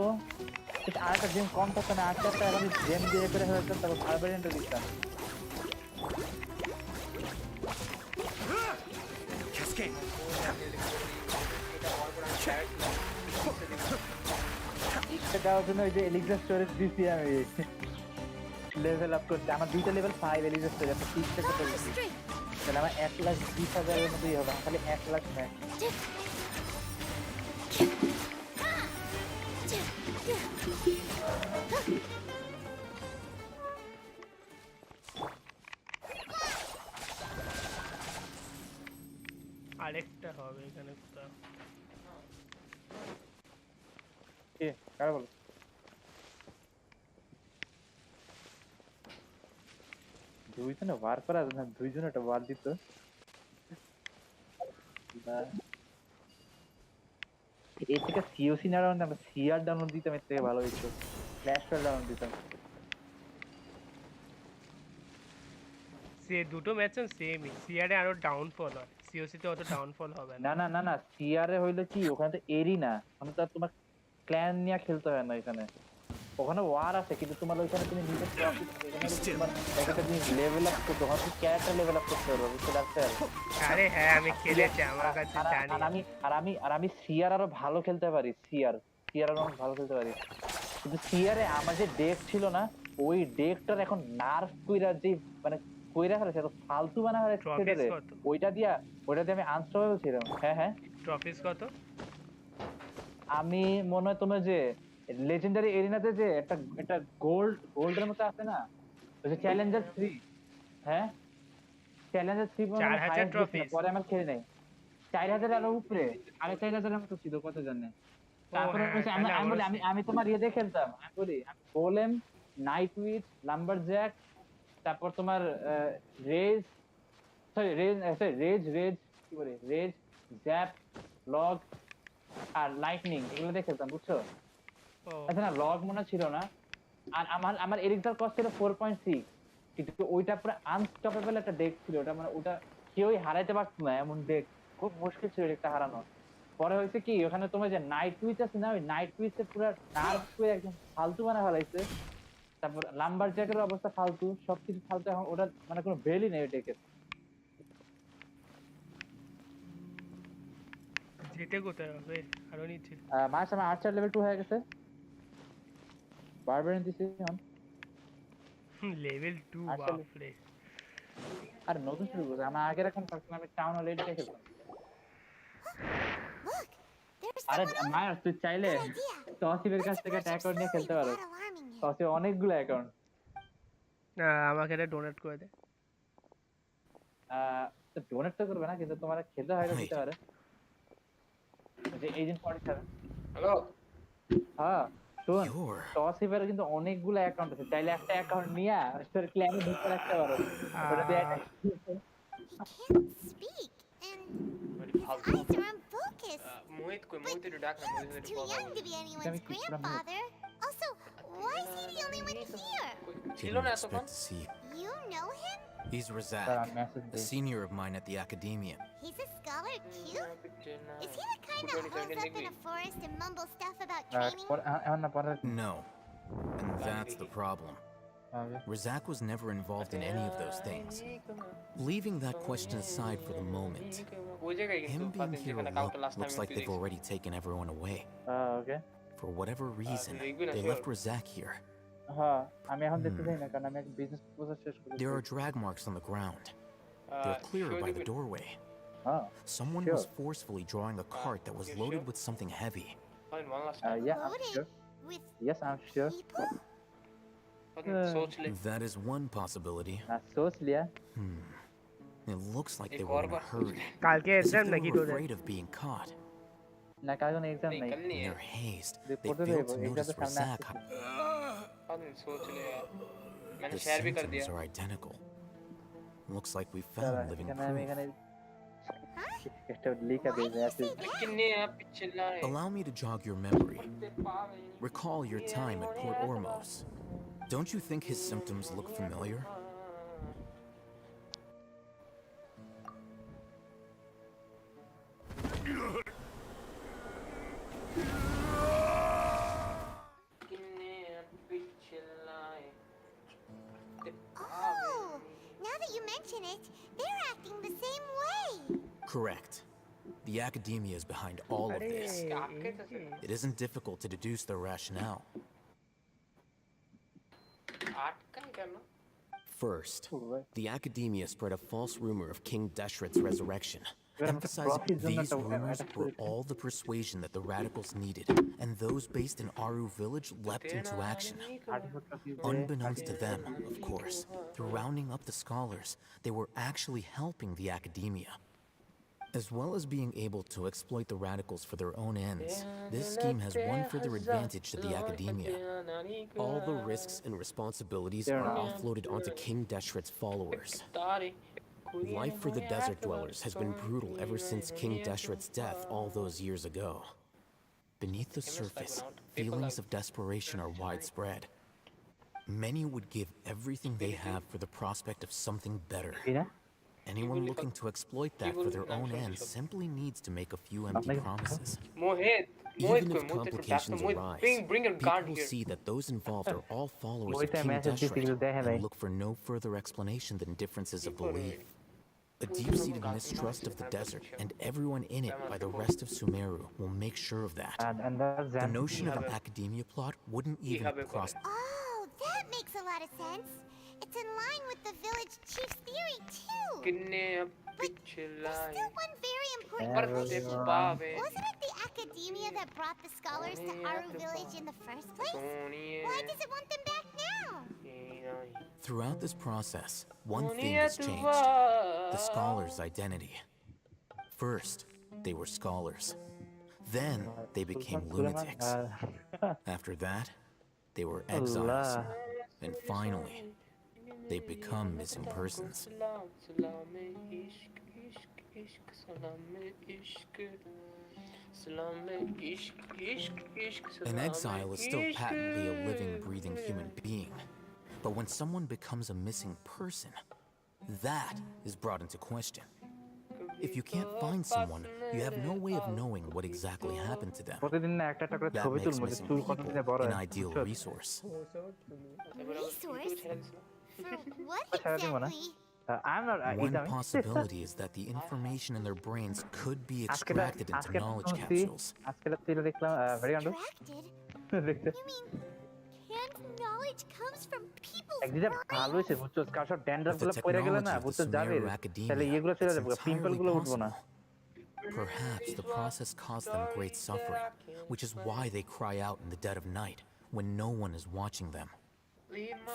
আর একটা গেম কম থাকতো না 8টা এখন গেম দিয়ে করে হয়ে যেত তারপর ভার্বারেন্ট দিতাম দেওয়ার জন্য ওই যে এলিক্সার স্টোরেজ দিচ্ছি আমি লেভেল আপ করতে আমার 2টা লেভেল 5 এলিক্সার স্টোরেজ একটা 30 টাকা দিচ্ছি তাহলে আমার 1,20,000 এর মতোই হবে খালি 1 লাখ ম্যাক্স আরেকটা হবে এখানে কোথাও কি কার বলো দুইজনে ওয়ার করা না দুইজনে একটা ওয়ার দিত এর থেকে সিওসি না ডাউনলোড আমরা সিআর ডাউনলোড দিতাম এর থেকে ভালো হইতো ফ্ল্যাশ ফাইল ডাউনলোড দিতাম সে দুটো ম্যাচ সেমই সিআর এ আরো ডাউনফল হয় সিওসি তে অত ডাউনফল হবে না না না না সিআর এ হইলো কি ওখানে তো এরি না ওখানে তো তোমার ক্ল্যান নিয়ে খেলতে হয় না এখানে ওখানে ওয়ার আছে কিন্তু তোমার ওইখানে তুমি নিজে একটা জিনিস লেভেল আপ করতে হবে ক্যারেক্টার লেভেল আপ করতে হবে বুঝতে পারছেন আরে হ্যাঁ আমি খেলেছি আমার কাছে জানি আমি সিআর আরো ভালো খেলতে পারি সিআর আরো ভালো খেলতে পারি কিন্তু সিআর এ আমার যে ডেক ছিল না ওই ডেকটার এখন নার্ভ কইরা যে মানে কইরা ফেলেছে তো ফালতু বানা ফেলেছে ওইটা দিয়ে আমি আনস্টপেবল ছিলাম হ্যাঁ ট্রফিস কত আমি মনে হয় তোমার যে লেজেন্ডারি এরিনাতে যে একটা গোল্ডের মতো আছে না ওই যে চ্যালেঞ্জার 3 হ্যাঁ চ্যালেঞ্জার 3 4000 ট্রফি পরে আমার খেলে নাই 4000 এর উপরে আরে 4000 এর মতো ছিল কত জানেন তারপরে আমি তোমার ইয়ে দিয়ে খেলতাম আমি বলি গোলেম নাইটউইচ লাম্বারজ্যাক তারপর তোমার রেজ কি বলে রেজ জ্যাপ লগ আর লাইটনিং এগুলো দিয়ে খেলতাম বুঝছো আচ্ছা না লগ মনে ছিল না আর আমার এলিক্সার কস্ট ছিল 4.6 কিন্তু ওইটা পুরো আনস্টপেবল একটা ডেক ছিল ওটা মানে ওটা কেউই হারাইতে পারতো না এমন ডেক, খুব মুশকিল ছিল ডেকটা হারানো। পরে হয়েছে কি ওখানে তোমার যে নাইট উইচ আছে না, ওই নাইট উইচে পুরো নার্ভ করে একদম ফালতু বানা ফেলাইছে। তারপর লাম্বার জ্যাকের অবস্থা ফালতু, সবকিছু ফালতু, এখন ওটা মানে কোনো ভ্যালু নেই ওই ডেকের। যেতে কোথায় হবে আরো নিচে? মাস আমার আর্চার লেভেল 2 হয়ে গেছে, বারবারিয়ান দিছি এখন লেভেল 2 বাপ রে। আর নতুন শুরু করছে, আমার আগের এখন পারছিলাম, আমি টাউন হলে এটা খেলতাম। আরে মায়া তুই চাইলে তসিফের কাছ থেকে একটা অ্যাকাউন্ট নিয়ে খেলতে পারো, তসিফ অনেকগুলো অ্যাকাউন্ট। আমাকে এটা ডোনেট করে দে। ডোনেট তো করবে না, কিন্তু তোমার খেলতে হয় দিতে পারে। যে এজেন্ট 47। হ্যালো হ্যাঁ শোন, তসিফের কিন্তু অনেকগুলো অ্যাকাউন্ট আছে, চাইলে একটা অ্যাকাউন্ট নিয়ে তোর ক্ল্যানে ঢুকে রাখতে পারো। ওটা দিয়ে Speak and ফালতু eyes are unfocused. মোহিত কই, মোহিত একটু ডাক না, মোহিত একটু Too কথা young ball. to be anyone's grandfather. Also, why is he the only one here? ছিল না এতক্ষণ? Expect to see. You know him? He's Razak, a senior of mine at the academia. He's a scholar too? Is he the kind that holes up in a forest and mumbles stuff about training? No. And that's the problem. Razak was never involved in any of those things. Leaving that question aside for the moment, him being here alone looks like they've already taken everyone away. Okay. For whatever reason, they left Razak here. There are drag marks on the ground. They're clearer by the doorway. Someone was forcefully drawing a cart that was loaded with something heavy. Yeah, I'm sure. Yes, I'm sure. That is one possibility. It looks like they were in a hurry. As if they were afraid of being caught. In their haste, they failed to notice Razak. The symptoms are identical. Looks like we found living proof. Allow me to jog your memory. Recall your time at Port Ormos. Don't you think his symptoms look familiar? Oh, now that you mention it, they're acting the same way. Correct. The academia is behind all of this. It isn't difficult to deduce their rationale. First, the academia spread a false rumor of King Deshret's resurrection, emphasizing these rumors were all the persuasion that the radicals needed, and those based in Aru village leapt into action. Unbeknownst to them, of course, through rounding up the scholars, they were actually helping the academia. As well as being able to exploit the radicals for their own ends, this scheme has one further advantage to the academia. All the risks and responsibilities are offloaded onto King Deshret's followers. Life for the desert dwellers has been brutal ever since King Deshret's death all those years ago. Beneath the surface, feelings of desperation are widespread. Many would give everything they have for the prospect of something better. Anyone looking to exploit that for their own ends simply needs to make a few empty promises. Even if complications arise, people will see that those involved are all followers of King Deshret and look for no further explanation than differences of belief. A deep-seated mistrust of the desert and everyone in it by the rest of Sumeru will make sure of that. The notion of an academia plot wouldn't even cross. Oh, that makes a lot of sense. It's in line with the village chief's theory, too. But there's still one very important question. Wasn't it the academia that brought the scholars to Aru village in the first place? Why does it want them back now? Throughout this process, one thing has changed. The scholars' identity. First, they were scholars. Then, they became lunatics. After that, they were exiles. And finally, they become missing persons. An exile is still patently a living, breathing human being. But when someone becomes a missing person, that is brought into question. If you can't find someone, you have no way of knowing what exactly happened to them. প্রতিদিন না একটা একটা করে That ছবি makes তুলবো যে missing চুল কত people দিনে বড় an হয় ideal বুঝছো? resource. Resource? For what সারা দিব না exactly? I'm not One possibility is that the information in their brains could be extracted into knowledge capsules. আজকে তুই দেখলাম ভেরি গান্ডু দেখতে Canned knowledge comes from people's একদিন ভালো হয়েছে বুঝছো কার সব ড্যান্ড্রাফ With the গুলো পড়ে গেলে না technology of the বুঝছো যাবে Sumeru তাহলে academia, এগুলো চলে it's যাবে পিম্পল entirely গুলো উঠবো না possible. Perhaps the process caused them great suffering, which is why they cry out in the dead of night when no one is watching them.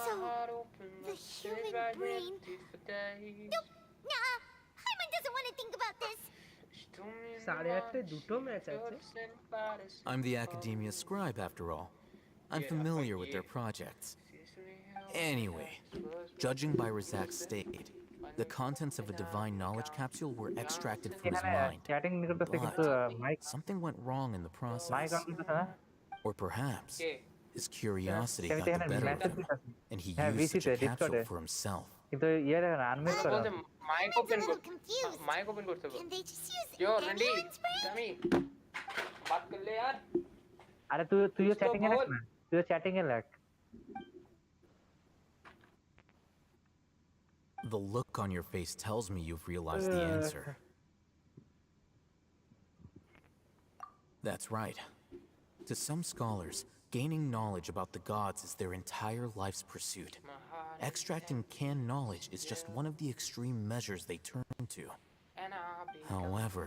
So, the human brain... Nope! Nah! Hyman doesn't want to think about this! I'm the academia scribe, after all. I'm familiar with their projects. Anyway, judging by Razak's state, the contents of a divine knowledge capsule were extracted from his mind. But something went wrong in the process. Or perhaps his curiosity got the better of him, and he used such a capsule for himself. কিন্তু ইয়ার unmute করো mic open করতে হবে Can they just use Yo, Randy, anyone's brain? Tommy, बात कर ले यार. আরে তুইও চ্যাটিং এ লাগ না তুইও চ্যাটিং এ লাগ The look on your face tells me you've realized the answer. That's right. To some scholars, gaining knowledge about the gods is their entire life's pursuit. Extracting canned knowledge is just one of the extreme measures they turn to. However,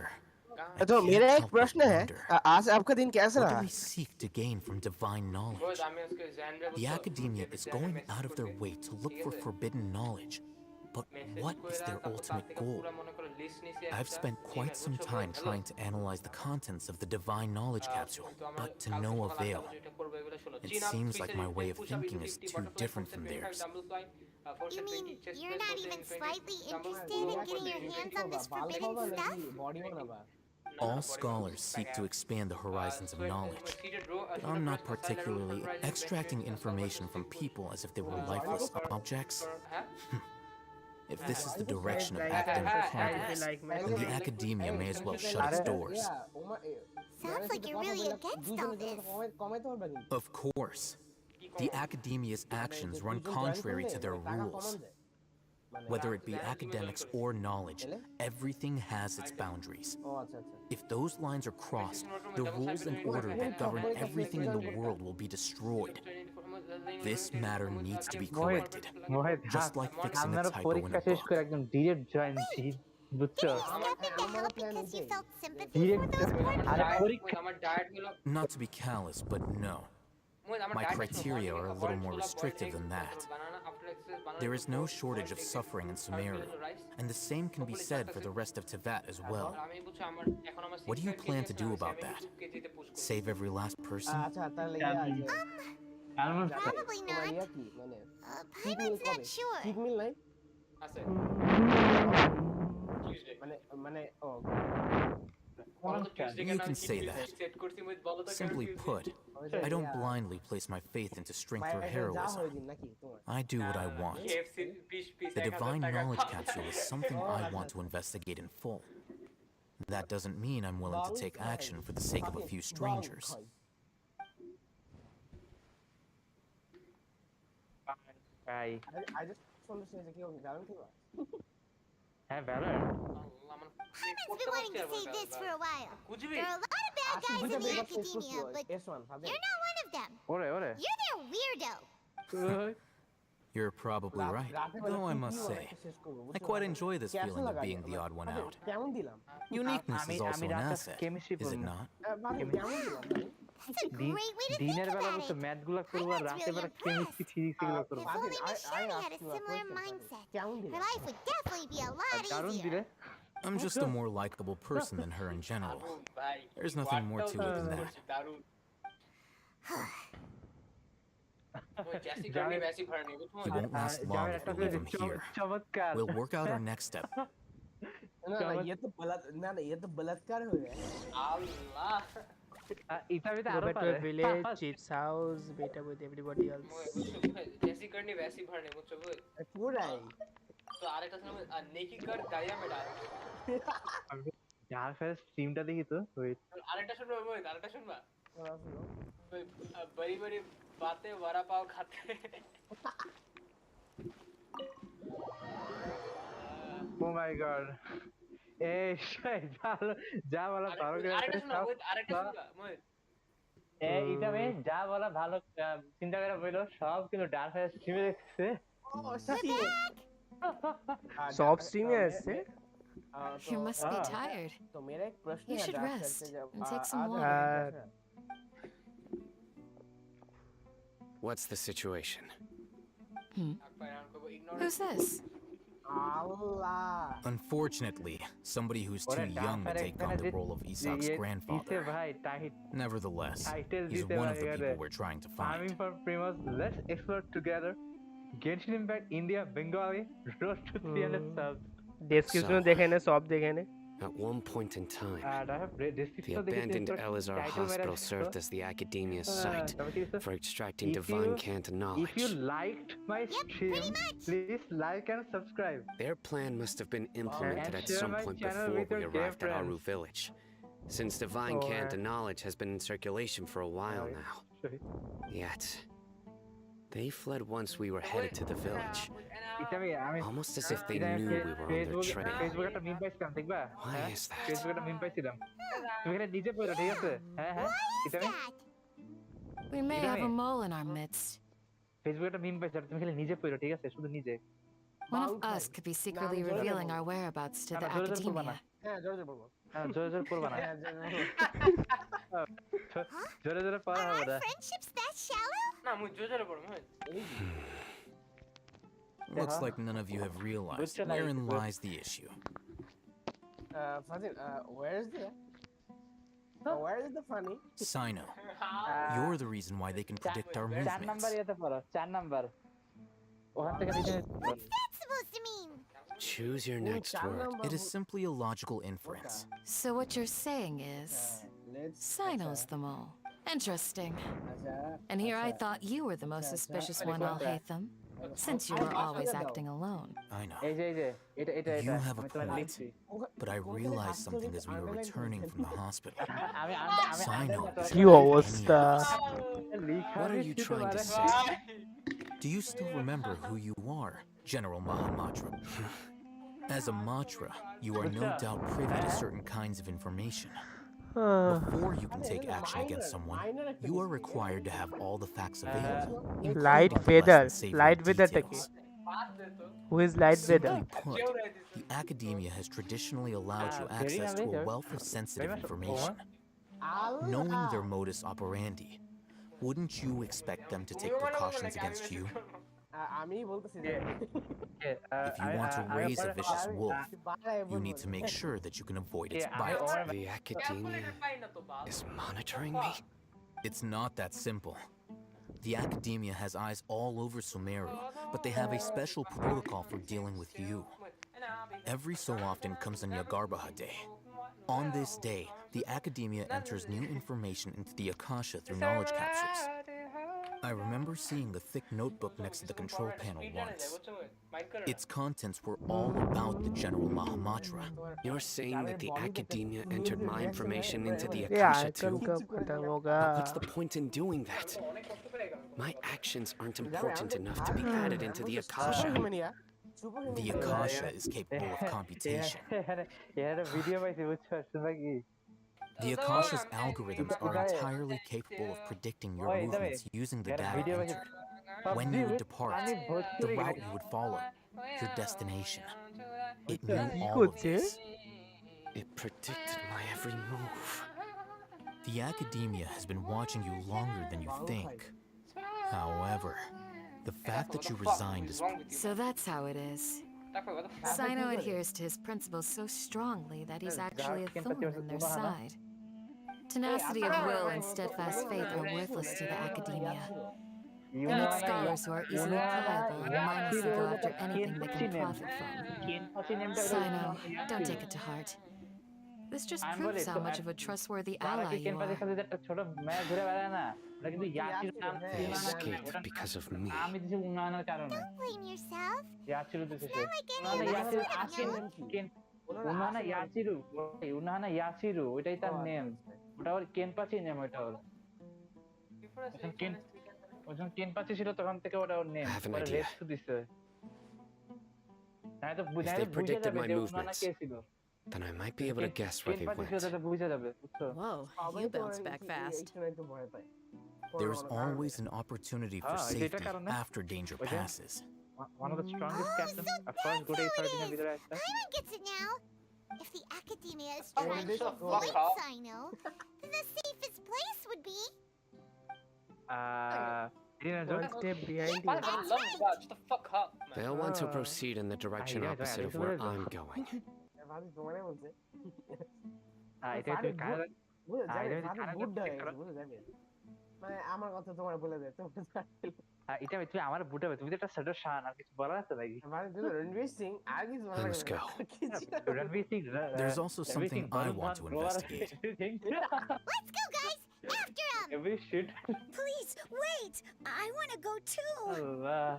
तो मेरा एक प्रश्न है आज आपका दिन कैसा what रहा? do we seek to gain from divine knowledge? The academia is going out of their way to look for forbidden knowledge. But what is their ultimate goal? I've spent quite some time trying to analyze the contents of the divine knowledge capsule, but to no avail. It seems like my way of thinking is too different from theirs. You mean you're not even slightly interested in getting your hands on this forbidden stuff? All scholars seek to expand the horizons of knowledge, but I'm not particularly extracting information from people as if they were lifeless objects. If this is the direction of academic progress, then the academia may as well shut its doors. Sounds like you're really against all this. Of course. The academia's actions run contrary to their rules. Whether it be academics or knowledge, everything has its boundaries. If those lines are crossed, the rules and order that govern everything in the world will be destroyed. This matter needs to be corrected, just like fixing a typo in a book. Not to be callous, but no. My criteria are a little more restrictive than that. There is no shortage of suffering in Sumeru, and the same can be said for the rest of Teyvat as well. What do you plan to do about that? Save every last person? Probably not. Hyman's not sure. You can say that. Simply put, I don't blindly place my faith into strength or heroism. I do what I want. The divine knowledge capsule is something I want to investigate in full. That doesn't mean I'm willing to take action for the sake of a few strangers. I just want to say that you're Hyman's been wanting to say this for a while. There are a lot of bad guys in the academia, but you're not one of them. You're their weirdo. You're probably right, though I must say, I quite enjoy this feeling of being the odd one out. Uniqueness is also an asset, is it not? That's a great way to think about it. Hyman's really impressed. If only Miss Shirley had a similar mindset, her life would definitely be a lot easier. I'm just a more likable person than her in general. There's nothing more to it than that. He won't last long if we leave him here. We'll work out our next step. ये तो बलात्कार हो गया Go back to a village, chief's house, meet up with everybody else. पूरा তো আরেকটা ছিল নেকি কর গায়া মে ডাল যার ফের স্ট্রিমটা দেখি তো ওয়েট আরেকটা শুনবা মোহিত আরেকটা শুনবা ওই বড়ি বড়ি বাতে বড়া পাও খাতে ও মাই গড এই যা বলা ভালো করে আরেকটা শুনবা মোহিত আরেকটা শুনবা মোহিত এইটা আমি যা বলা ভালো চিন্তা করে বইলো সব কিন্তু ডার্ক ফেস স্ট্রিমে দেখছে সব স্ট্রিমে আছে You must be tired. तो मेरा एक प्रश्न You है should डार्क rest से जब and take some आधा water. What's the situation? Who's this? Allah. Unfortunately, somebody who's too young to take on the role of Isak's grandfather. Nevertheless, he's one of the people we're trying to find. Farming for Primos, let's explore together. Genshin Impact India Bengali road to 300 subs. Description দেখে নে সব দেখে নে At one point in time, the description abandoned Elazar Hospital served as the academia's site for extracting divine cant If knowledge. you liked my stream, please like and subscribe. Their plan must have been implemented And at share some my point channel before with we your arrived gay at Aru friends. village, since divine cant knowledge has been in circulation for a while now. Yet, they fled once we were headed to the village, almost as if they knew we were on their trail. Facebook একটা মিম পাইছিলাম দেখবা Why is that? Facebook একটা মিম পাইছিলাম তুমি এখানে নিজে পড়ো ঠিক আছে হ্যাঁ এটা আমি We may have a mole in our midst. Facebook একটা মিম পাইছিলাম তুমি খালি নিজে পড়ো ঠিক আছে শুধু নিজে One of us could be secretly revealing our whereabouts to the academia. হ্যাঁ জোরে বলবো জোরে জোরে পড়বা না জোরে জোরে পড়া হবে না Friendships that shallow? না মুই জোরে পড়ো মোহিত Looks like none of you have realized wherein lies the issue. Fazil, where is the funny? Sino, you're the reason why they can predict our 4 movements. Number ইয়েতে পড়ো 4 নাম্বার ওখান থেকে নিজে What's that supposed to mean? Choose your next word. It is simply a logical inference. So what you're saying is, Sino's the mole. Interesting. And here I thought you were the most suspicious one, Alhaitham, since you were always acting alone. I know. এই যে এটা You have a point, but I realized something as we were returning from the hospital. Sino, কি অবস্থা what are you trying to say? Do you still remember who you are, General Mahamatra? As a Matra, you are no doubt privy to certain kinds of information. Before you can take action against someone, you are required to have all the facts available. Light including feather less than savory light ফেদারটা কি details. Who is light feather Simply put, the academia has traditionally allowed you access to a wealth of sensitive information. Knowing their modus operandi, wouldn't you expect them to take precautions against you? আমি বলতেছি যে If you want to raise a vicious wolf, you need to make sure that you can avoid its bite. The academia is monitoring me? It's not that simple. The academia has eyes all over Sumeru, but they have a special protocol for dealing with you. Every so often comes on Yagarbaha Day. On this day, the academia enters new information into the Akasha through knowledge capsules. I remember seeing the thick notebook next to the control panel once. Its contents were all about the General Mahamatra. You're saying that the academia entered my information into the ये Akasha icon too? कब खत्म होगा But what's the point in doing that? My actions aren't important enough to be added into the Akasha. The Akasha is capable of computation. Video পাইছি বুঝছো শুনবা কি The Akasha's algorithms are entirely capable of predicting your movements using the data entered. When you would depart, the route you would follow, your destination. It knew all of this. It predicted my every move. The academia has been watching you longer than you think. However, the fact that you resigned is... So that's how it is. Sino adheres to his principles so strongly that he's actually a thorn in their side. Tenacity of will and steadfast faith are worthless to the academia. They need scholars who are easily pliable and mindlessly go after anything they can profit from. Sino, don't take it to heart. This just proves how much of a trustworthy ally you are. They escaped because of me. Don't blame yourself. ইয়াচিরু দিছে সে Like any উনানা other ইয়াচিরু sort of আসেন animal. কেন উনানা ইয়াচিরু উনানা ইয়াচিরু ওইটাই তার name ওটা ওর কেনপাচি name ওটা ওর ওজন কেনপাচি ছিল তখন থেকে ওটা ওর নেম ওটা রেস্ট দিছে তাই তো বুঝা যাবে যে উনানা কে ছিল then I might be able to guess where they went. Whoa, you bounced back fast. There is always an opportunity for safety after danger passes. One of the strongest captains. Of course, good Paimon gets it now. If the academia is trying to avoid Sino, then the safest place would be... One step behind you. Shut the fuck up, man. They'll want to proceed in the direction opposite of where I'm going. আমার কথা তোমার বলে দেয় এটা তুই আমার বুটাবে তুমি তো একটা সেটার শান আর কিছু বলার আছে ভাই মানে তুমি রণবীর সিং আর কিছু বলার Let's go. Ranbir Singh There's also something I want to investigate. Let's go, guys! After him! Every shit. Please, wait! I want to go too! Allah.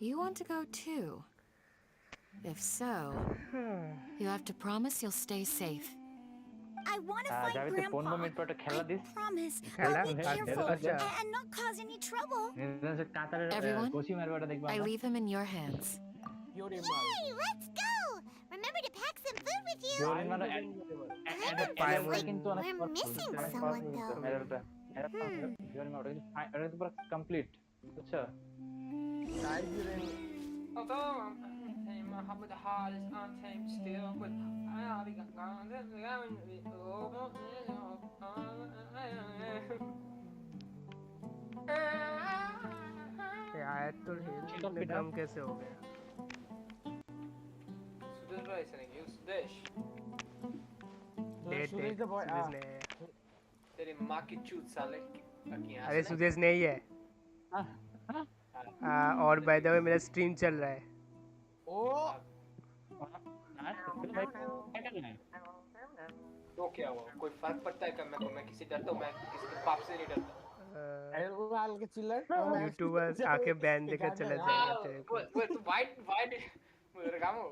You want to go too? If so, you have to promise you'll stay safe. I want to find Grandpa. I promise. I'll be careful and not cause any trouble. Everyone, I leave him in your hands. Yay! Let's go! Remember to pack some food with you. We're missing someone though. Complete. Although my heart with the heart is untamed still, but I'll be gone. आयत तो हिल कम कैसे हो गया? सुदेश भाई से नहीं सुदेश सुदेश ने तेरी माँ की चूत साले अरे सुदेश नहीं है और बाय द वे मेरा स्ट्रीम चल रहा है तो क्या हुआ कोई फर्क पड़ता है क्या मैं किसी डरता हूँ मैं किसी के पाप से नहीं डरता यूट्यूबर्स आके बैन देकर चला जाएगा तेरे को वो तू वाइट रगामो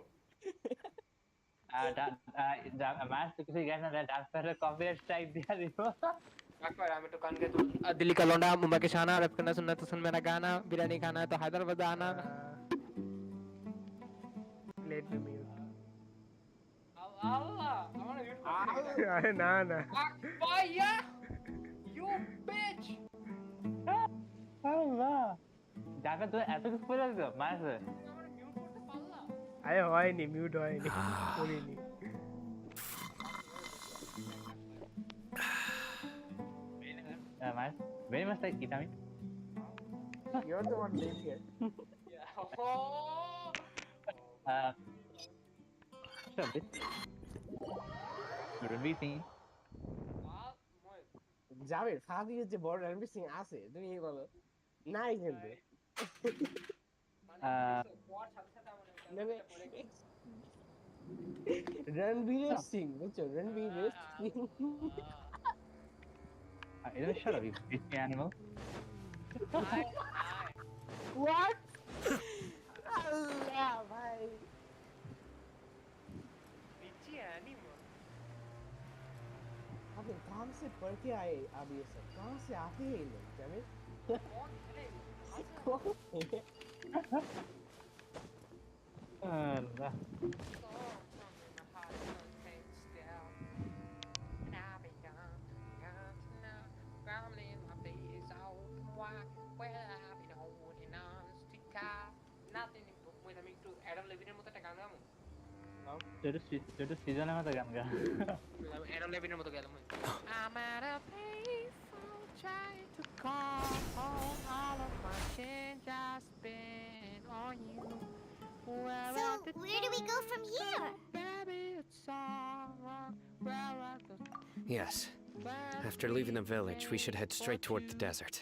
मैच तो किसी गैस ना डांस पर कॉपीराइट स्ट्राइक दिया देखो अकबर हमें तो कान के तू दिल्ली का लौंडा मुंबई के शाना रैप करना सुनना तो सुन मेरा गाना बिरयानी खाना है तो हैदराबाद आना let me mute Allah I want to mute अरे ना Akbaya you bitch Allah जाकर तो ऐसा कुछ बोला तो मैच अरे होए नहीं म्यूट होए नहीं पूरी नहीं match very much like Itami you're the one named here stop it Ranveer Singh Javed ফাদির যে বড় রণবীর সিং আছে তুমি এই বলো নাই কিন্তু রণবীর সিং বুঝছো Ranbir Singh shut up you bitch animal what Allah भाई bitchy animal अबे कहाँ से पढ़ के आए अब ये सब कहाँ से आते हैं ये लोग Javed Allah itu season apa tuh kan enggak? Adam Levine mото gelo moi. I'm at a payphone trying to call all of my change I spent on you. So, where do we go from here? Yes. After leaving the village, we should head straight toward the desert.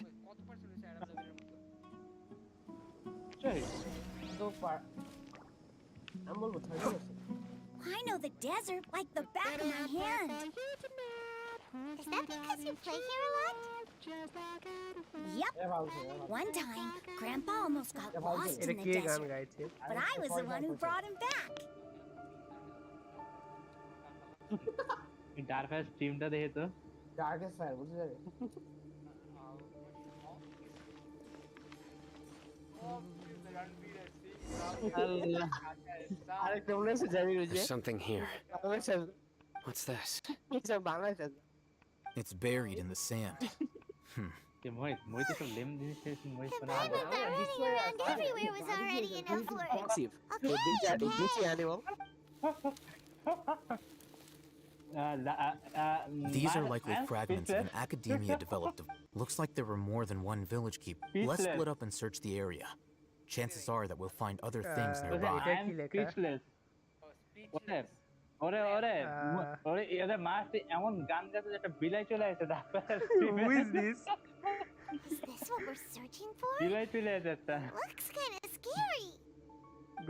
So far, I'm over 30%. I know the desert like the back of my hand. Is that because you play here a lot? Yep. One time, Grandpa almost got lost in the কে গান desert, গাইছে but I was the one who brought him back. Dark fire স্ট্রিমটা দেখে তো darkest fire বুঝতে যাবে আরেকটা মনে আছে জানি যে There's something here. What's this? এটা Bangladesh It's buried in the sand. Mohit সব লেম জিনিস Mohit The bag with that running around everywhere was already enough work. Gucci animal. These are likely fragments of an academia developed. Looks like there were more than one village keep. Let's split up and search the area. Chances are that we'll find other things nearby. Speechless. ওরে ওরে ওরে এদের মাছ এমন গান গাছে একটা বিলাই চলে আসে Who is this? Is this what we're searching for? বিলাই চলে আসে একটা Looks kind of scary.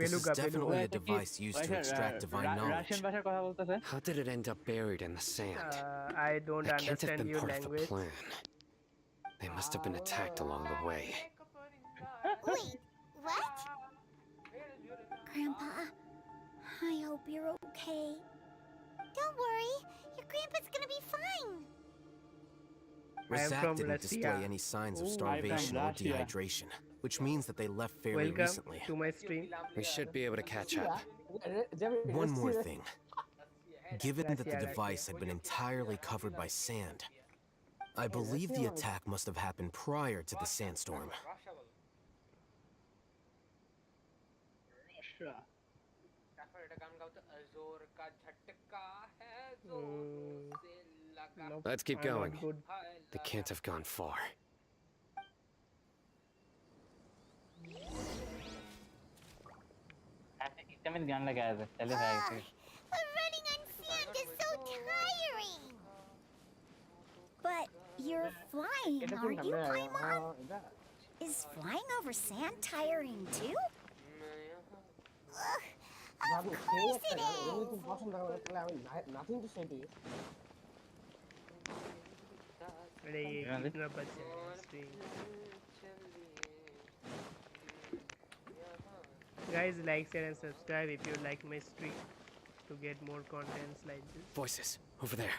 This is definitely a device used to extract divine knowledge. Russian ভাষায় কথা বলতেছে How did it end up buried in the sand? I don't That can't have understand been your part of the language. plan. They must have been attacked along the way. Wait, what? Grandpa, I hope you're okay. Don't worry, your grandpa's gonna be fine. Razak from didn't display Russia. any signs of Ooh, starvation I'm or from Russia. dehydration, which means that they left fairly Welcome recently. to my stream. We should be able to catch up. One more thing. Given that the device had been entirely covered by sand, I believe the attack must have happened prior to the sandstorm. Nope, Let's keep I'm not going. good. They can't have gone far. ইসলামের গান লাগা আছে চলে ভাই But running on sand is so tiring. But you're flying, aren't you, Paimon? Is flying over sand tiring too? Ugh, of course it is. Nothing to say to you. अरे ये कितना बचा है stream. Guys, like, share and subscribe if you like my stream to get more contents like this. Voices over there.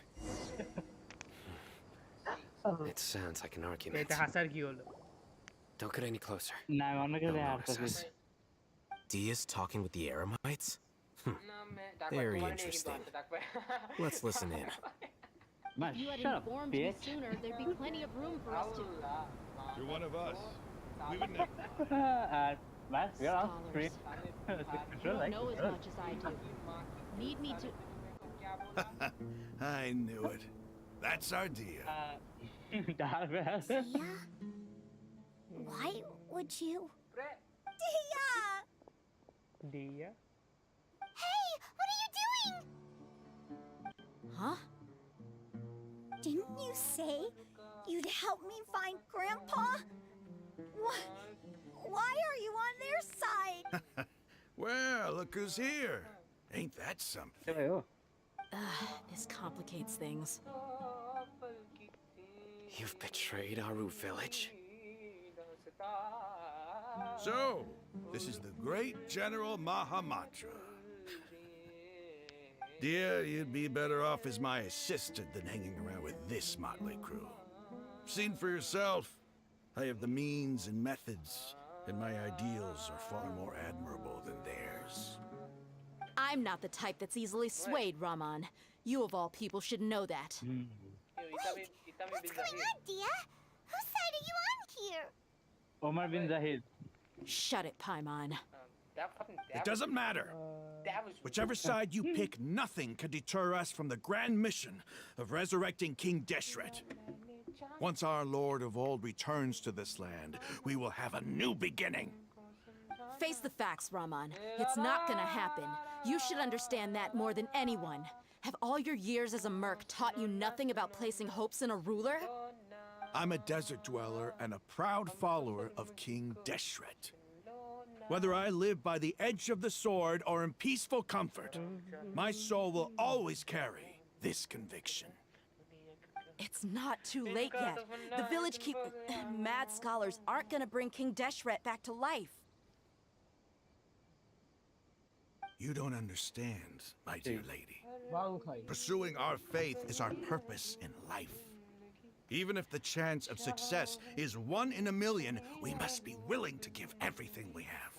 It sounds like an argument. এটা হাসার কি হলো? Don't get any closer. না আমি অন্য কিছু They'll আসতেছি notice us. Dia's talking with the Eremites? Very interesting. Let's listen in. Man, If you had shut up, informed me bitch. sooner, there'd be plenty of room for us to. You're one of us. We would never. Man, you're on screen. You don't know as much as I do. Need me to. I knew it. That's our deal. Why would you? Dia! Dia? Hey, what are you doing? Huh? Didn't you say you'd help me find Grandpa? Why are you on their side? Well, look who's here. Ain't that something? This complicates things. You've betrayed Aru village. So, this is the great General Mahamatra. Dear, you'd be better off as my assistant than hanging around with this motley crew. Seen for yourself, I have the means and methods, and my ideals are far more admirable than theirs. I'm not the type that's easily swayed, Raman. You of all people should know that. What's going on, Dia? Whose side are you on here? Omar bin Zahid. Shut it, Paimon. It doesn't matter. Whichever side you pick, nothing can deter us from the grand mission of resurrecting King Deshret. Once our Lord of Old returns to this land, we will have a new beginning. Face the facts, Raman. It's not gonna happen. You should understand that more than anyone. Have all your years as a merc taught you nothing about placing hopes in a ruler? I'm a desert dweller and a proud follower of King Deshret. Whether I live by the edge of the sword or in peaceful comfort, my soul will always carry this conviction. It's not too late yet. The village mad scholars aren't gonna bring King Deshret back to life. You don't understand, my dear lady. Pursuing our faith is our purpose in life. Even if the chance of success is 1 in a million, we must be willing to give everything we have.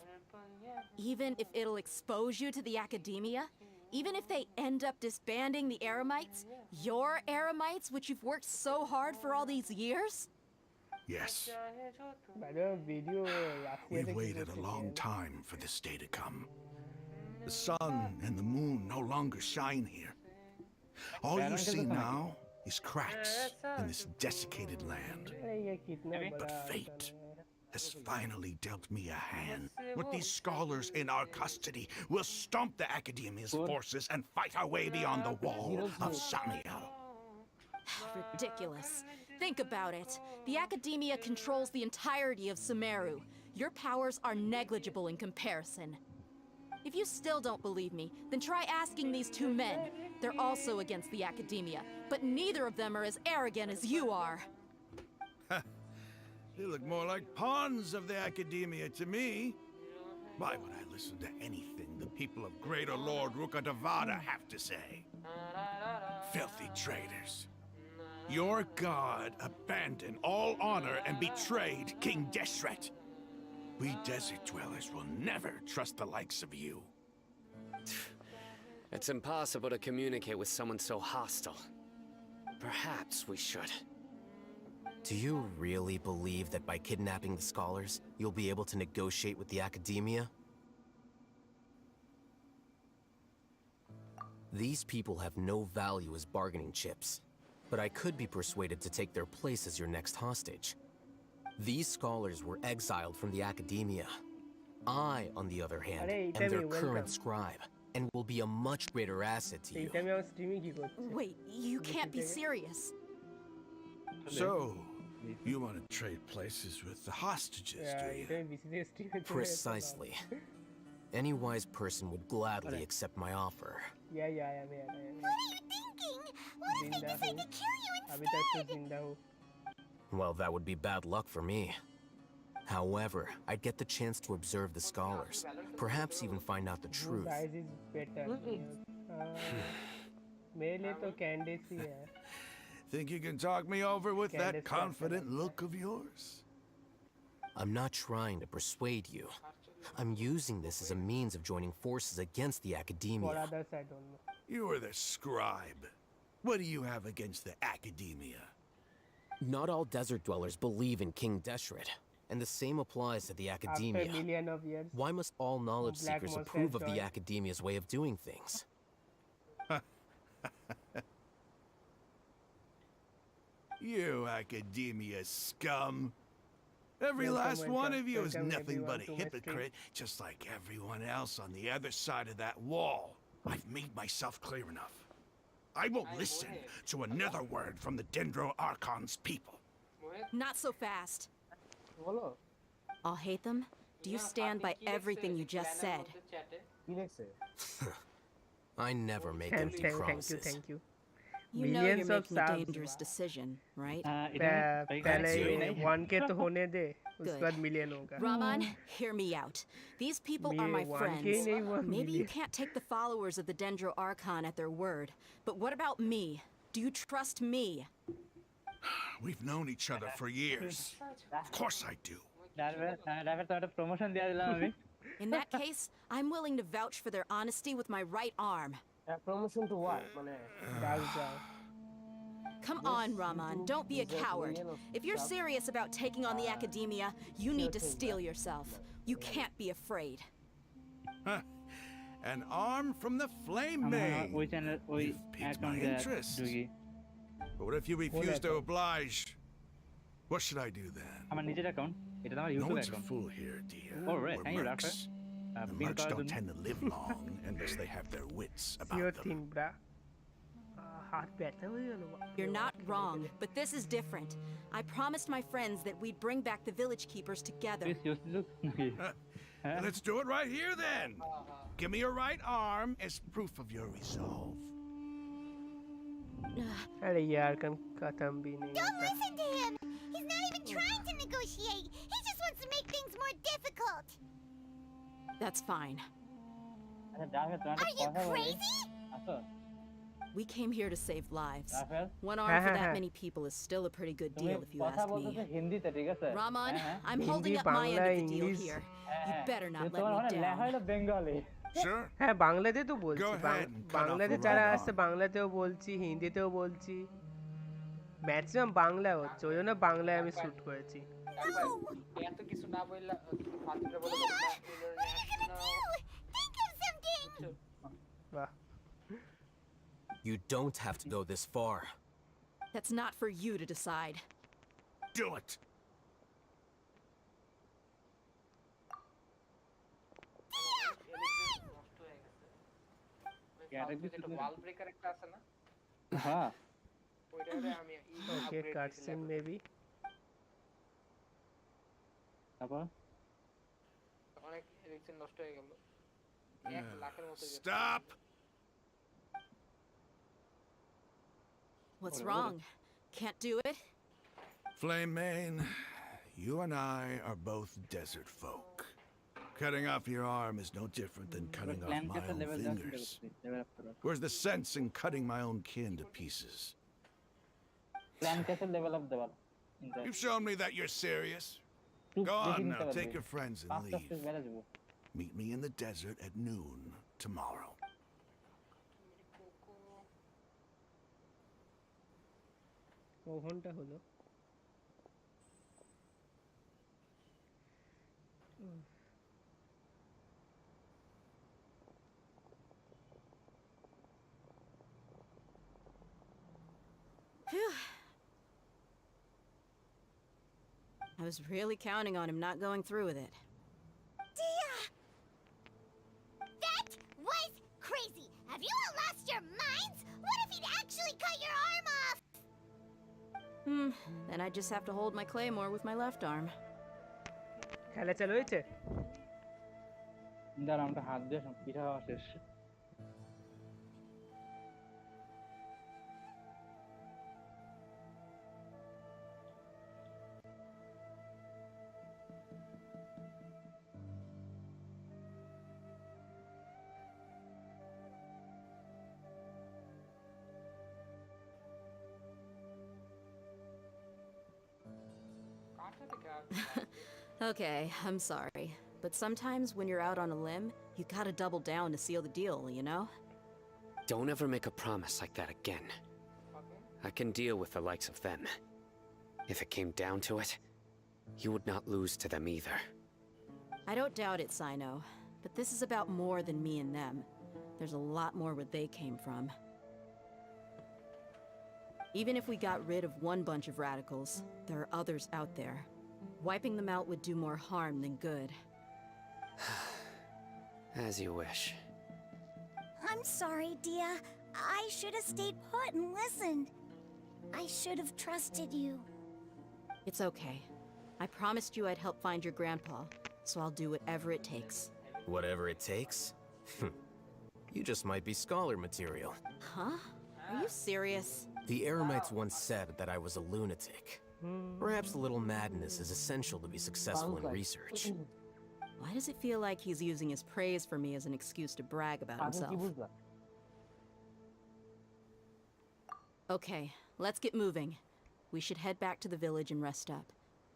Even if it'll expose you to the academia? Even if they end up disbanding the Eremites? Your Eremites, which you've worked so hard for all these years? Yes. We've waited a long time for this day to come. The sun and the moon no longer shine here. All you see now is cracks in this desiccated land. But fate has finally dealt me a hand. With these scholars in our custody, we'll stomp the Academia's forces and fight our way beyond the wall of Samiel. Ridiculous. Think about it. The Academia controls the entirety of Sumeru. Your powers are negligible in comparison. If you still don't believe me, then try asking these 2 men. They're also against the Academia, but neither of them are as arrogant as you are. They look more like pawns of the Academia to me. Why would I listen to anything the people of Greater Lord Rukkhadevata have to say? Filthy traitors. Your god abandoned all honor and betrayed King Deshret. We desert dwellers will never trust the likes of you. It's impossible to communicate with someone so hostile. Perhaps we should. Do you really believe that by kidnapping the scholars, you'll be able to negotiate with the Academia? These people have no value as bargaining chips, but I could be persuaded to take their place as your next hostage. These scholars were exiled from the Academia. I, on the other hand, am their current scribe, and will be a much greater asset to you. Wait, you can't be serious. So, you want to trade places with the hostages, do you? Precisely. Any wise person would gladly accept my offer. What are you thinking? What if they decide to kill you instead? Well, that would be bad luck for me. However, I'd get the chance to observe the scholars, perhaps even find out the truth. Think you can talk me over with that confident look of yours? I'm not trying to persuade you. I'm using this as a means of joining forces against the Academia. You are the scribe. What do you have against the Academia? Not all desert dwellers believe in King Deshret, and the same applies to the Academia. Why must all knowledge seekers approve of the Academia's way of doing things? You Academia scum. Every last one of you is nothing but a hypocrite, just like everyone else on the other side of that wall. I've made myself clear enough. I won't listen to another word from the Dendro Archon's people. Not so fast. I'll hate them. Do you stand by everything you just said? I never make empty promises. Thank you. You know you're making a dangerous decision, right? Good. Raman, hear me out. These people are my friends. Maybe you can't take the followers of the Dendro Archon at their word, but what about me? Do you trust me? We've known each other for years. Of course I do. In that case, I'm willing to vouch for their honesty with my right arm. Promotion to what? Come on, Raman, don't be a coward. If you're serious about taking on the Academia, you need to steel yourself. You can't be afraid. An arm from the Flame Maid. You've piqued my interest. But what if you refuse to oblige? What should I do then? No one's a fool here, dear. We're mercs. And mercs don't tend to live long unless they have their wits about them. You're not wrong, but this is different. I promised my friends that we'd bring back the village keepers together. Let's do it right here then. Give me your right arm as proof of your resolve. अरे यार खत्म भी नहीं Don't होता. listen to him. He's not even trying to negotiate. He just wants to make things more difficult. That's fine. Are you crazy? We came here to save lives. One हाँ, arm for हाँ, that हाँ. many people is still a pretty good deal if you ask me. হিন্দিতে ঠিক আছে Raman, I'm Hindi, holding up my end of Bangla, the deal English. here. You better not let তোমার me মানে লেখা down. হলো Bengali Sure. হ্যাঁ বাংলাতে তো বলছি Go ahead and cut off বাংলাতে the যারা right আসছে arm. বাংলাতেও বলছি হিন্দিতেও বলছি ম্যাক্সিমাম বাংলা হচ্ছে ওই জন্য বাংলায় আমি শুট করেছি এত কিছু না বললা ফালতুটা বলে Think of something. বাহ You don't have to go this far. That's not for you to decide. Do it. Wall breaker একটা আছে না হ্যাঁ ওইটারে আমি ওকে কাটসিন মেবি তারপর অনেক রিকশন নষ্ট হয়ে গেল 1 লাখের মতো Stop. What's wrong? Can't do it? Flame Mane, you and I are both desert folk. Cutting off your arm is no different than cutting off my own fingers. Where's the sense in cutting my own kin to pieces? You've shown me that you're serious. Go on now, take your friends and leave. Meet me in the desert at noon tomorrow. ওভনটা হলো Phew. I was really counting on him not going through with it. Dia! That was crazy. Have you all lost your minds? What if he'd actually cut your arm off? Then I just have to hold my claymore with my left arm. খেলা চালু হয়েছে দাঁড়া আমরা হাত দিয়ে পিঠা খাওয়া শেষ Okay, I'm sorry. But sometimes when you're out on a limb, you gotta double down to seal the deal, you know? Don't ever make a promise like that again. I can deal with the likes of them. If it came down to it, you would not lose to them either. I don't doubt it, Sino. But this is about more than me and them. There's a lot more where they came from. Even if we got rid of one bunch of radicals, there are others out there. Wiping them out would do more harm than good. As you wish. I'm sorry, Dia. I should have stayed put and listened. I should have trusted you. It's okay. I promised you I'd help find your grandpa, so I'll do whatever it takes. Whatever it takes? You just might be scholar material. Huh? Are you serious? The Eremites once said that I was a lunatic. Perhaps a little madness is essential to be successful in research. Why does it feel like he's using his praise for me as an excuse to brag about himself? Okay, let's get moving. We should head back to the village and rest up.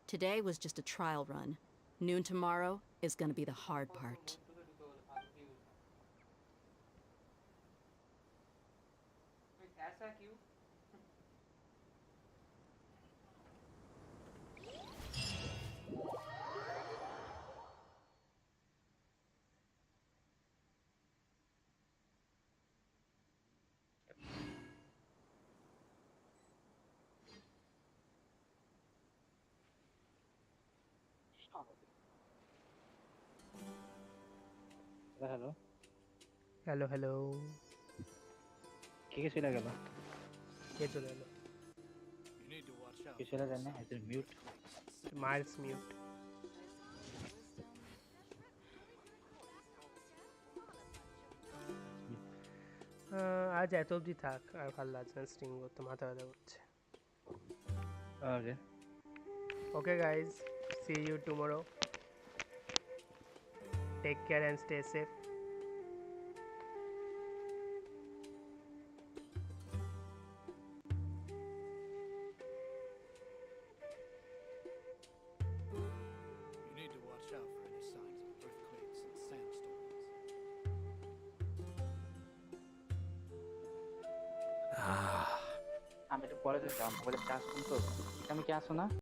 Today was just a trial run. Noon tomorrow is gonna be the hard part. Hello hello hello কে চলে গেল কে চলে এলো কে চলে যায় না এটা mute Miles mute I আজ এত অবধি থাক, আর ভালো লাগছে না স্ট্রিং করতে, মাথা ব্যথা করছে। Okay. Okay guys, see you tomorrow. Take care and stay safe. You need to watch out for any signs of earthquakes and sandstorms. আমি একটু পরে যাবো, মোবাইলে চার্জ কম তো। আমি কি আসো না?